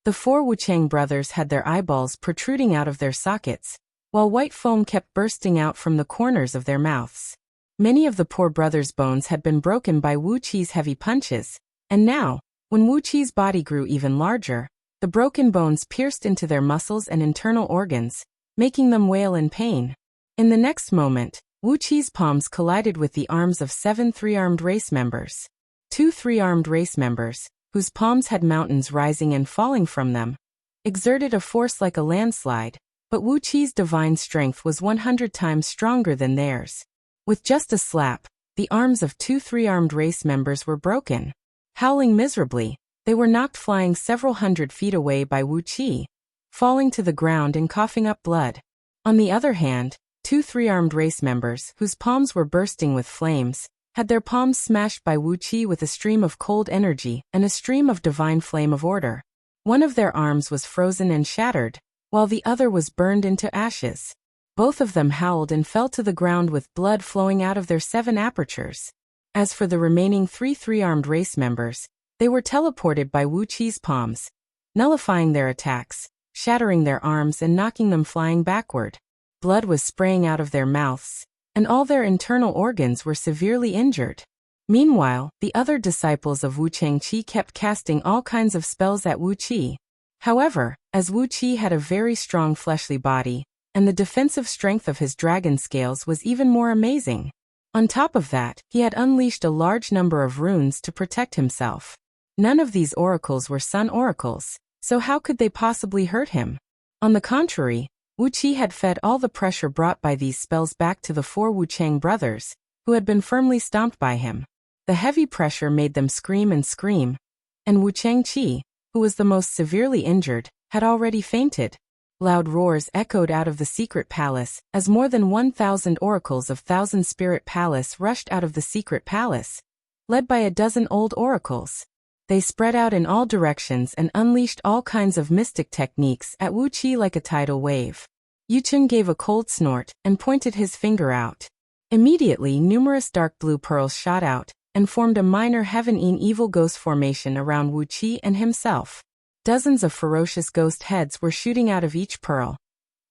S1: The 4 Wuchang brothers had their eyeballs protruding out of their sockets, while white foam kept bursting out from the corners of their mouths. Many of the poor brothers' bones had been broken by Wu Qi's heavy punches, and now, when Wu Qi's body grew even larger, the broken bones pierced into their muscles and internal organs, making them wail in pain. In the next moment, Wu Qi's palms collided with the arms of 7 three-armed race members. 2 three-armed race members, whose palms had mountains rising and falling from them, exerted a force like a landslide, but Wu Qi's divine strength was 100 times stronger than theirs. With just a slap, the arms of 2 three-armed race members were broken. Howling miserably, They were knocked flying several hundred feet away by Wuxia, falling to the ground and coughing up blood. On the other hand, two three-armed race members, whose palms were bursting with flames, had their palms smashed by Wuxia with a stream of cold energy and a stream of divine flame of order. One of their arms was frozen and shattered, while the other was burned into ashes. Both of them howled and fell to the ground with blood flowing out of their 7 apertures. As for the remaining three-armed race members, they were teleported by Wuqi's palms, nullifying their attacks, shattering their arms and knocking them flying backward. Blood was spraying out of their mouths, and all their internal organs were severely injured. Meanwhile, the other disciples of Wu Changqi kept casting all kinds of spells at Wuqi. However, as Wuqi had a very strong fleshly body, and the defensive strength of his dragon scales was even more amazing. On top of that, he had unleashed a large number of runes to protect himself. None of these oracles were sun oracles, so how could they possibly hurt him? On the contrary, Wuqi had fed all the pressure brought by these spells back to the 4 Wuchang brothers, who had been firmly stomped by him. The heavy pressure made them scream, and Wu Changqi, who was the most severely injured, had already fainted. Loud roars echoed out of the secret palace as more than 1,000 oracles of Thousand Spirit Palace rushed out of the secret palace, led by a dozen old oracles. They spread out in all directions and unleashed all kinds of mystic techniques at Wuqi like a tidal wave. Yuchen gave a cold snort and pointed his finger out. Immediately, numerous dark blue pearls shot out and formed a minor heaven-en evil ghost formation around Wuqi and himself. Dozens of ferocious ghost heads were shooting out of each pearl,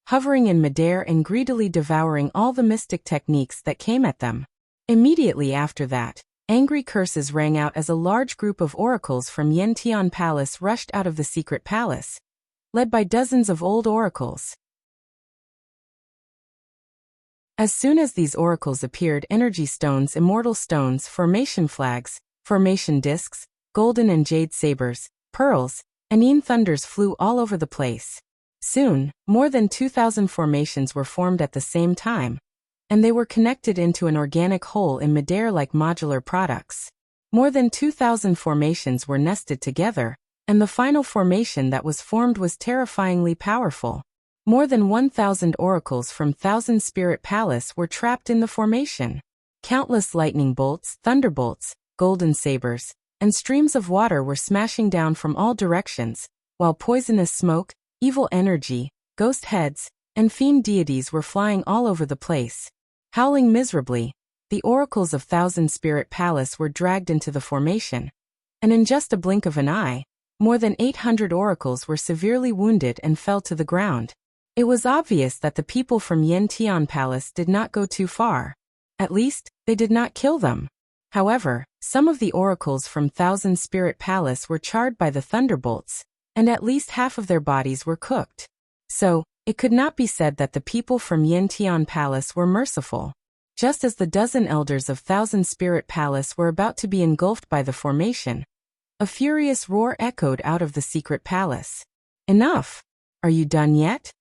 S1: hovering in midair and greedily devouring all the mystic techniques that came at them. Immediately after that, angry curses rang out as a large group of oracles from Yantian Palace rushed out of the secret palace, led by dozens of old oracles. As soon as these oracles appeared, energy stones, immortal stones, formation flags, formation discs, golden and jade sabers, pearls, and Yin thunders flew all over the place. Soon, more than 2,000 formations were formed at the same time, and they were connected into an organic whole in midair like modular products. More than 2,000 formations were nested together, and the final formation that was formed was terrifyingly powerful. More than 1,000 oracles from Thousand Spirit Palace were trapped in the formation. Countless lightning bolts, thunderbolts, golden sabers, and streams of water were smashing down from all directions, while poisonous smoke, evil energy, ghost heads, and fiend deities were flying all over the place. Howling miserably, the oracles of Thousand Spirit Palace were dragged into the formation, and in just a blink of an eye, more than 800 oracles were severely wounded and fell to the ground. It was obvious that the people from Yantian Palace did not go too far. At least, they did not kill them. However, some of the oracles from Thousand Spirit Palace were charred by the thunderbolts, and at least half of their bodies were cooked. So, it could not be said that the people from Yantian Palace were merciful. Just as the dozen elders of Thousand Spirit Palace were about to be engulfed by the formation, a furious roar echoed out of the secret palace. Enough! Are you done yet?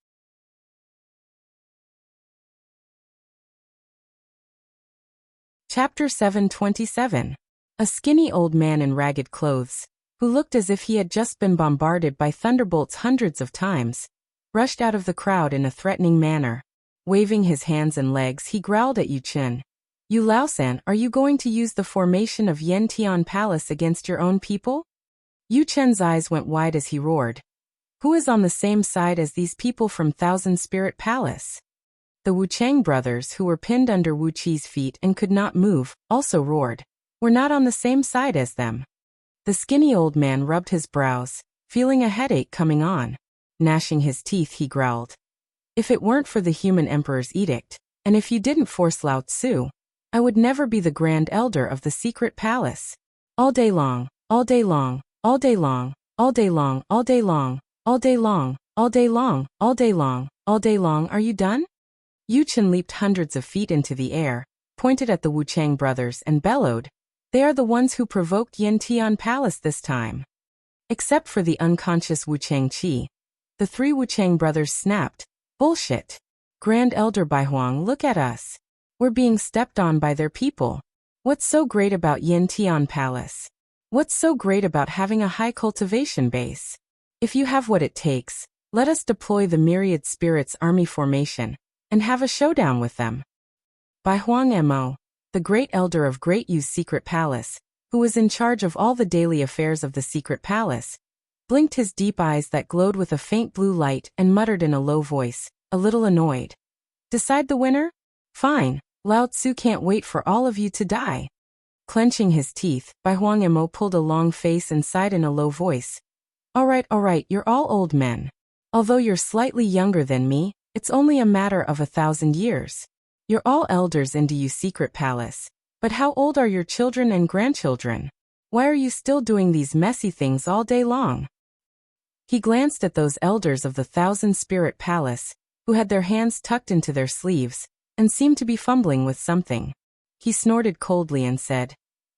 S1: Chapter 727. A skinny old man in ragged clothes, who looked as if he had just been bombarded by thunderbolts hundreds of times, rushed out of the crowd in a threatening manner. Waving his hands and legs, he growled at Yuchen. "You Laosan, are you going to use the formation of Yantian Palace against your own people?" Yuchen's eyes went wide as he roared. "Who is on the same side as these people from Thousand Spirit Palace?" The Wuchang brothers, who were pinned under Wuqi's feet and could not move, also roared. "We're not on the same side as them." The skinny old man rubbed his brows, feeling a headache coming on. Gnashing his teeth, he growled. "If it weren't for the human emperor's edict, and if you didn't force Lao Tzu, I would never be the grand elder of the secret palace. All day long, all day long, all day long, all day long, all day long, all day long, all day long, all day long, all day long, are you done?" Yuchen leaped hundreds of feet into the air, pointed at the Wuchang brothers and bellowed, "They are the ones who provoked Yantian Palace this time." Except for the unconscious Wu Changqi, the 3 Wuchang brothers snapped, "Bullshit! Grand Elder Baihuang, look at us. We're being stepped on by their people. What's so great about Yantian Palace? What's so great about having a high cultivation base? If you have what it takes, let us deploy the myriad spirits army formation and have a showdown with them. Bai Huang Mo, the great elder of Great Yu's secret palace, who was in charge of all the daily affairs of the secret palace, blinked his deep eyes that glowed with a faint blue light and muttered in a low voice, a little annoyed. Decide the winner? Fine, Lao Tzu can't wait for all of you to die. Clenching his teeth, Bai Huang Mo pulled a long face and sighed in a low voice. All right, you're all old men. Although you're slightly younger than me, it's only a matter of 1,000 years. You're all elders in Yu's secret palace. But how old are your children and grandchildren? Why are you still doing these messy things all day long? He glanced at those elders of the 1,000-spirit palace, who had their hands tucked into their sleeves, and seemed to be fumbling with something. He snorted coldly and said,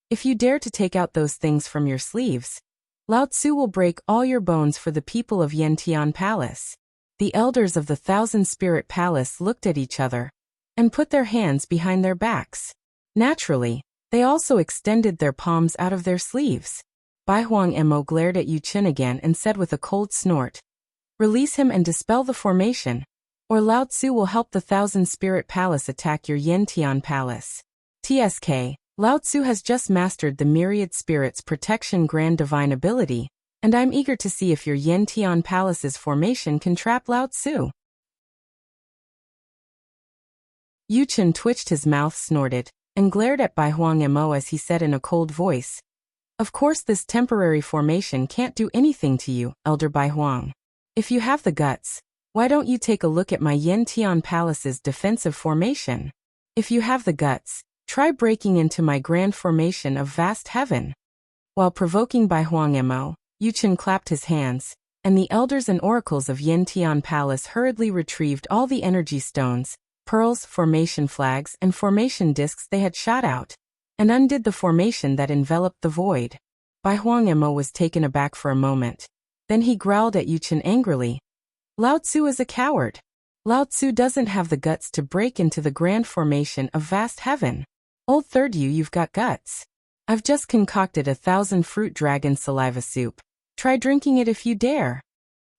S1: If you dare to take out those things from your sleeves, Lao Tzu will break all your bones for the people of Yantian Palace. The elders of the 1,000-spirit palace looked at each other and put their hands behind their backs. Naturally, they also extended their palms out of their sleeves. Bai Huang Mo glared at Yu Chen again and said with a cold snort, Release him and dispel the formation, or Lao Tzu will help the 1,000-spirit palace attack your Yantian Palace. TSK, Lao Tzu has just mastered the myriad spirits protection grand divine ability, and I'm eager to see if your Yantian Palace's formation can trap Lao Tzu. Yu Chen twitched his mouth, snorted, and glared at Bai Huang Mo as he said in a cold voice, Of course this temporary formation can't do anything to you, Elder Bai Huang. If you have the guts, why don't you take a look at my Yantian Palace's defensive formation? If you have the guts, try breaking into my grand formation of vast heaven. While provoking Bai Huang Mo, Yu Chen clapped his hands, and the elders and oracles of Yantian Palace hurriedly retrieved all the energy stones, pearls, formation flags, and formation discs they had shot out, and undid the formation that enveloped the void. Bai Huang Mo was taken aback for a moment. Then he growled at Yu Chen angrily. Lao Tzu is a coward. Lao Tzu doesn't have the guts to break into the grand formation of vast heaven. Old Third Yu, you've got guts. I've just concocted 1,000 fruit dragon saliva soup. Try drinking it if you dare.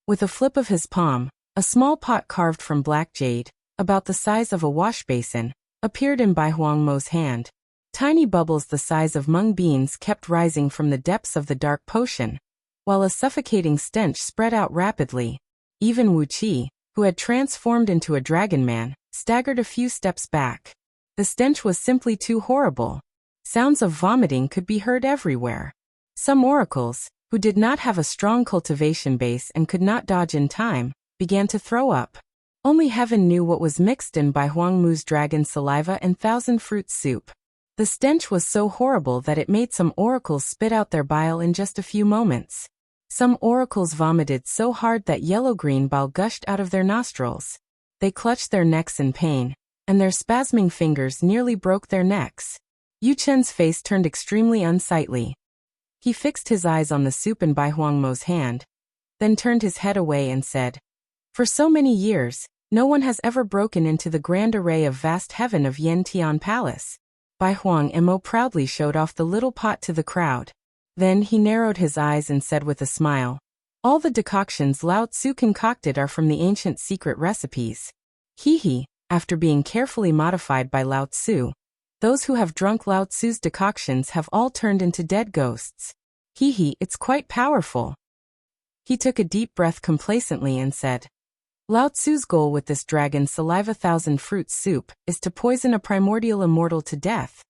S1: With a flip of his palm, a small pot carved from black jade, about the size of a wash basin, appeared in Bai Huang Mo's hand. Tiny bubbles the size of mung beans kept rising from the depths of the dark potion, while a suffocating stench spread out rapidly. Even Wuxia, who had transformed into a dragon man, staggered a few steps back. The stench was simply too horrible. Sounds of vomiting could be heard everywhere. Some oracles, who did not have a strong cultivation base and could not dodge in time, began to throw up. Only heaven knew what was mixed in Bai Huang Mu's dragon saliva and 1,000-fruit soup. The stench was so horrible that it made some oracles spit out their bile in just a few moments. Some oracles vomited so hard that yellow-green bile gushed out of their nostrils. They clutched their necks in pain, and their spasming fingers nearly broke their necks. Yu Chen's face turned extremely unsightly. He fixed his eyes on the soup in Bai Huang Mo's hand, then turned his head away and said, For so many years, no one has ever broken into the grand array of vast heaven of Yantian Palace. Bai Huang Mo proudly showed off the little pot to the crowd. Then he narrowed his eyes and said with a smile, All the decoctions Lao Tzu concocted are from the ancient secret recipes. He, after being carefully modified by Lao Tzu. Those who have drunk Lao Tzu's decoctions have all turned into dead ghosts. It's quite powerful. He took a deep breath complacently and said, Lao Tzu's goal with this dragon saliva 1,000-fruit soup is to poison a primordial immortal to death.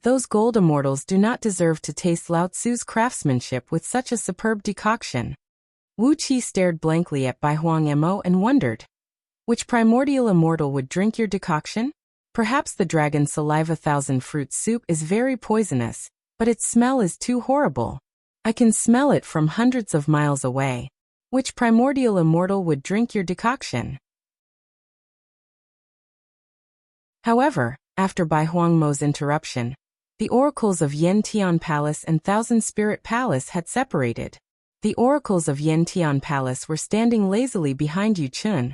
S1: Those gold immortals do not deserve to taste Lao Tzu's craftsmanship with such a superb decoction. Wuxia stared blankly at Bai Huang Mo and wondered, Which primordial immortal would drink your decoction? Perhaps the dragon saliva 1,000-fruit soup is very poisonous, but its smell is too horrible. I can smell it from hundreds of miles away. Which primordial immortal would drink your decoction? However, after Bai Huang Mo's interruption, the oracles of Yantian Palace and 1,000-spirit palace had separated. The oracles of Yantian Palace were standing lazily behind Yu Chen,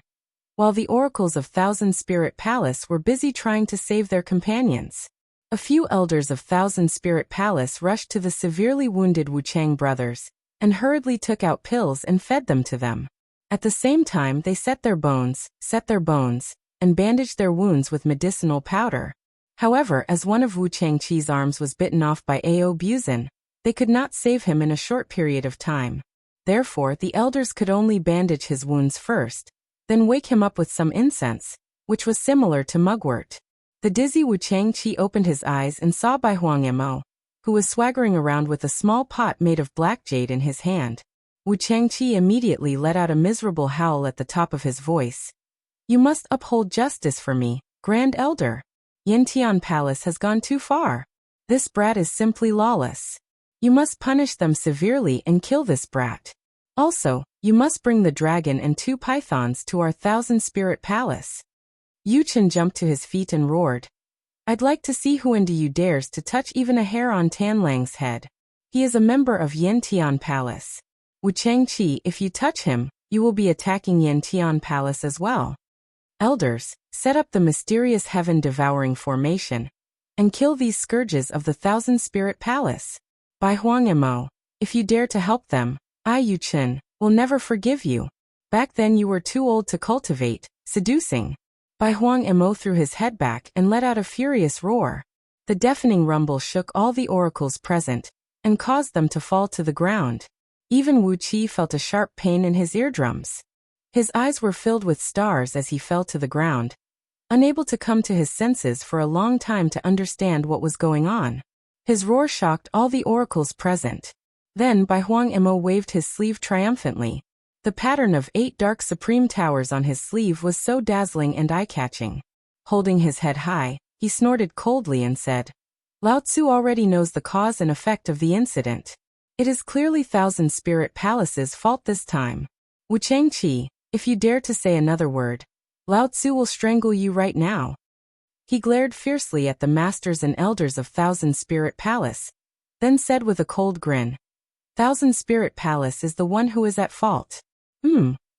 S1: while the oracles of 1,000-spirit palace were busy trying to save their companions. A few elders of Thousand Spirit Palace rushed to the severely wounded Wuchang brothers, and hurriedly took out pills and fed them to them. At the same time they set their bones, and bandaged their wounds with medicinal powder. However, as one of Wu Changqi's arms was bitten off by Ao Buzin, they could not save him in a short period of time. Therefore, the elders could only bandage his wounds first, then wake him up with some incense, which was similar to mugwort. The dizzy Wu Changqi opened his eyes and saw Bai Huang Mo, who was swaggering around with a small pot made of black jade in his hand. Wu Changqi immediately let out a miserable howl at the top of his voice. "You must uphold justice for me, Grand Elder. Yantian Palace has gone too far. This brat is simply lawless. You must punish them severely and kill this brat. Also, you must bring the dragon and 2 pythons to our Thousand Spirit Palace." Yu Chen jumped to his feet and roared, "I'd like to see who you dares to touch even a hair on Tan Lang's head. He is a member of Yantian Palace. Wu Changqi, if you touch him, you will be attacking Yantian Palace as well. Elders, set up the mysterious heaven-devouring formation, and kill these scourges of the Thousand Spirit Palace. Bai Huang Mo, if you dare to help them, I, Yu Chen, will never forgive you. Back then you were too old to cultivate, seducing." Bai Huang Mo threw his head back and let out a furious roar. The deafening rumble shook all the oracles present, and caused them to fall to the ground. Even Wu Qi felt a sharp pain in his eardrums. His eyes were filled with stars as he fell to the ground, unable to come to his senses for a long time to understand what was going on. His roar shocked all the oracles present. Then Bai Huang Mo waved his sleeve triumphantly. The pattern of 8 dark supreme towers on his sleeve was so dazzling and eye-catching. Holding his head high, he snorted coldly and said, "Lao Tzu already knows the cause and effect of the incident. It is clearly Thousand Spirit Palace's fault this time. Wu Changqi, if you dare to say another word, Lao Tzu will strangle you right now." He glared fiercely at the masters and elders of Thousand Spirit Palace, then said with a cold grin, "Thousand Spirit Palace is the one who is at fault.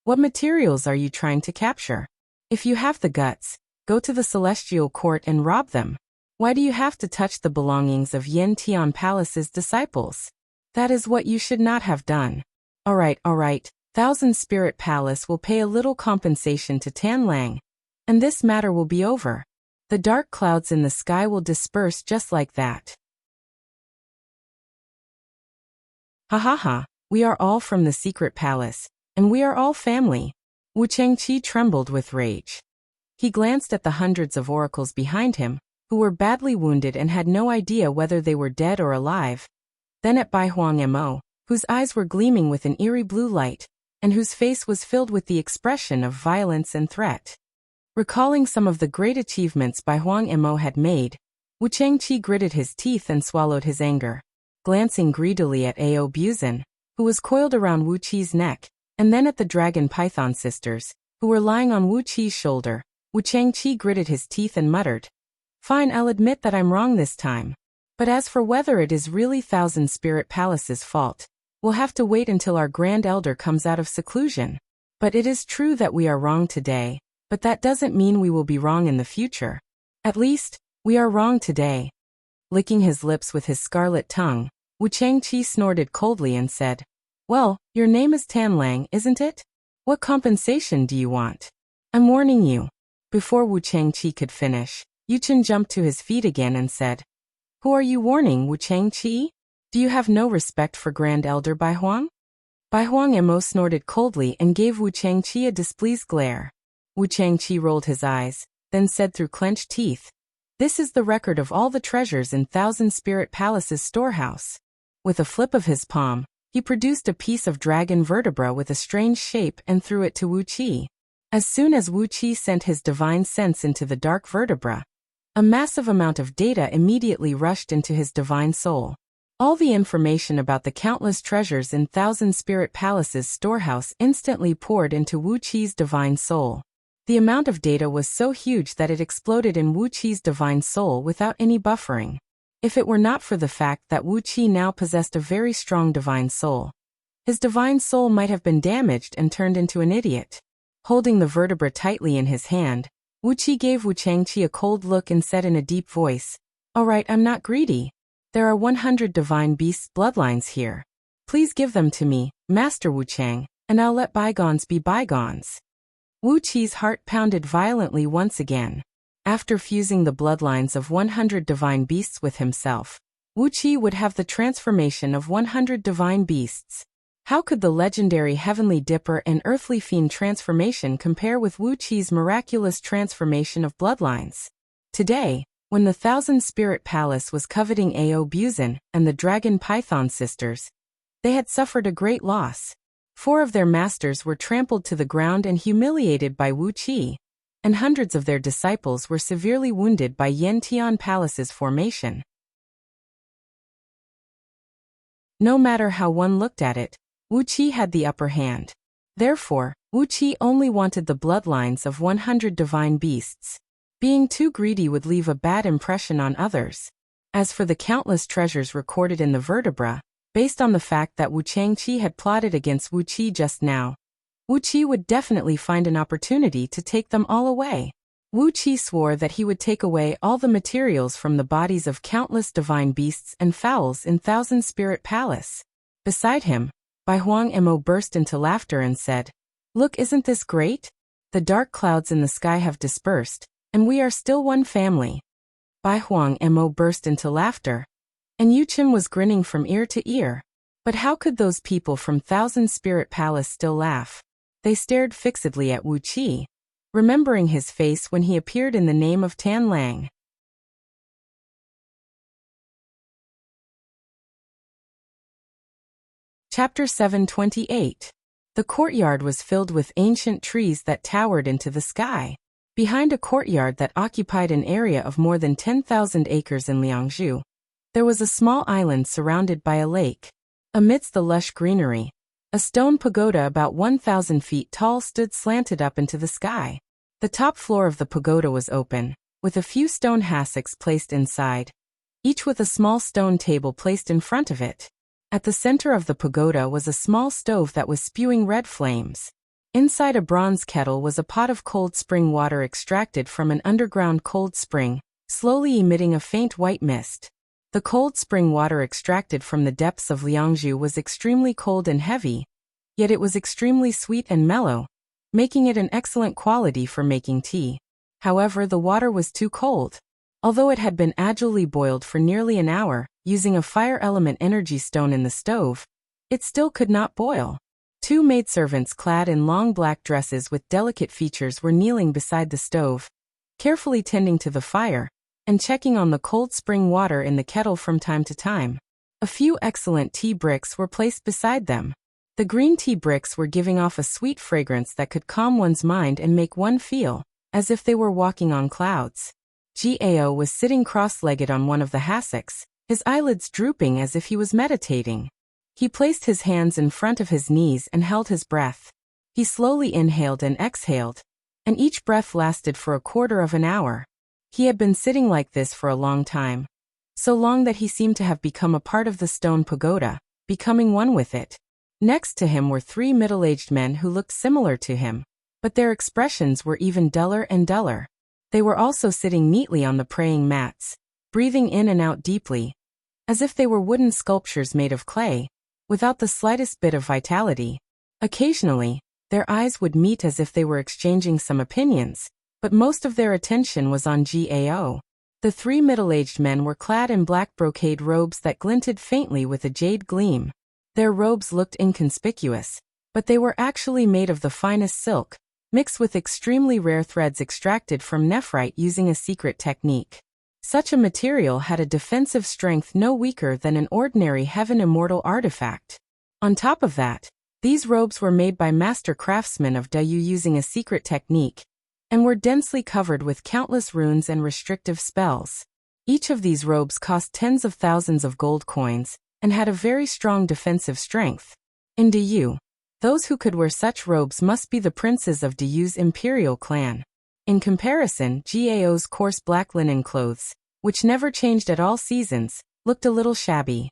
S1: What materials are you trying to capture? If you have the guts, go to the Celestial Court and rob them. Why do you have to touch the belongings of Yantian Palace's disciples? That is what you should not have done. All right. Thousand Spirit Palace will pay a little compensation to Tan Lang, and this matter will be over. The dark clouds in the sky will disperse just like that." Ha, we are all from the secret palace, and we are all family. Wu Changqi trembled with rage. He glanced at the hundreds of oracles behind him, who were badly wounded and had no idea whether they were dead or alive. Then at Bai Huang Mo, whose eyes were gleaming with an eerie blue light, and whose face was filled with the expression of violence and threat. Recalling some of the great achievements Bai Huang Mo had made, Wu Changqi gritted his teeth and swallowed his anger. Glancing greedily at Ao Buzin, who was coiled around Wu Qi's neck, and then at the dragon python sisters, who were lying on Wu Qi's shoulder, Wu Changqi gritted his teeth and muttered, "Fine, I'll admit that I'm wrong this time. But as for whether it is really Thousand Spirit Palace's fault, we'll have to wait until our Grand Elder comes out of seclusion. But it is true that we are wrong today, but that doesn't mean we will be wrong in the future. At least, we are wrong today." Licking his lips with his scarlet tongue, Wu Changqi snorted coldly and said, "Well, your name is Tan Lang, isn't it? What compensation do you want? I'm warning you." Before Wu Changqi could finish, Yu Chen jumped to his feet again and said, "Who are you warning, Wu Changqi? Do you have no respect for Grand Elder Bai Huang?" Bai Huang Mo snorted coldly and gave Wu Changqi a displeased glare. Wu Changqi rolled his eyes, then said through clenched teeth, "This is the record of all the treasures in Thousand Spirit Palace's storehouse." With a flip of his palm, he produced a piece of dragon vertebra with a strange shape and threw it to Wu Qi. As soon as Wu Qi sent his divine sense into the dark vertebra, a massive amount of data immediately rushed into his divine soul. All the information about the countless treasures in Thousand Spirit Palace's storehouse instantly poured into Wu Qi's divine soul. The amount of data was so huge that it exploded in Wu Qi's divine soul without any buffering. If it were not for the fact that Wu Qi now possessed a very strong divine soul, his divine soul might have been damaged and turned into an idiot. Holding the vertebra tightly in his hand, Wu Qi gave Wu Changqi a cold look and said in a deep voice, All right, I'm not greedy. There are 100 divine beasts' bloodlines here. Please give them to me, Master Wu Chang, and I'll let bygones be bygones. Wu Qi's heart pounded violently once again. After fusing the bloodlines of 100 divine beasts with himself, Wu Qi would have the transformation of 100 divine beasts. How could the legendary Heavenly Dipper and Earthly Fiend transformation compare with Wu Qi's miraculous transformation of bloodlines? Today, when the Thousand Spirit Palace was coveting Ao Buzin and the Dragon Python sisters, they had suffered a great loss. 4 of their masters were trampled to the ground and humiliated by Wu Qi, and hundreds of their disciples were severely wounded by Yantian Palace's formation. No matter how one looked at it, Wu Qi had the upper hand. Therefore, Wu Qi only wanted the bloodlines of 100 divine beasts. Being too greedy would leave a bad impression on others. As for the countless treasures recorded in the vertebra, based on the fact that Wu Changqi had plotted against Wu Qi just now, Wu Qi would definitely find an opportunity to take them all away. Wu Qi swore that he would take away all the materials from the bodies of countless divine beasts and fowls in Thousand Spirit Palace. Beside him, Bai Huang Mo burst into laughter and said, "Look, isn't this great? The dark clouds in the sky have dispersed, and we are still one family." Bai Huang Mo burst into laughter, and Yu Qin was grinning from ear to ear. But how could those people from Thousand Spirit Palace still laugh? They stared fixedly at Wu Qi, remembering his face when he appeared in the name of Tan Lang. Chapter 728. The courtyard was filled with ancient trees that towered into the sky. Behind a courtyard that occupied an area of more than 10,000 acres in Liangzhu, there was a small island surrounded by a lake. Amidst the lush greenery, a stone pagoda about 1,000 feet tall stood slanted up into the sky. The top floor of the pagoda was open, with a few stone hassocks placed inside, each with a small stone table placed in front of it. At the center of the pagoda was a small stove that was spewing red flames. Inside a bronze kettle was a pot of cold spring water extracted from an underground cold spring, slowly emitting a faint white mist. The cold spring water extracted from the depths of Liangzhu was extremely cold and heavy, yet it was extremely sweet and mellow, making it an excellent quality for making tea. However, the water was too cold. Although it had been agilely boiled for nearly an hour, using a fire element energy stone in the stove, it still could not boil. 2 maidservants clad in long black dresses with delicate features were kneeling beside the stove, carefully tending to the fire, and checking on the cold spring water in the kettle from time to time. A few excellent tea bricks were placed beside them. The green tea bricks were giving off a sweet fragrance that could calm one's mind and make one feel as if they were walking on clouds. Gao was sitting cross-legged on one of the hassocks, his eyelids drooping as if he was meditating. He placed his hands in front of his knees and held his breath. He slowly inhaled and exhaled, and each breath lasted for a quarter of an hour. He had been sitting like this for a long time, so long that he seemed to have become a part of the stone pagoda, becoming one with it. Next to him were 3 middle-aged men who looked similar to him, but their expressions were even duller and duller. They were also sitting neatly on the praying mats, breathing in and out deeply, as if they were wooden sculptures made of clay, without the slightest bit of vitality. Occasionally, their eyes would meet as if they were exchanging some opinions, but most of their attention was on Gao. The 3 middle-aged men were clad in black brocade robes that glinted faintly with a jade gleam. Their robes looked inconspicuous, but they were actually made of the finest silk, mixed with extremely rare threads extracted from nephrite using a secret technique. Such a material had a defensive strength no weaker than an ordinary heaven immortal artifact. On top of that, these robes were made by master craftsmen of Dayu using a secret technique, and were densely covered with countless runes and restrictive spells. Each of these robes cost tens of thousands of gold coins, and had a very strong defensive strength. In Dayu, those who could wear such robes must be the princes of Dayu's imperial clan. In comparison, Gao's coarse black linen clothes, which never changed at all seasons, looked a little shabby.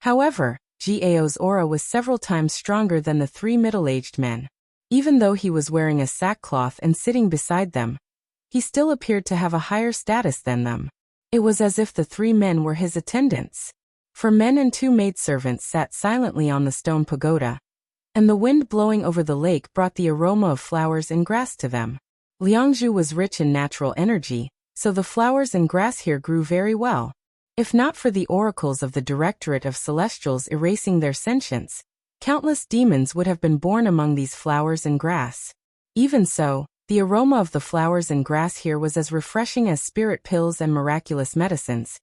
S1: However, Gao's aura was several times stronger than the 3 middle-aged men. Even though he was wearing a sackcloth and sitting beside them, he still appeared to have a higher status than them. It was as if the 3 men were his attendants. 4 men and 2 maidservants sat silently on the stone pagoda, and the wind blowing over the lake brought the aroma of flowers and grass to them. Liangzhu was rich in natural energy, so the flowers and grass here grew very well. If not for the oracles of the Directorate of Celestials erasing their sentience, countless demons would have been born among these flowers and grass. Even so, the aroma of the flowers and grass here was as refreshing as spirit pills and miraculous medicines,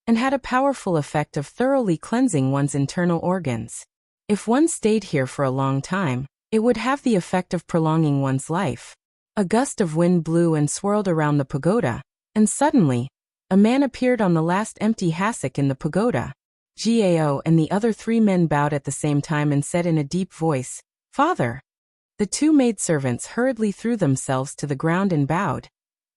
S1: and had a powerful effect of thoroughly cleansing one's internal organs. If one stayed here for a long time, it would have the effect of prolonging one's life. A gust of wind blew and swirled around the pagoda, and suddenly, a man appeared on the last empty hassock in the pagoda. Gao and the other 3 men bowed at the same time and said in a deep voice, "Father." The 2 maidservants hurriedly threw themselves to the ground and bowed.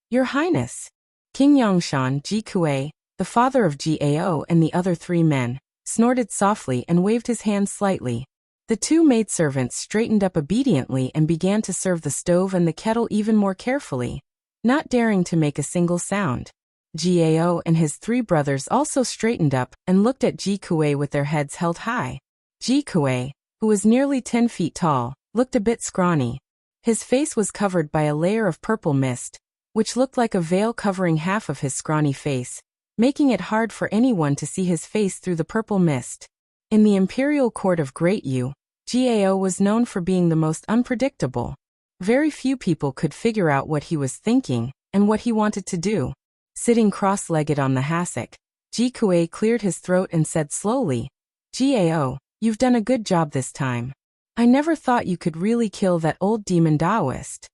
S1: "Your Highness." King Yangshan Ji Kuei, the father of Gao and the other 3 men, snorted softly and waved his hand slightly. The 2 maidservants straightened up obediently and began to serve the stove and the kettle even more carefully, not daring to make a single sound. Gao and his 3 brothers also straightened up and looked at Ji Kuei with their heads held high. Ji Kuei, who was nearly 10 feet tall, looked a bit scrawny. His face was covered by a layer of purple mist, which looked like a veil covering half of his scrawny face, making it hard for anyone to see his face through the purple mist. In the imperial court of Great Yu, Gao was known for being the most unpredictable. Very few people could figure out what he was thinking and what he wanted to do. Sitting cross-legged on the hassock, Ji Kuei cleared his throat and said slowly, "Gao, you've done a good job this time. I never thought you could really kill that old demon Taoist.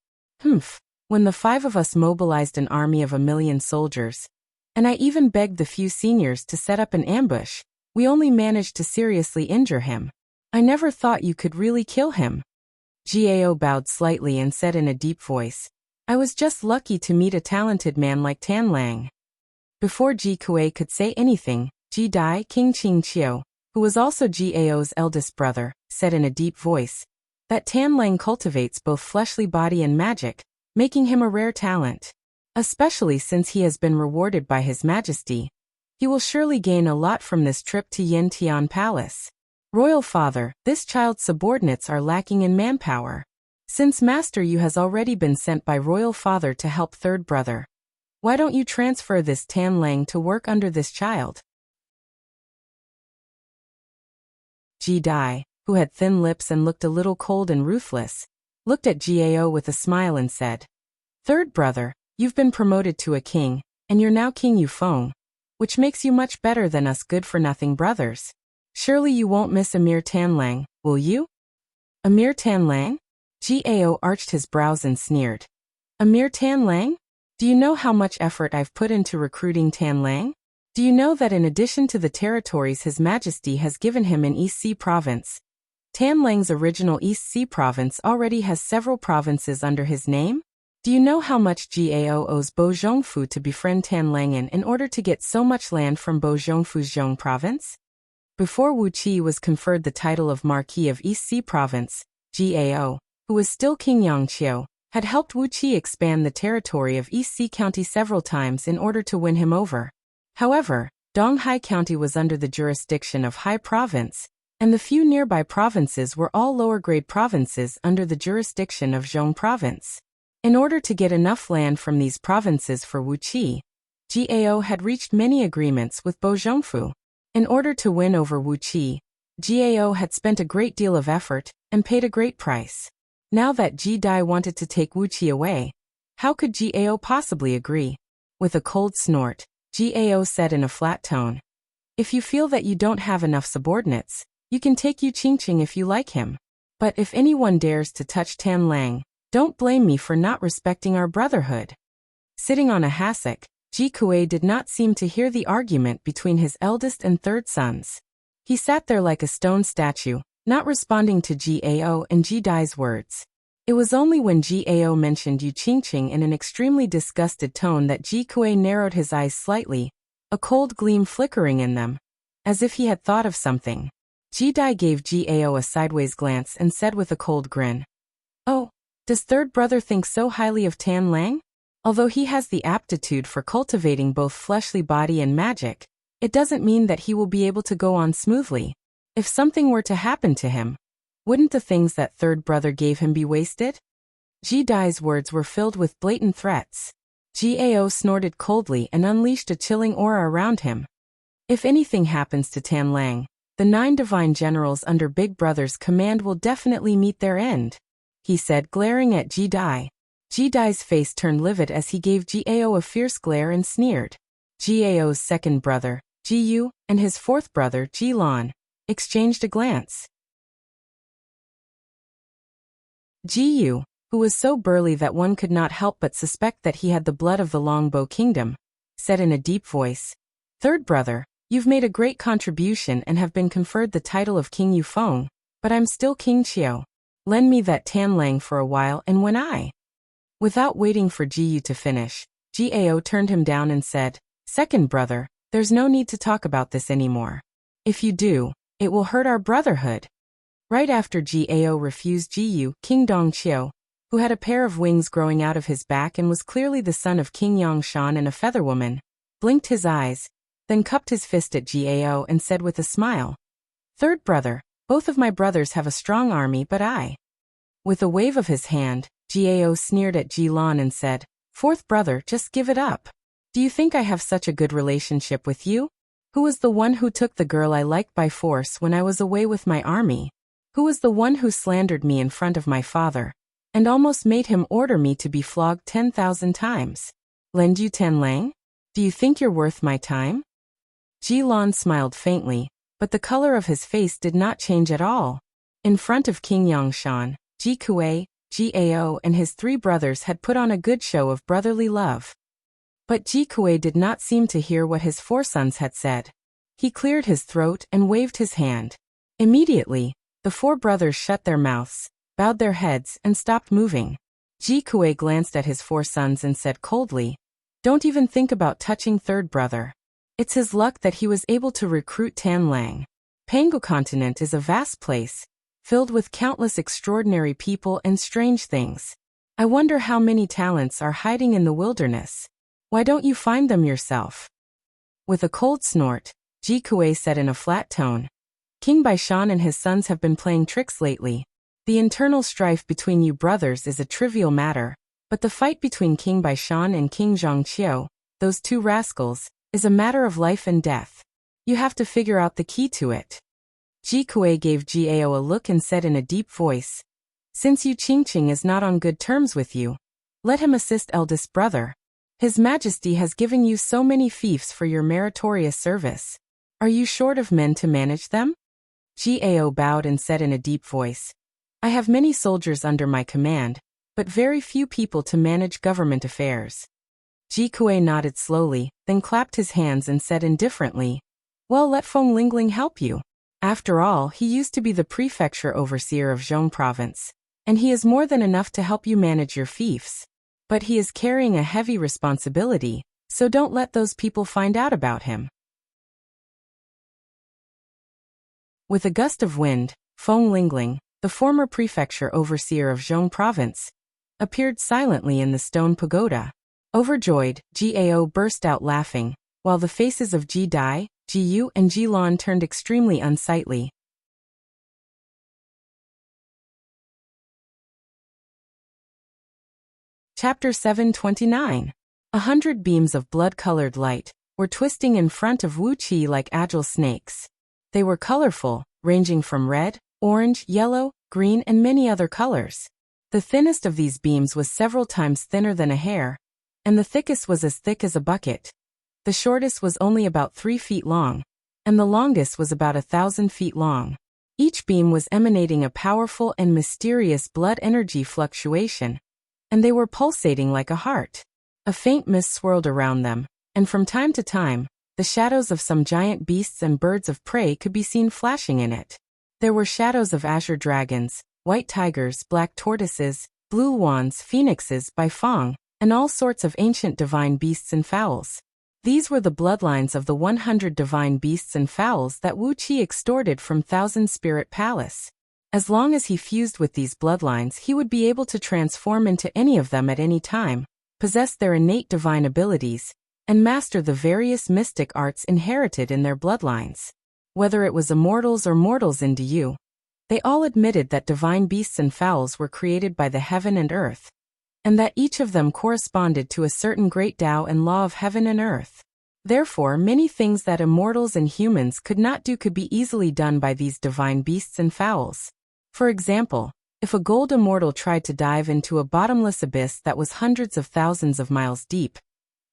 S1: When the 5 of us mobilized an army of 1,000,000 soldiers, and I even begged the few seniors to set up an ambush, we only managed to seriously injure him. I never thought you could really kill him." Gao bowed slightly and said in a deep voice, "I was just lucky to meet a talented man like Tan Lang." Before Ji Kuei could say anything, Ji Dai King Qing Qiu, who was also Gao's eldest brother, said in a deep voice, "That Tan Lang cultivates both fleshly body and magic, making him a rare talent. Especially since he has been rewarded by His Majesty. He will surely gain a lot from this trip to Yin Tian Palace. Royal Father, this child's subordinates are lacking in manpower. Since Master Yu has already been sent by Royal Father to help 3rd brother, why don't you transfer this Tan Lang to work under this child?" Ji Dai, who had thin lips and looked a little cold and ruthless, looked at Gao with a smile and said, "3rd brother, you've been promoted to a king, and you're now King Yufeng, which makes you much better than us good-for-nothing brothers. Surely you won't miss a mere Tan Lang, will you?" "A mere Tan Lang?" Gao arched his brows and sneered. "A mere Tan Lang? Do you know how much effort I've put into recruiting Tan Lang? Do you know that in addition to the territories His Majesty has given him in East Sea Province, Tan Lang's original East Sea Province already has several provinces under his name? Do you know how much Gao owes Bo Zhongfu to befriend Tan Lang in order to get so much land from Bo Zhongfu's Zhong Province?" Before Wuxia was conferred the title of Marquis of East Sea Province, Gao, who was still King Yangqiu, had helped Wuxia expand the territory of East Sea County several times in order to win him over. However, Donghai County was under the jurisdiction of Hai Province, and the few nearby provinces were all lower-grade provinces under the jurisdiction of Zhong Province. In order to get enough land from these provinces for Wuxia, Gao had reached many agreements with Bo Zhongfu. In order to win over Wuxia, Gao had spent a great deal of effort and paid a great price. Now that Ji Dai wanted to take Wuxia away, how could Gao possibly agree? With a cold snort, Gao said in a flat tone, "If you feel that you don't have enough subordinates, you can take Yu Qingqing if you like him. But if anyone dares to touch Tan Lang, don't blame me for not respecting our brotherhood." Sitting on a hassock, Ji Kuei did not seem to hear the argument between his eldest and 3rd sons. He sat there like a stone statue, not responding to Gao and Ji Dai's words. It was only when Gao mentioned Yu Qingqing in an extremely disgusted tone that Ji Kuei narrowed his eyes slightly, a cold gleam flickering in them, as if he had thought of something. Ji Dai gave Gao a sideways glance and said with a cold grin, "Oh, does 3rd brother think so highly of Tan Lang? Although he has the aptitude for cultivating both fleshly body and magic, it doesn't mean that he will be able to go on smoothly. If something were to happen to him, wouldn't the things that third brother gave him be wasted? Ji Dai's words were filled with blatant threats. Gao snorted coldly and unleashed a chilling aura around him. If anything happens to Tan Lang, the 9 divine generals under Big Brother's command will definitely meet their end, he said, glaring at Ji Dai. Ji Dai's face turned livid as he gave Gao a fierce glare and sneered. Gao's second brother, Ji Yu, and his fourth brother, Ji Lan, exchanged a glance. Ji Yu, who was so burly that one could not help but suspect that he had the blood of the Longbow Kingdom, said in a deep voice, "Third brother, you've made a great contribution and have been conferred the title of King Yufeng, but I'm still King Qiu. Lend me that Tan Lang for a while and when I..." Without waiting for Ji Yu to finish, Gao turned him down and said, "Second brother, there's no need to talk about this anymore. If you do, it will hurt our brotherhood." Right after Gao refused, Ji Yu, King Dongqiu, who had a pair of wings growing out of his back and was clearly the son of King Yangshan and a featherwoman, blinked his eyes, then cupped his fist at Gao and said with a smile, "Third brother, both of my brothers have a strong army but I..." With a wave of his hand, Gao sneered at Ji Lan and said, "Fourth brother, just give it up. Do you think I have such a good relationship with you? Who was the one who took the girl I liked by force when I was away with my army? Who was the one who slandered me in front of my father, and almost made him order me to be flogged 10,000 times? Lend you Tan Lang? Do you think you're worth my time?" Ji Lan smiled faintly, but the color of his face did not change at all. In front of King Yangshan, Ji Kuei, Gao and his 3 brothers had put on a good show of brotherly love. But Ji Kuei did not seem to hear what his 4 sons had said. He cleared his throat and waved his hand. Immediately, the 4 brothers shut their mouths, bowed their heads and stopped moving. Ji Kuei glanced at his 4 sons and said coldly, "Don't even think about touching third brother. It's his luck that he was able to recruit Tan Lang. Pangu Continent is a vast place, filled with countless extraordinary people and strange things. I wonder how many talents are hiding in the wilderness. Why don't you find them yourself?" With a cold snort, Ji Kuei said in a flat tone, "King Baishan and his sons have been playing tricks lately. The internal strife between you brothers is a trivial matter, but the fight between King Baishan and King Zhangqiu, those 2 rascals, is a matter of life and death. You have to figure out the key to it." Ji Kuei gave Gao a look and said in a deep voice, "Since Yu Qingqing is not on good terms with you, let him assist eldest brother. His Majesty has given you so many fiefs for your meritorious service. Are you short of men to manage them?" Gao bowed and said in a deep voice, "I have many soldiers under my command, but very few people to manage government affairs." Ji Kuei nodded slowly, then clapped his hands and said indifferently, "Well, let Feng Lingling help you. After all, he used to be the prefecture overseer of Zhong province, and he is more than enough to help you manage your fiefs. But he is carrying a heavy responsibility, so don't let those people find out about him." With a gust of wind, Feng Lingling, the former prefecture overseer of Zhong province, appeared silently in the stone pagoda. Overjoyed, Gao burst out laughing, while the faces of Ji Dai, Ji Yu and Ji Lan turned extremely unsightly. Chapter 729. 100 beams of blood-colored light were twisting in front of Wuxia like agile snakes. They were colorful, ranging from red, orange, yellow, green and many other colors. The thinnest of these beams was several times thinner than a hair, and the thickest was as thick as a bucket. The shortest was only about 3 feet long, and the longest was about 1,000 feet long. Each beam was emanating a powerful and mysterious blood energy fluctuation, and they were pulsating like a heart. A faint mist swirled around them, and from time to time, the shadows of some giant beasts and birds of prey could be seen flashing in it. There were shadows of azure dragons, white tigers, black tortoises, blue wands, phoenixes, bifang, and all sorts of ancient divine beasts and fowls. These were the bloodlines of the 100 divine beasts and fowls that Wu Qi extorted from Thousand Spirit Palace. As long as he fused with these bloodlines, he would be able to transform into any of them at any time, possess their innate divine abilities, and master the various mystic arts inherited in their bloodlines. Whether it was immortals or mortals in Du, they all admitted that divine beasts and fowls were created by the heaven and earth, and that each of them corresponded to a certain great Tao and law of heaven and earth. Therefore, many things that immortals and humans could not do could be easily done by these divine beasts and fowls. For example, if a gold immortal tried to dive into a bottomless abyss that was hundreds of thousands of miles deep,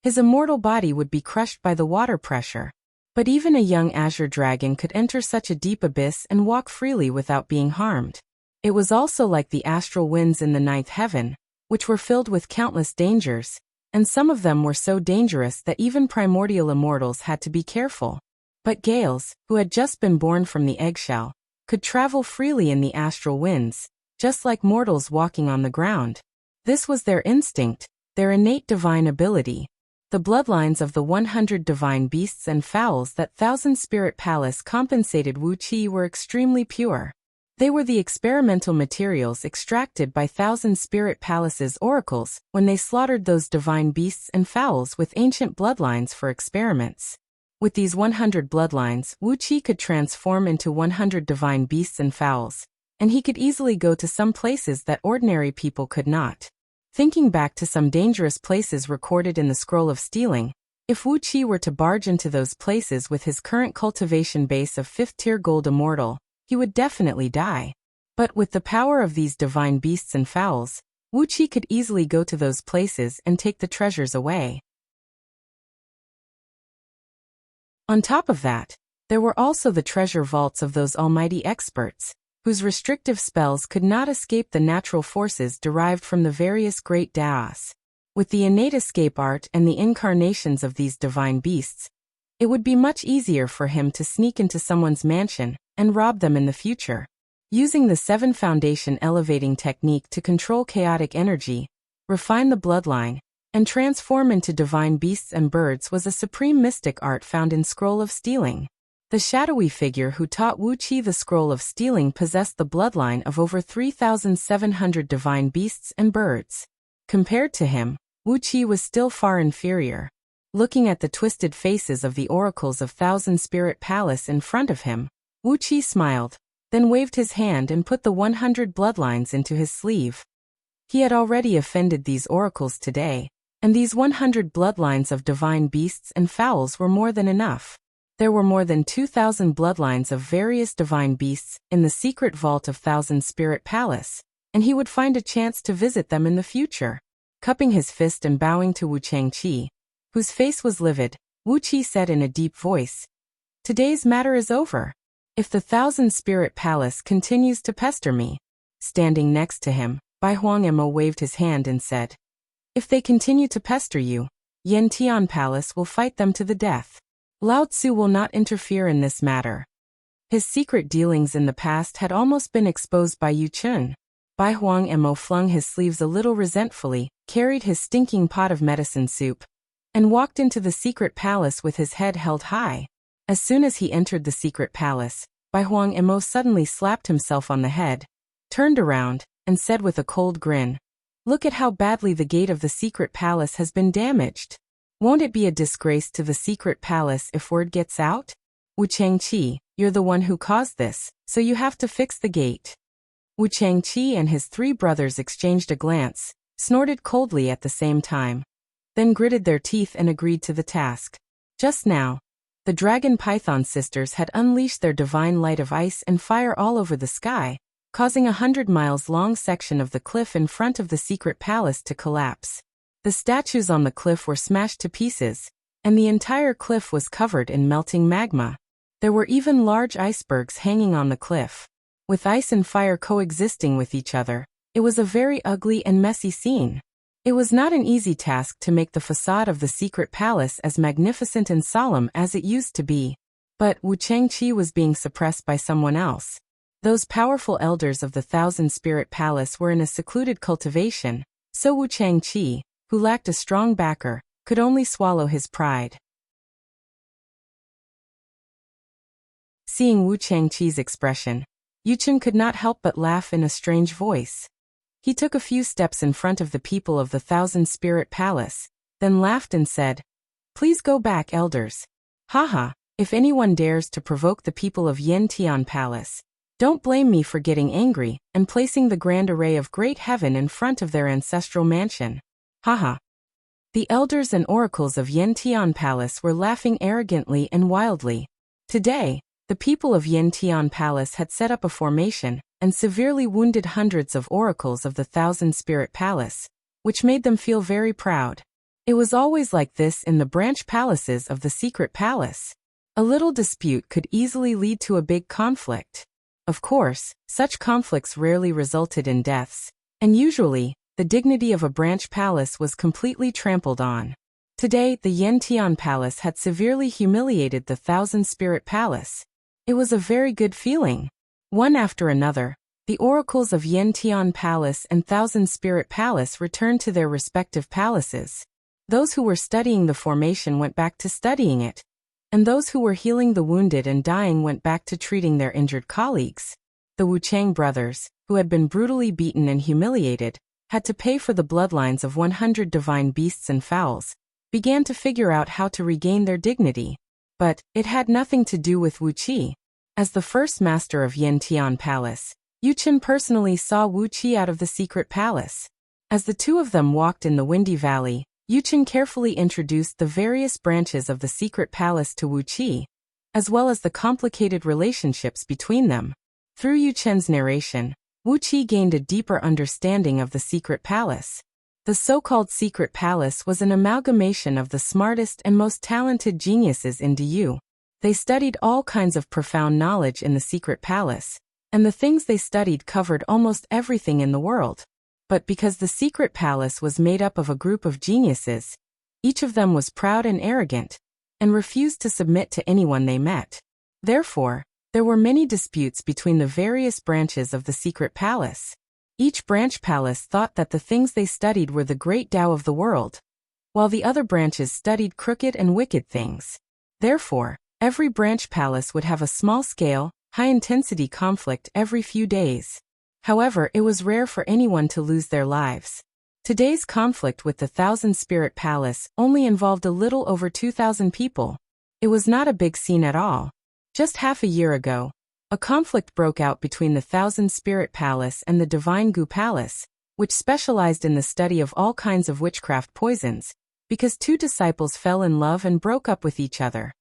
S1: his immortal body would be crushed by the water pressure. But even a young azure dragon could enter such a deep abyss and walk freely without being harmed. It was also like the astral winds in the ninth heaven, which were filled with countless dangers, and some of them were so dangerous that even primordial immortals had to be careful. But Gales, who had just been born from the eggshell, could travel freely in the astral winds, just like mortals walking on the ground. This was their instinct, their innate divine ability. The bloodlines of the 100 divine beasts and fowls that Thousand Spirit Palace compensated Wuxia were extremely pure. They were the experimental materials extracted by Thousand Spirit Palace's oracles when they slaughtered those divine beasts and fowls with ancient bloodlines for experiments. With these 100 bloodlines, Wuxia could transform into 100 divine beasts and fowls, and he could easily go to some places that ordinary people could not. Thinking back to some dangerous places recorded in the Scroll of Stealing, if Wuxia were to barge into those places with his current cultivation base of 5th-tier gold immortal, he would definitely die. But with the power of these divine beasts and fowls, Wuxia could easily go to those places and take the treasures away. On top of that, there were also the treasure vaults of those almighty experts, whose restrictive spells could not escape the natural forces derived from the various great Daos. With the innate escape art and the incarnations of these divine beasts, it would be much easier for him to sneak into someone's mansion and rob them in the future. Using the 7 Foundation elevating technique to control chaotic energy, refine the bloodline, and transform into divine beasts and birds was a supreme mystic art found in Scroll of Stealing. The shadowy figure who taught Wuxia the Scroll of Stealing possessed the bloodline of over 3,700 divine beasts and birds. Compared to him, Wuxia was still far inferior. Looking at the twisted faces of the oracles of Thousand Spirit Palace in front of him, Wuxia smiled, then waved his hand and put the 100 bloodlines into his sleeve. He had already offended these oracles today, and these 100 bloodlines of divine beasts and fowls were more than enough. There were more than 2,000 bloodlines of various divine beasts in the secret vault of Thousand Spirit Palace, and he would find a chance to visit them in the future. Cupping his fist and bowing to Wuchangqi, whose face was livid, Wuxia said in a deep voice, "Today's matter is over. If the Thousand Spirit Palace continues to pester me." Standing next to him, Bai Huangmo waved his hand and said, "If they continue to pester you, Yen Tian Palace will fight them to the death. Lao Tzu will not interfere in this matter." His secret dealings in the past had almost been exposed by Yu Chun. Bai Huangmo flung his sleeves a little resentfully, carried his stinking pot of medicine soup, and walked into the secret palace with his head held high. As soon as he entered the secret palace, Bai Huangmo suddenly slapped himself on the head, turned around, and said with a cold grin, "Look at how badly the gate of the secret palace has been damaged. Won't it be a disgrace to the secret palace if word gets out? Wuchangqi, you're the one who caused this, so you have to fix the gate." Wuchangqi and his 3 brothers exchanged a glance, snorted coldly at the same time, then gritted their teeth and agreed to the task. Just now, the dragon python sisters had unleashed their divine light of ice and fire all over the sky, causing a 100-miles-long section of the cliff in front of the secret palace to collapse. The statues on the cliff were smashed to pieces, and the entire cliff was covered in melting magma. There were even large icebergs hanging on the cliff. With ice and fire coexisting with each other, it was a very ugly and messy scene. It was not an easy task to make the facade of the secret palace as magnificent and solemn as it used to be. But Wuchangqi was being suppressed by someone else. Those powerful elders of the Thousand Spirit Palace were in a secluded cultivation, so Wuchangqi, who lacked a strong backer, could only swallow his pride. Seeing Wuchangqi's expression, Yuchen could not help but laugh in a strange voice. He took a few steps in front of the people of the Thousand Spirit Palace, then laughed and said, "Please go back, elders. Haha, if anyone dares to provoke the people of Yantian Palace, don't blame me for getting angry and placing the grand array of great heaven in front of their ancestral mansion. Haha." The elders and oracles of Yantian Palace were laughing arrogantly and wildly. Today, the people of Yantian Palace had set up a formation and severely wounded hundreds of oracles of the Thousand Spirit Palace, which made them feel very proud. It was always like this in the branch palaces of the Secret Palace. A little dispute could easily lead to a big conflict. Of course, such conflicts rarely resulted in deaths, and usually, the dignity of a branch palace was completely trampled on. Today, the Yantian Palace had severely humiliated the Thousand Spirit Palace. It was a very good feeling. One after another, the oracles of Yantian Palace and Thousand Spirit Palace returned to their respective palaces. Those who were studying the formation went back to studying it, and those who were healing the wounded and dying went back to treating their injured colleagues. The Wuchang brothers, who had been brutally beaten and humiliated, had to pay for the bloodlines of 100 divine beasts and fowls, began to figure out how to regain their dignity. But it had nothing to do with Wuqi. As the first master of Yantian Palace, Yuchen personally saw Wuqi out of the secret palace. As the two of them walked in the windy valley, Yuchen carefully introduced the various branches of the secret palace to Wuqi, as well as the complicated relationships between them. Through Yuchen's narration, Wuqi gained a deeper understanding of the secret palace. The so-called secret palace was an amalgamation of the smartest and most talented geniuses in DU. They studied all kinds of profound knowledge in the secret palace, and the things they studied covered almost everything in the world. But because the secret palace was made up of a group of geniuses, each of them was proud and arrogant, and refused to submit to anyone they met. Therefore, there were many disputes between the various branches of the secret palace. Each branch palace thought that the things they studied were the great Tao of the world, while the other branches studied crooked and wicked things. Therefore, every branch palace would have a small-scale, high-intensity conflict every few days. However, it was rare for anyone to lose their lives. Today's conflict with the Thousand Spirit Palace only involved a little over 2,000 people. It was not a big scene at all. Just half a year ago, a conflict broke out between the Thousand Spirit Palace and the Divine Gu Palace, which specialized in the study of all kinds of witchcraft poisons, because two disciples fell in love and broke up with each other.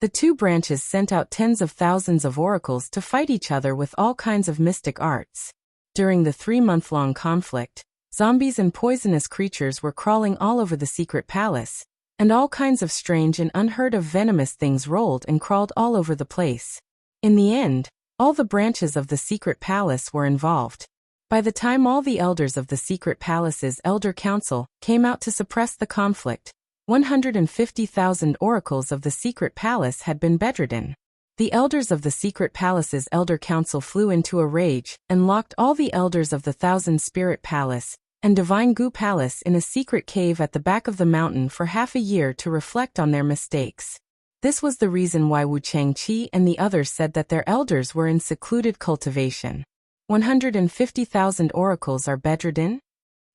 S1: The two branches sent out tens of thousands of oracles to fight each other with all kinds of mystic arts. During the 3-month-long conflict, zombies and poisonous creatures were crawling all over the secret palace, and all kinds of strange and unheard of venomous things rolled and crawled all over the place. In the end, all the branches of the secret palace were involved. By the time all the elders of the secret palace's elder council came out to suppress the conflict, 150,000 oracles of the secret palace had been bedridden. The elders of the secret palace's elder council flew into a rage and locked all the elders of the Thousand Spirit Palace and Divine Gu Palace in a secret cave at the back of the mountain for half a year to reflect on their mistakes. This was the reason why Wu Changqi and the others said that their elders were in secluded cultivation. 150,000 oracles are bedridden?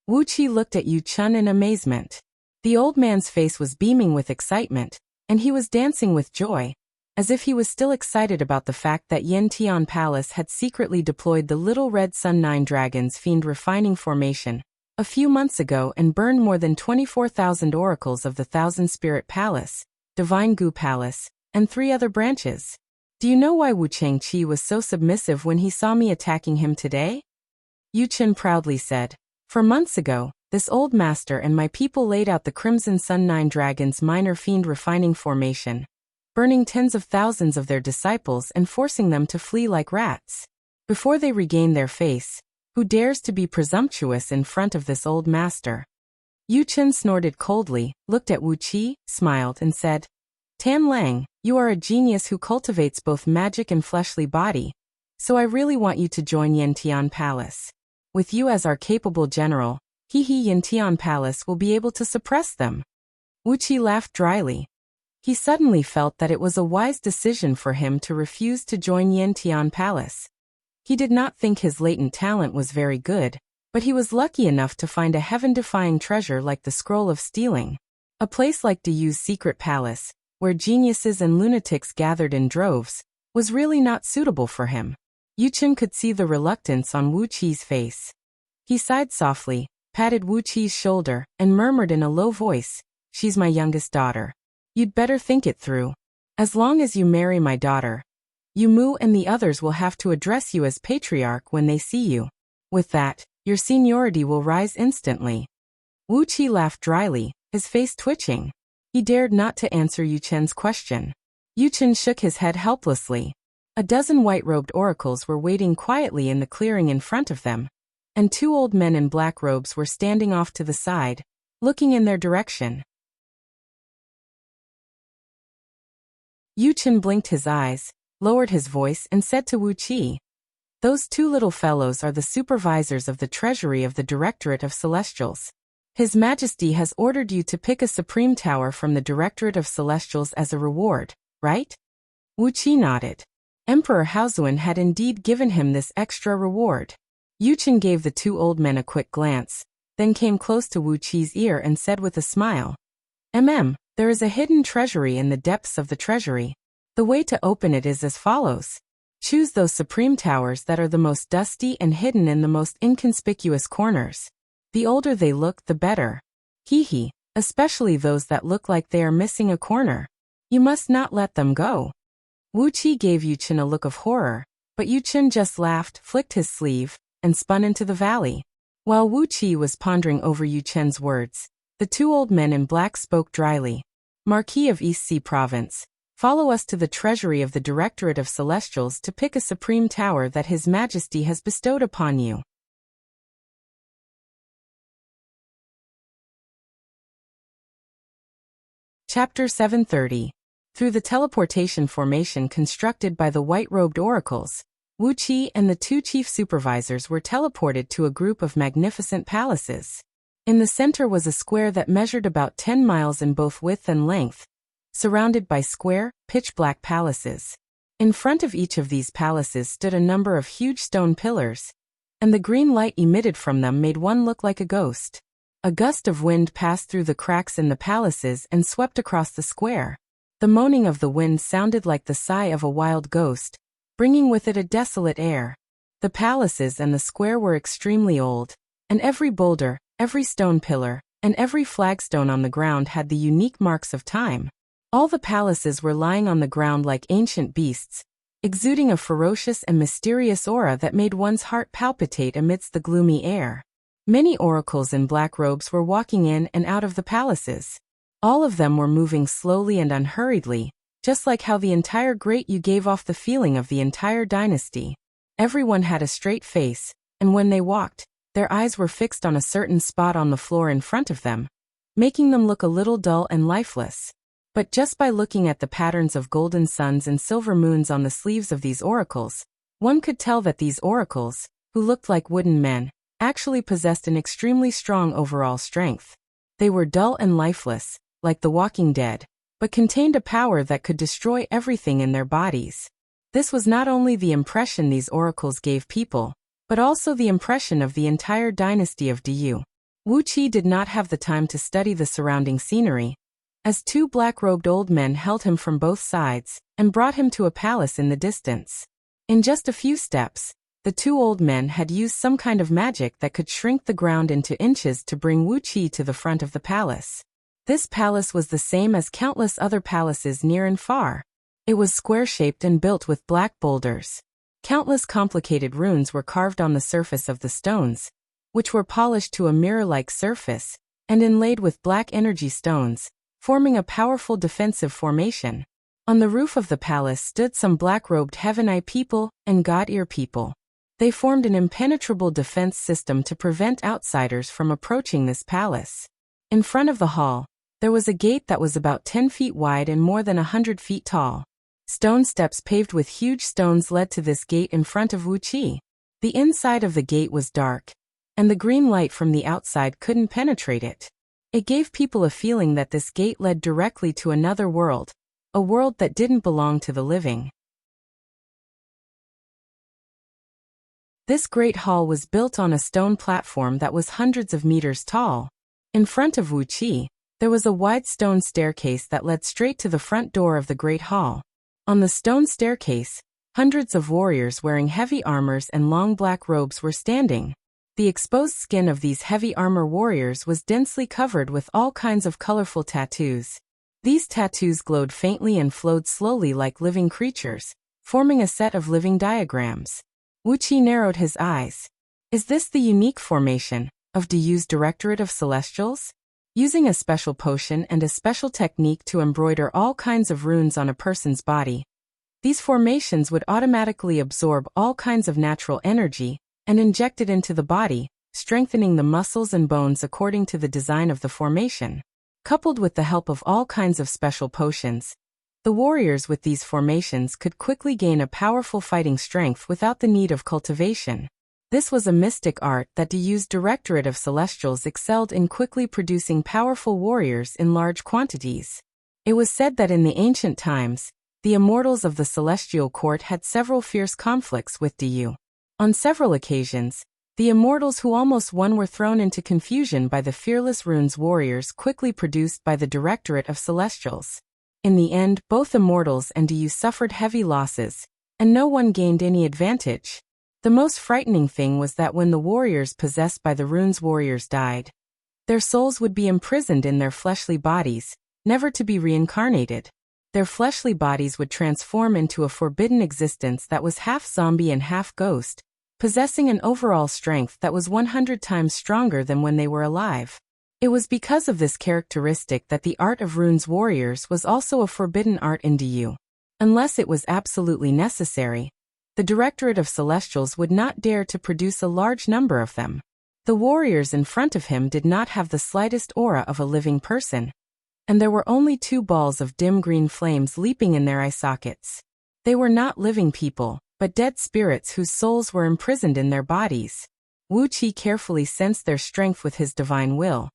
S1: Wu Qi looked at Yu Chun in amazement. The old man's face was beaming with excitement, and he was dancing with joy, as if he was still excited about the fact that Yantian Palace had secretly deployed the Little Red Sun 9 Dragons Fiend Refining Formation a few months ago and burned more than 24,000 oracles of the Thousand Spirit Palace, Divine Gu Palace, and 3 other branches. Do you know why Wu Changqi was so submissive when he saw me attacking him today? Yu Chen proudly said. For months ago, this old master and my people laid out the Crimson Sun 9 Dragons Minor Fiend Refining Formation, burning tens of thousands of their disciples and forcing them to flee like rats. Before they regain their face, who dares to be presumptuous in front of this old master? Yu Chen snorted coldly, looked at Wu Qi, smiled and said, Tan Lang, you are a genius who cultivates both magic and fleshly body, so I really want you to join Yantian Palace. With you as our capable general, Yantian Palace will be able to suppress them. Wu Qi laughed dryly. He suddenly felt that it was a wise decision for him to refuse to join Yantian Palace. He did not think his latent talent was very good, but he was lucky enough to find a heaven-defying treasure like the Scroll of Stealing. A place like Diyu's secret palace, where geniuses and lunatics gathered in droves, was really not suitable for him. Yuchen could see the reluctance on Wu Qi's face. He sighed softly, patted Wu Qi's shoulder, and murmured in a low voice, "She's my youngest daughter. You'd better think it through. As long as you marry my daughter, Yu Mu and the others will have to address you as patriarch when they see you. With that, your seniority will rise instantly." Wu Qi laughed dryly, his face twitching. He dared not to answer Yuchen's question. Yuchen shook his head helplessly. A dozen white-robed oracles were waiting quietly in the clearing in front of them, and two old men in black robes were standing off to the side, looking in their direction. Yuchen blinked his eyes, lowered his voice and said to Wu Qi, "Those two little fellows are the supervisors of the treasury of the Directorate of Celestials. His Majesty has ordered you to pick a supreme tower from the Directorate of Celestials as a reward, right?" Wu Qi nodded. Emperor Haozuan had indeed given him this extra reward. Yuchen gave the two old men a quick glance, then came close to Wu Qi's ear and said with a smile, There is a hidden treasury in the depths of the treasury. The way to open it is as follows. Choose those supreme towers that are the most dusty and hidden in the most inconspicuous corners. The older they look, the better. Hee, especially those that look like they are missing a corner. You must not let them go." Wu Qi gave Yuchen a look of horror, but Yuchen just laughed, flicked his sleeve, and spun into the valley. While Wu Qi was pondering over Yuchen's words, the two old men in black spoke dryly. "Marquis of East Sea Province, follow us to the treasury of the Directorate of Celestials to pick a supreme tower that His Majesty has bestowed upon you." Chapter 730. Through the teleportation formation constructed by the white-robed oracles, Wu Qi and the two chief supervisors were teleported to a group of magnificent palaces. In the center was a square that measured about 10 miles in both width and length, surrounded by square, pitch-black palaces. In front of each of these palaces stood a number of huge stone pillars, and the green light emitted from them made one look like a ghost. A gust of wind passed through the cracks in the palaces and swept across the square. The moaning of the wind sounded like the sigh of a wild ghost, bringing with it a desolate air. The palaces and the square were extremely old, and every boulder, every stone pillar, and every flagstone on the ground had the unique marks of time. All the palaces were lying on the ground like ancient beasts, exuding a ferocious and mysterious aura that made one's heart palpitate amidst the gloomy air. Many oracles in black robes were walking in and out of the palaces. All of them were moving slowly and unhurriedly, just like how the entire Great Yu gave off the feeling of the entire dynasty. Everyone had a straight face, and when they walked, their eyes were fixed on a certain spot on the floor in front of them, making them look a little dull and lifeless. But just by looking at the patterns of golden suns and silver moons on the sleeves of these oracles, one could tell that these oracles, who looked like wooden men, actually possessed an extremely strong overall strength. They were dull and lifeless, like the walking dead, but contained a power that could destroy everything in their bodies. This was not only the impression these oracles gave people, but also the impression of the entire dynasty of Diyu. Wu Qi did not have the time to study the surrounding scenery, as two black-robed old men held him from both sides and brought him to a palace in the distance. In just a few steps, the two old men had used some kind of magic that could shrink the ground into inches to bring Wu Qi to the front of the palace. This palace was the same as countless other palaces near and far. It was square-shaped and built with black boulders. Countless complicated runes were carved on the surface of the stones, which were polished to a mirror-like surface, and inlaid with black energy stones, forming a powerful defensive formation. On the roof of the palace stood some black-robed Heaven-Eye people and God-Ear people. They formed an impenetrable defense system to prevent outsiders from approaching this palace. In front of the hall, there was a gate that was about 10 feet wide and more than 100 feet tall. Stone steps paved with huge stones led to this gate in front of Wu Qi. The inside of the gate was dark, and the green light from the outside couldn't penetrate it. It gave people a feeling that this gate led directly to another world, a world that didn't belong to the living. This great hall was built on a stone platform that was hundreds of meters tall. In front of Wuxia, there was a wide stone staircase that led straight to the front door of the great hall. On the stone staircase, hundreds of warriors wearing heavy armors and long black robes were standing. The exposed skin of these heavy armor warriors was densely covered with all kinds of colorful tattoos. These tattoos glowed faintly and flowed slowly like living creatures, forming a set of living diagrams. Wuxia narrowed his eyes. Is this the unique formation of Dayu's Directorate of Celestials? Using a special potion and a special technique to embroider all kinds of runes on a person's body, these formations would automatically absorb all kinds of natural energy and inject it into the body, strengthening the muscles and bones according to the design of the formation. Coupled with the help of all kinds of special potions, the warriors with these formations could quickly gain a powerful fighting strength without the need of cultivation. This was a mystic art that Dayu's Directorate of Celestials excelled in quickly producing powerful warriors in large quantities. It was said that in the ancient times, the immortals of the Celestial Court had several fierce conflicts with Dayu. On several occasions, the immortals who almost won were thrown into confusion by the fearless runes warriors quickly produced by the Directorate of Celestials. In the end, both immortals and Dayu suffered heavy losses, and no one gained any advantage. The most frightening thing was that when the warriors possessed by the runes warriors died, their souls would be imprisoned in their fleshly bodies, never to be reincarnated. Their fleshly bodies would transform into a forbidden existence that was half zombie and half ghost, possessing an overall strength that was 100 times stronger than when they were alive. It was because of this characteristic that the art of runes warriors was also a forbidden art in Dayu. Unless it was absolutely necessary, the Directorate of Celestials would not dare to produce a large number of them. The warriors in front of him did not have the slightest aura of a living person, and there were only 2 balls of dim green flames leaping in their eye sockets. They were not living people, but dead spirits whose souls were imprisoned in their bodies. Wuxia carefully sensed their strength with his divine will,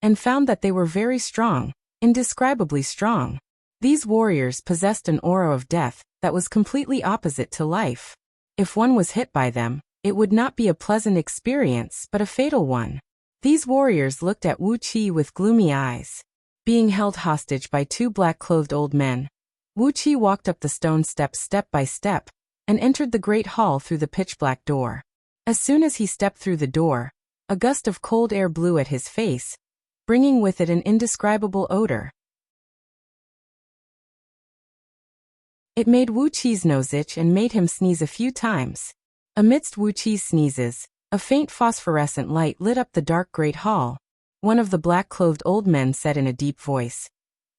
S1: and found that they were very strong, indescribably strong. These warriors possessed an aura of death that was completely opposite to life. If one was hit by them, it would not be a pleasant experience but a fatal one. These warriors looked at Wuxia with gloomy eyes. Being held hostage by 2 black-clothed old men, Wuxia walked up the stone steps step by step, and entered the great hall through the pitch-black door. As soon as he stepped through the door, a gust of cold air blew at his face, bringing with it an indescribable odor. It made Wuqi's nose itch and made him sneeze a few times. Amidst Wuqi's sneezes, a faint phosphorescent light lit up the dark great hall. One of the black-clothed old men said in a deep voice,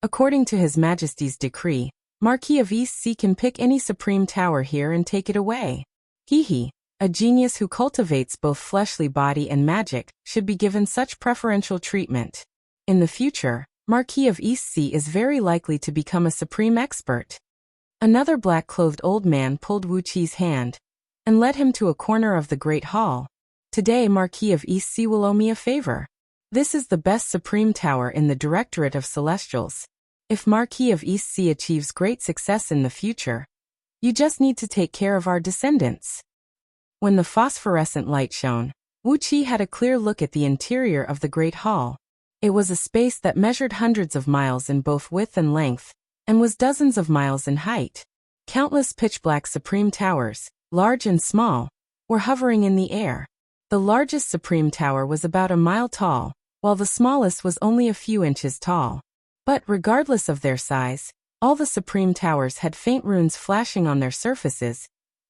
S1: "According to His Majesty's decree, Marquis of East Sea can pick any supreme tower here and take it away. He, a genius who cultivates both fleshly body and magic, should be given such preferential treatment. In the future, Marquis of East Sea is very likely to become a supreme expert." Another black-clothed old man pulled Wuqi's hand and led him to a corner of the great hall. "Today Marquis of East Sea will owe me a favor. This is the best supreme tower in the Directorate of Celestials. If Marquis of East Sea achieves great success in the future, you just need to take care of our descendants." When the phosphorescent light shone, Wuxia had a clear look at the interior of the great hall. It was a space that measured hundreds of miles in both width and length, and was dozens of miles in height. Countless pitch-black supreme towers, large and small, were hovering in the air. The largest supreme tower was about a mile tall, while the smallest was only a few inches tall. But regardless of their size, all the supreme towers had faint runes flashing on their surfaces,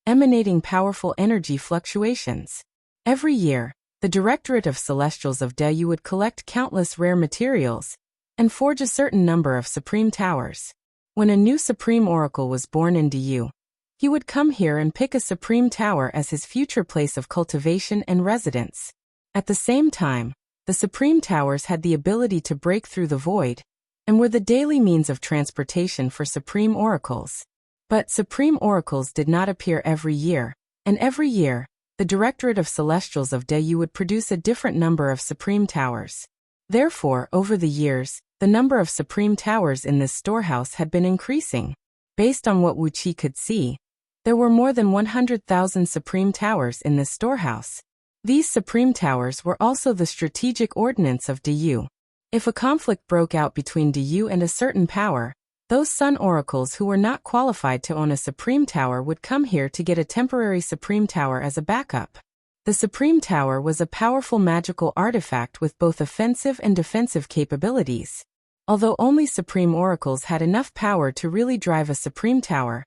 S1: emanating powerful energy fluctuations. Every year, the Directorate of Celestials of Dayu would collect countless rare materials and forge a certain number of supreme towers. When a new supreme oracle was born in Dayu, he would come here and pick a supreme tower as his future place of cultivation and residence. At the same time, the supreme towers had the ability to break through the void, and were the daily means of transportation for supreme oracles. But supreme oracles did not appear every year, and every year, the Directorate of Celestials of Dayu would produce a different number of supreme towers. Therefore, over the years, the number of supreme towers in this storehouse had been increasing. Based on what Wuxia could see, There were more than 100,000 supreme towers in this storehouse. These supreme towers were also the strategic ordnance of Diyu. If a conflict broke out between Diyu and a certain power, those sun oracles who were not qualified to own a supreme tower would come here to get a temporary supreme tower as a backup. The supreme tower was a powerful magical artifact with both offensive and defensive capabilities. Although only supreme oracles had enough power to really drive a supreme tower,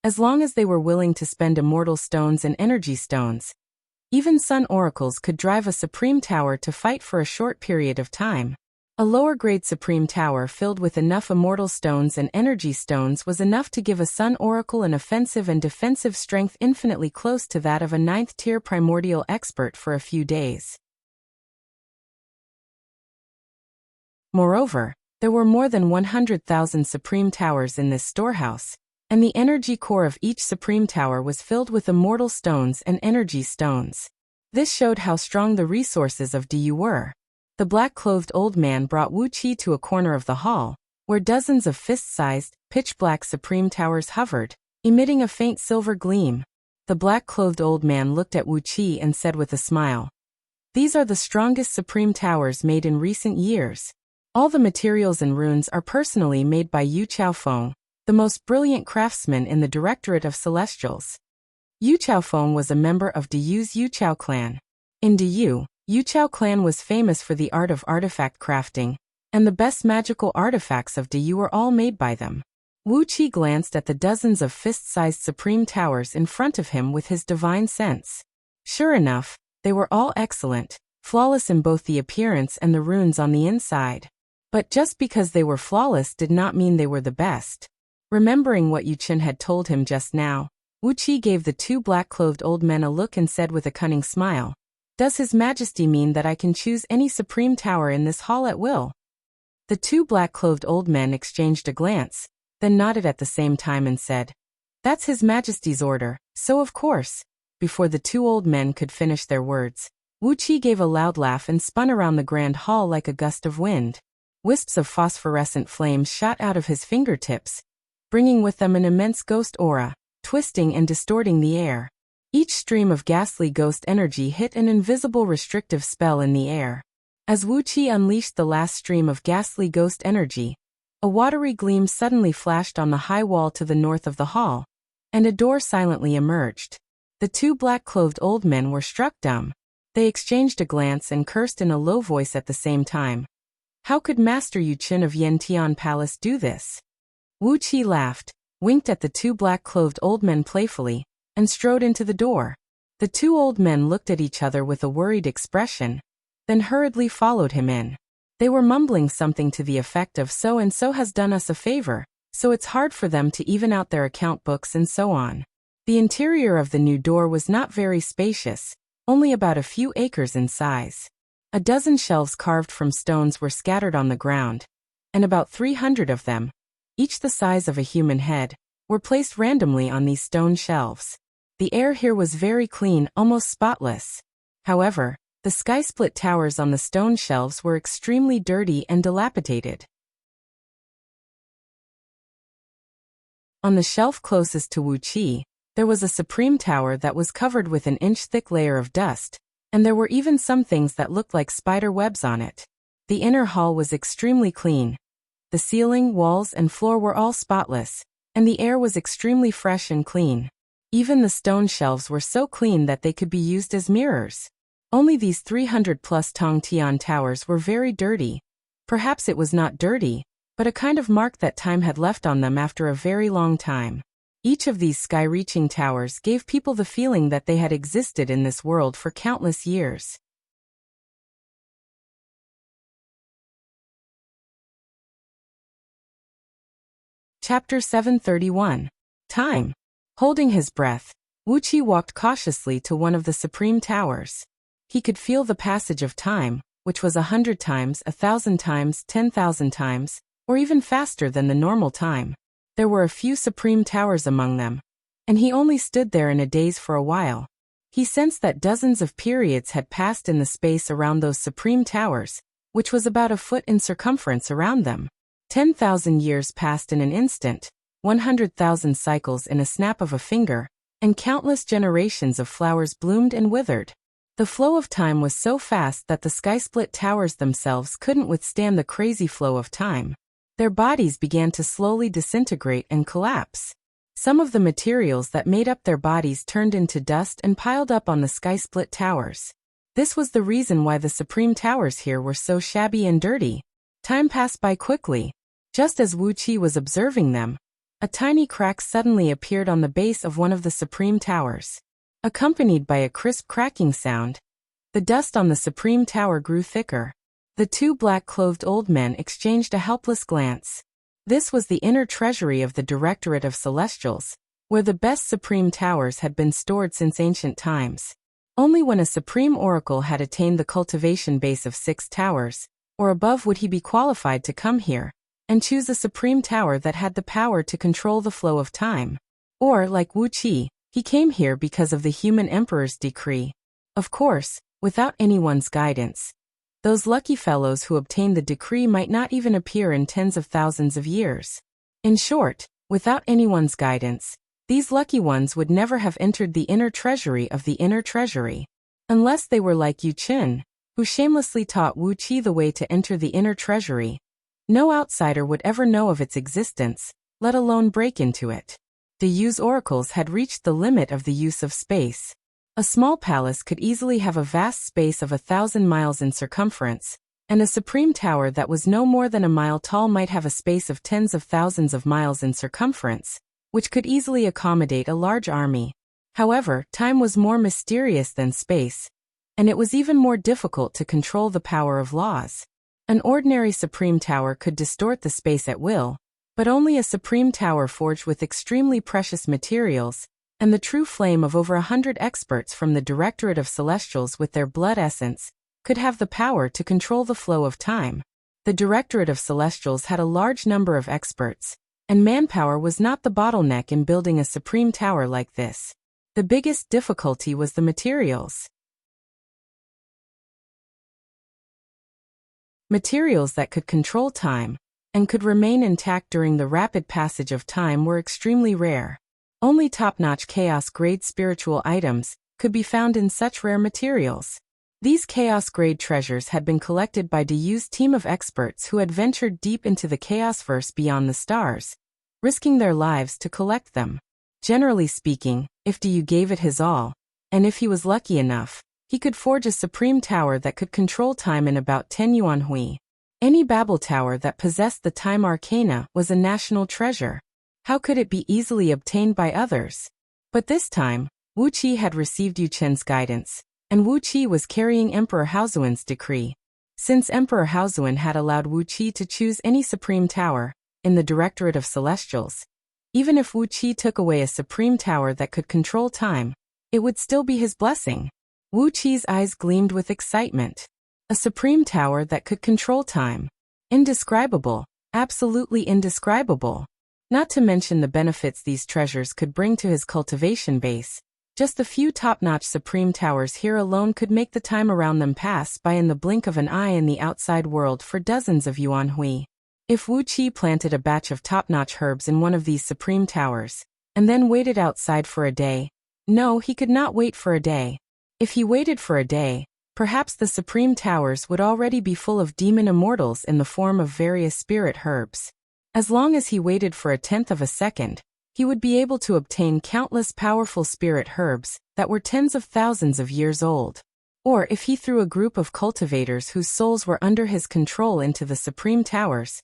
S1: as long as they were willing to spend immortal stones and energy stones, even sun oracles could drive a supreme tower to fight for a short period of time. A lower-grade supreme tower filled with enough immortal stones and energy stones was enough to give a sun oracle an offensive and defensive strength infinitely close to that of a 9th-tier primordial expert for a few days. Moreover, there were more than 100,000 supreme towers in this storehouse, and the energy core of each supreme tower was filled with immortal stones and energy stones. This showed how strong the resources of Diyu were. The black-clothed old man brought Wuxia to a corner of the hall, where dozens of fist-sized, pitch-black supreme towers hovered, emitting a faint silver gleam. The black-clothed old man looked at Wuxia and said with a smile, "These are the strongest supreme towers made in recent years. All the materials and runes are personally made by Yu Chaofeng, the most brilliant craftsman in the Directorate of Celestials." Yu Chaofeng was a member of Diyu's Yu Chao clan. In Diyu, Yu Chao clan was famous for the art of artifact crafting, and the best magical artifacts of Diyu were all made by them. Wuxia glanced at the dozens of fist-sized supreme towers in front of him with his divine sense. Sure enough, they were all excellent, flawless in both the appearance and the runes on the inside. But just because they were flawless did not mean they were the best. Remembering what Yu Qin had told him just now, Wuxia gave the two black-clothed old men a look and said with a cunning smile, "Does His Majesty mean that I can choose any supreme tower in this hall at will?" The two black-clothed old men exchanged a glance, then nodded at the same time and said, "That's His Majesty's order, so of course." Before the two old men could finish their words, Wuxia gave a loud laugh and spun around the grand hall like a gust of wind. Wisps of phosphorescent flames shot out of his fingertips, bringing with them an immense ghost aura, twisting and distorting the air. Each stream of ghastly ghost energy hit an invisible restrictive spell in the air. As Wuxia unleashed the last stream of ghastly ghost energy, a watery gleam suddenly flashed on the high wall to the north of the hall, and a door silently emerged. The two black-clothed old men were struck dumb. They exchanged a glance and cursed in a low voice at the same time. How could Master Yu Qin of Yantian Palace do this? Wuxia laughed, winked at the two black-clothed old men playfully, and strode into the door. The two old men looked at each other with a worried expression, then hurriedly followed him in. They were mumbling something to the effect of "so-and-so has done us a favor, so it's hard for them to even out their account books" and so on. The interior of the new door was not very spacious, only about a few acres in size. A dozen shelves carved from stones were scattered on the ground, and about 300 of them, each the size of a human head, were placed randomly on these stone shelves. The air here was very clean, almost spotless. However, the sky-split towers on the stone shelves were extremely dirty and dilapidated. On the shelf closest to Wuxia, there was a supreme tower that was covered with an inch-thick layer of dust, and there were even some things that looked like spider webs on it. The inner hall was extremely clean. The ceiling, walls, and floor were all spotless, and the air was extremely fresh and clean. Even the stone shelves were so clean that they could be used as mirrors. Only these 300-plus Tongtian towers were very dirty. Perhaps it was not dirty, but a kind of mark that time had left on them after a very long time. Each of these sky-reaching towers gave people the feeling that they had existed in this world for countless years. Chapter 731. Time. Holding his breath, Wuxia walked cautiously to one of the supreme towers. He could feel the passage of time, which was 100 times, 1,000 times, 10,000 times, or even faster than the normal time. There were a few supreme towers among them, and he only stood there in a daze for a while. He sensed that dozens of periods had passed in the space around those supreme towers, which was about a foot in circumference around them. 10,000 years passed in an instant, 100,000 cycles in a snap of a finger, and countless generations of flowers bloomed and withered. The flow of time was so fast that the sky-split towers themselves couldn't withstand the crazy flow of time. Their bodies began to slowly disintegrate and collapse. Some of the materials that made up their bodies turned into dust and piled up on the sky-split towers. This was the reason why the supreme towers here were so shabby and dirty. Time passed by quickly. Just as Wuxia was observing them, a tiny crack suddenly appeared on the base of one of the supreme towers. Accompanied by a crisp cracking sound, the dust on the supreme tower grew thicker. The two black-clothed old men exchanged a helpless glance. This was the inner treasury of the Directorate of Celestials, where the best supreme towers had been stored since ancient times. Only when a supreme oracle had attained the cultivation base of 6 towers, or above, would he be qualified to come here and choose a supreme tower that had the power to control the flow of time. Or, like Wuxia, he came here because of the human emperor's decree. Of course, without anyone's guidance, those lucky fellows who obtained the decree might not even appear in tens of thousands of years. In short, without anyone's guidance, these lucky ones would never have entered the inner treasury of the inner treasury. Unless they were like Yu Qin, who shamelessly taught Wuxia the way to enter the inner treasury. No outsider would ever know of its existence, let alone break into it. The Yu's oracles had reached the limit of the use of space. A small palace could easily have a vast space of 1,000 miles in circumference, and a supreme tower that was no more than a mile tall might have a space of tens of thousands of miles in circumference, which could easily accommodate a large army. However, time was more mysterious than space, and it was even more difficult to control the power of laws. An ordinary supreme tower could distort the space at will, but only a supreme tower forged with extremely precious materials, and the true flame of over 100 experts from the Directorate of Celestials with their blood essence, could have the power to control the flow of time. The Directorate of Celestials had a large number of experts, and manpower was not the bottleneck in building a supreme tower like this. The biggest difficulty was the materials. Materials that could control time, and could remain intact during the rapid passage of time were extremely rare. Only top-notch chaos-grade spiritual items could be found in such rare materials. These chaos-grade treasures had been collected by Diyu's team of experts who had ventured deep into the chaosverse beyond the stars, risking their lives to collect them. Generally speaking, if Diyu gave it his all, and if he was lucky enough, he could forge a supreme tower that could control time in about 10 yuan hui. Any Babel tower that possessed the time arcana was a national treasure. How could it be easily obtained by others? But this time, Wuxia had received Yu Chen's guidance, and Wuxia was carrying Emperor Haozuan's decree. Since Emperor Haozuan had allowed Wuxia to choose any supreme tower in the Directorate of Celestials, even if Wuxia took away a supreme tower that could control time, it would still be his blessing. Wuqia's eyes gleamed with excitement. A supreme tower that could control time. Indescribable, absolutely indescribable. Not to mention the benefits these treasures could bring to his cultivation base. Just a few top-notch supreme towers here alone could make the time around them pass by in the blink of an eye in the outside world for dozens of yuan hui. If Wuxia planted a batch of top-notch herbs in one of these supreme towers, and then waited outside for a day, no, he could not wait for a day. If he waited for a day, perhaps the supreme towers would already be full of demon immortals in the form of various spirit herbs. As long as he waited for a tenth of a second, he would be able to obtain countless powerful spirit herbs that were tens of thousands of years old. Or if he threw a group of cultivators whose souls were under his control into the supreme towers,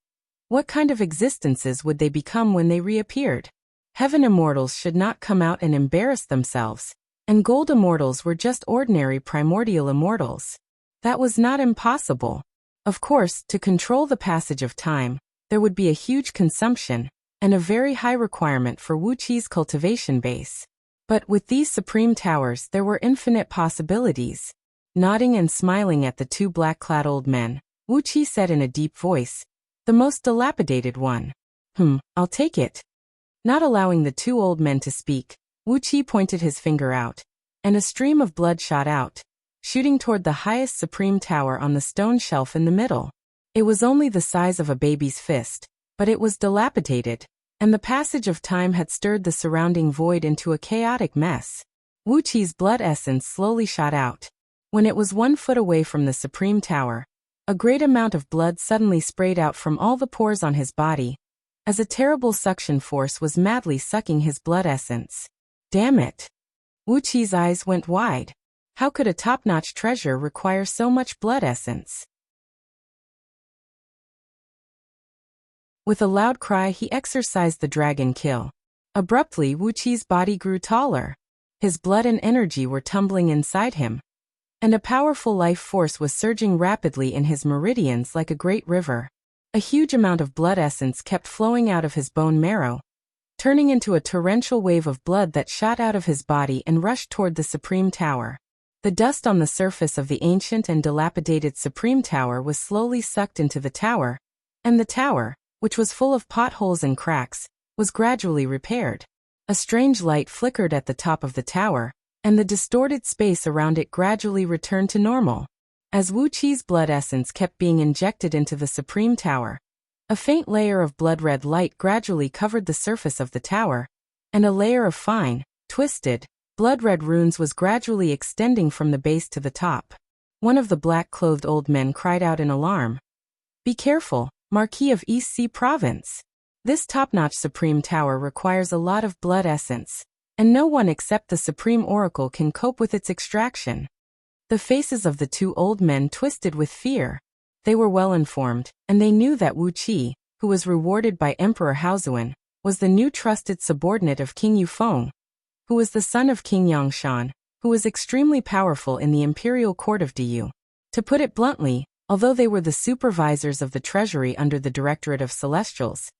S1: what kind of existences would they become when they reappeared? Heaven immortals should not come out and embarrass themselves, and gold immortals were just ordinary primordial immortals. That was not impossible. Of course, to control the passage of time, there would be a huge consumption, and a very high requirement for Wuqia's cultivation base. But with these supreme towers there were infinite possibilities. Nodding and smiling at the two black-clad old men, Wuxia said in a deep voice, "The most dilapidated one. I'll take it." Not allowing the two old men to speak, Wuxia pointed his finger out, and a stream of blood shot out, shooting toward the highest supreme tower on the stone shelf in the middle. It was only the size of a baby's fist, but it was dilapidated, and the passage of time had stirred the surrounding void into a chaotic mess. Wuqi's blood essence slowly shot out. When it was 1 foot away from the Supreme Tower, a great amount of blood suddenly sprayed out from all the pores on his body, as a terrible suction force was madly sucking his blood essence. Damn it! Wuqi's eyes went wide. How could a top-notch treasure require so much blood essence? With a loud cry, he exercised the dragon kill. Abruptly, Wuqi's body grew taller. His blood and energy were tumbling inside him, and a powerful life force was surging rapidly in his meridians like a great river. A huge amount of blood essence kept flowing out of his bone marrow, turning into a torrential wave of blood that shot out of his body and rushed toward the Supreme Tower. The dust on the surface of the ancient and dilapidated Supreme Tower was slowly sucked into the tower, and the tower, which was full of potholes and cracks, was gradually repaired. A strange light flickered at the top of the tower, and the distorted space around it gradually returned to normal. As Wuqi's blood essence kept being injected into the Supreme Tower, a faint layer of blood-red light gradually covered the surface of the tower, and a layer of fine, twisted, blood-red runes was gradually extending from the base to the top. One of the black-clothed old men cried out in alarm. "Be careful, Marquis of East Sea Province. This top-notch Supreme Tower requires a lot of blood essence, and no one except the Supreme Oracle can cope with its extraction." The faces of the 2 old men twisted with fear. They were well informed, and they knew that Wuqi, who was rewarded by Emperor Haozuan, was the new trusted subordinate of King Yufeng, who was the son of King Yangshan, who was extremely powerful in the imperial court of Diyu. To put it bluntly, although they were the supervisors of the treasury under the Directorate of Celestials,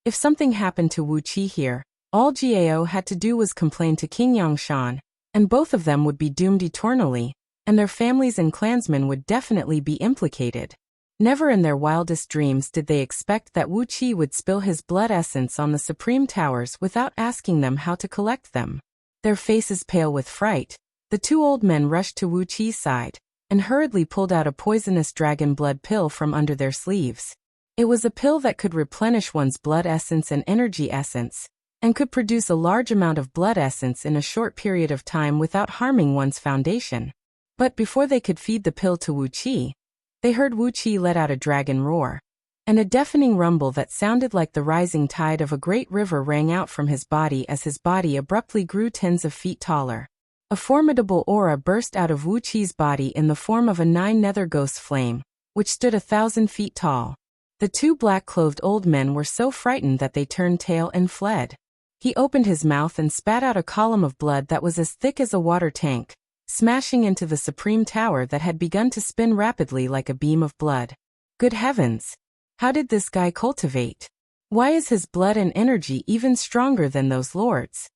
S1: if something happened to Wuqi here, all Gao had to do was complain to King Yangshan, and both of them would be doomed eternally, and their families and clansmen would definitely be implicated. Never in their wildest dreams did they expect that Wuqi would spill his blood essence on the Supreme Towers without asking them how to collect them. Their faces pale with fright, the 2 old men rushed to Wuqi's side, and hurriedly pulled out a poisonous dragon blood pill from under their sleeves. It was a pill that could replenish one's blood essence and energy essence, and could produce a large amount of blood essence in a short period of time without harming one's foundation. But before they could feed the pill to Wuqi, they heard Wuqi let out a dragon roar, and a deafening rumble that sounded like the rising tide of a great river rang out from his body as his body abruptly grew tens of feet taller. A formidable aura burst out of Wuqi's body in the form of a 9-nether ghost flame, which stood 1,000 feet tall. The 2 black-clothed old men were so frightened that they turned tail and fled. He opened his mouth and spat out a column of blood that was as thick as a water tank, smashing into the Supreme Tower that had begun to spin rapidly like a beam of blood. Good heavens! How did this guy cultivate? Why is his blood and energy even stronger than those lords?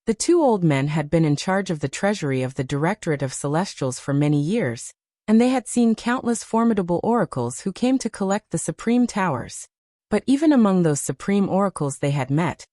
S1: The 2 old men had been in charge of the treasury of the Directorate of Celestials for many years, and they had seen countless formidable oracles who came to collect the Supreme Towers. But even among those Supreme Oracles they had met,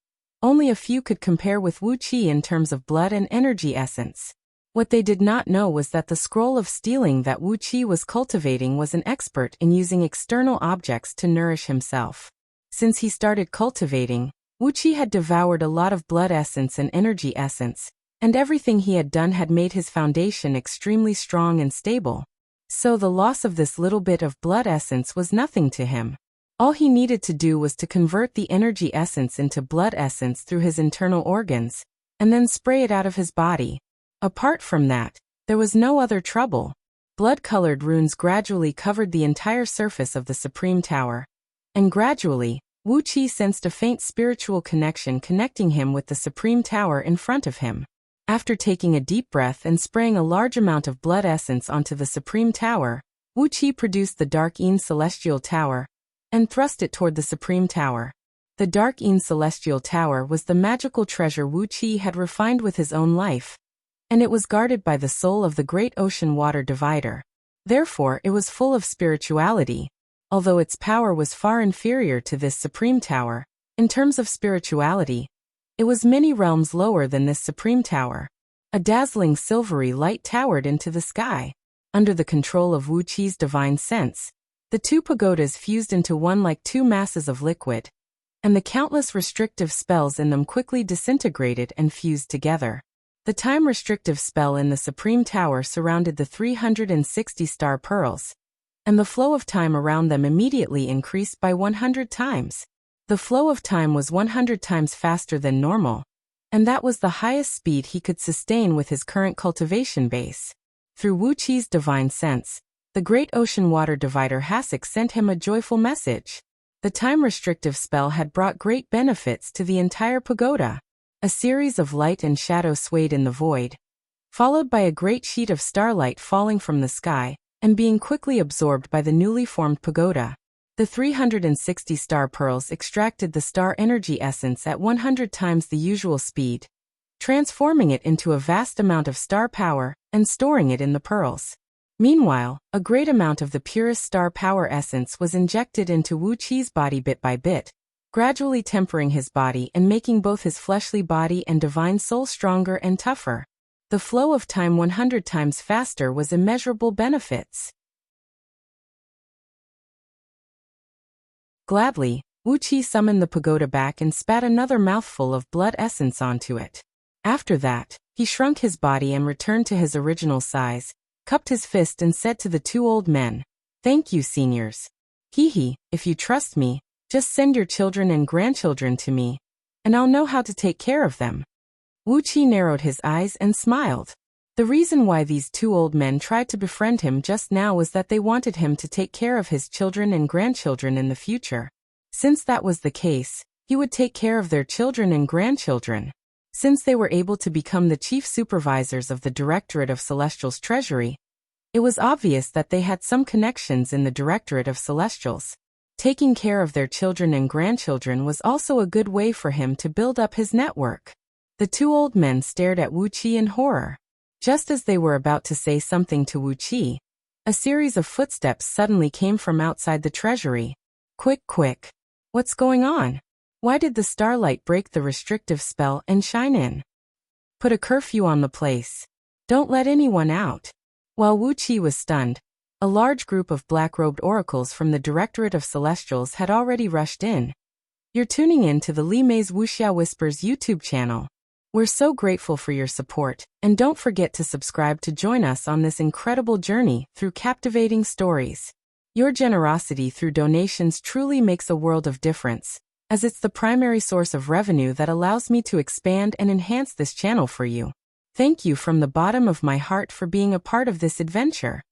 S1: only a few could compare with Wuqi in terms of blood and energy essence. What they did not know was that the scroll of stealing that Wuqi was cultivating was an expert in using external objects to nourish himself. Since he started cultivating, Wuqi had devoured a lot of blood essence and energy essence, and everything he had done had made his foundation extremely strong and stable. So the loss of this little bit of blood essence was nothing to him. All he needed to do was to convert the energy essence into blood essence through his internal organs, and then spray it out of his body. Apart from that, there was no other trouble. Blood-colored runes gradually covered the entire surface of the Supreme Tower, and gradually, Wuqi sensed a faint spiritual connection connecting him with the Supreme Tower in front of him. After taking a deep breath and spraying a large amount of blood essence onto the Supreme Tower, Wuqi produced the Dark Een Celestial Tower, and thrust it toward the Supreme Tower. The Dark Een Celestial Tower was the magical treasure Wuqi had refined with his own life, and it was guarded by the soul of the Great Ocean Water Divider. Therefore, it was full of spirituality. Although its power was far inferior to this Supreme Tower, in terms of spirituality, it was many realms lower than this Supreme Tower. A dazzling silvery light towered into the sky. Under the control of Wuqi's divine sense, The two pagodas fused into one like two masses of liquid, and the countless restrictive spells in them quickly disintegrated and fused together. The time-restrictive spell in the Supreme Tower surrounded the 360 star pearls, and the flow of time around them immediately increased by 100 times. The flow of time was 100 times faster than normal, and that was the highest speed he could sustain with his current cultivation base. Through Wuqi's divine sense, the great ocean water divider Hasek sent him a joyful message. The time-restrictive spell had brought great benefits to the entire pagoda. A series of light and shadow swayed in the void, followed by a great sheet of starlight falling from the sky and being quickly absorbed by the newly formed pagoda. The 360 star pearls extracted the star energy essence at 100 times the usual speed, transforming it into a vast amount of star power and storing it in the pearls. Meanwhile, a great amount of the purest star power essence was injected into Wuqi's body bit by bit, gradually tempering his body and making both his fleshly body and divine soul stronger and tougher. The flow of time 100 times faster was immeasurable benefits. Gladly, Wuqi summoned the pagoda back and spat another mouthful of blood essence onto it. After that, he shrunk his body and returned to his original size, cupped his fist and said to the two old men, "Thank you, seniors. Hee, if you trust me, just send your children and grandchildren to me, and I'll know how to take care of them." Wuqi narrowed his eyes and smiled. The reason why these two old men tried to befriend him just now was that they wanted him to take care of his children and grandchildren in the future. Since that was the case, he would take care of their children and grandchildren. Since they were able to become the chief supervisors of the Directorate of Celestials Treasury, it was obvious that they had some connections in the Directorate of Celestials. Taking care of their children and grandchildren was also a good way for him to build up his network. The two old men stared at Wuqi in horror. Just as they were about to say something to Wuqi, a series of footsteps suddenly came from outside the treasury. Quick! What's going on? Why did the starlight break the restrictive spell and shine in? Put a curfew on the place. Don't let anyone out. While Wuqi was stunned, a large group of black-robed oracles from the Directorate of Celestials had already rushed in. You're tuning in to the Li Mei's Wuxia Whispers YouTube channel. We're so grateful for your support, and don't forget to subscribe to join us on this incredible journey through captivating stories. Your generosity through donations truly makes a world of difference, as it's the primary source of revenue that allows me to expand and enhance this channel for you. Thank you from the bottom of my heart for being a part of this adventure.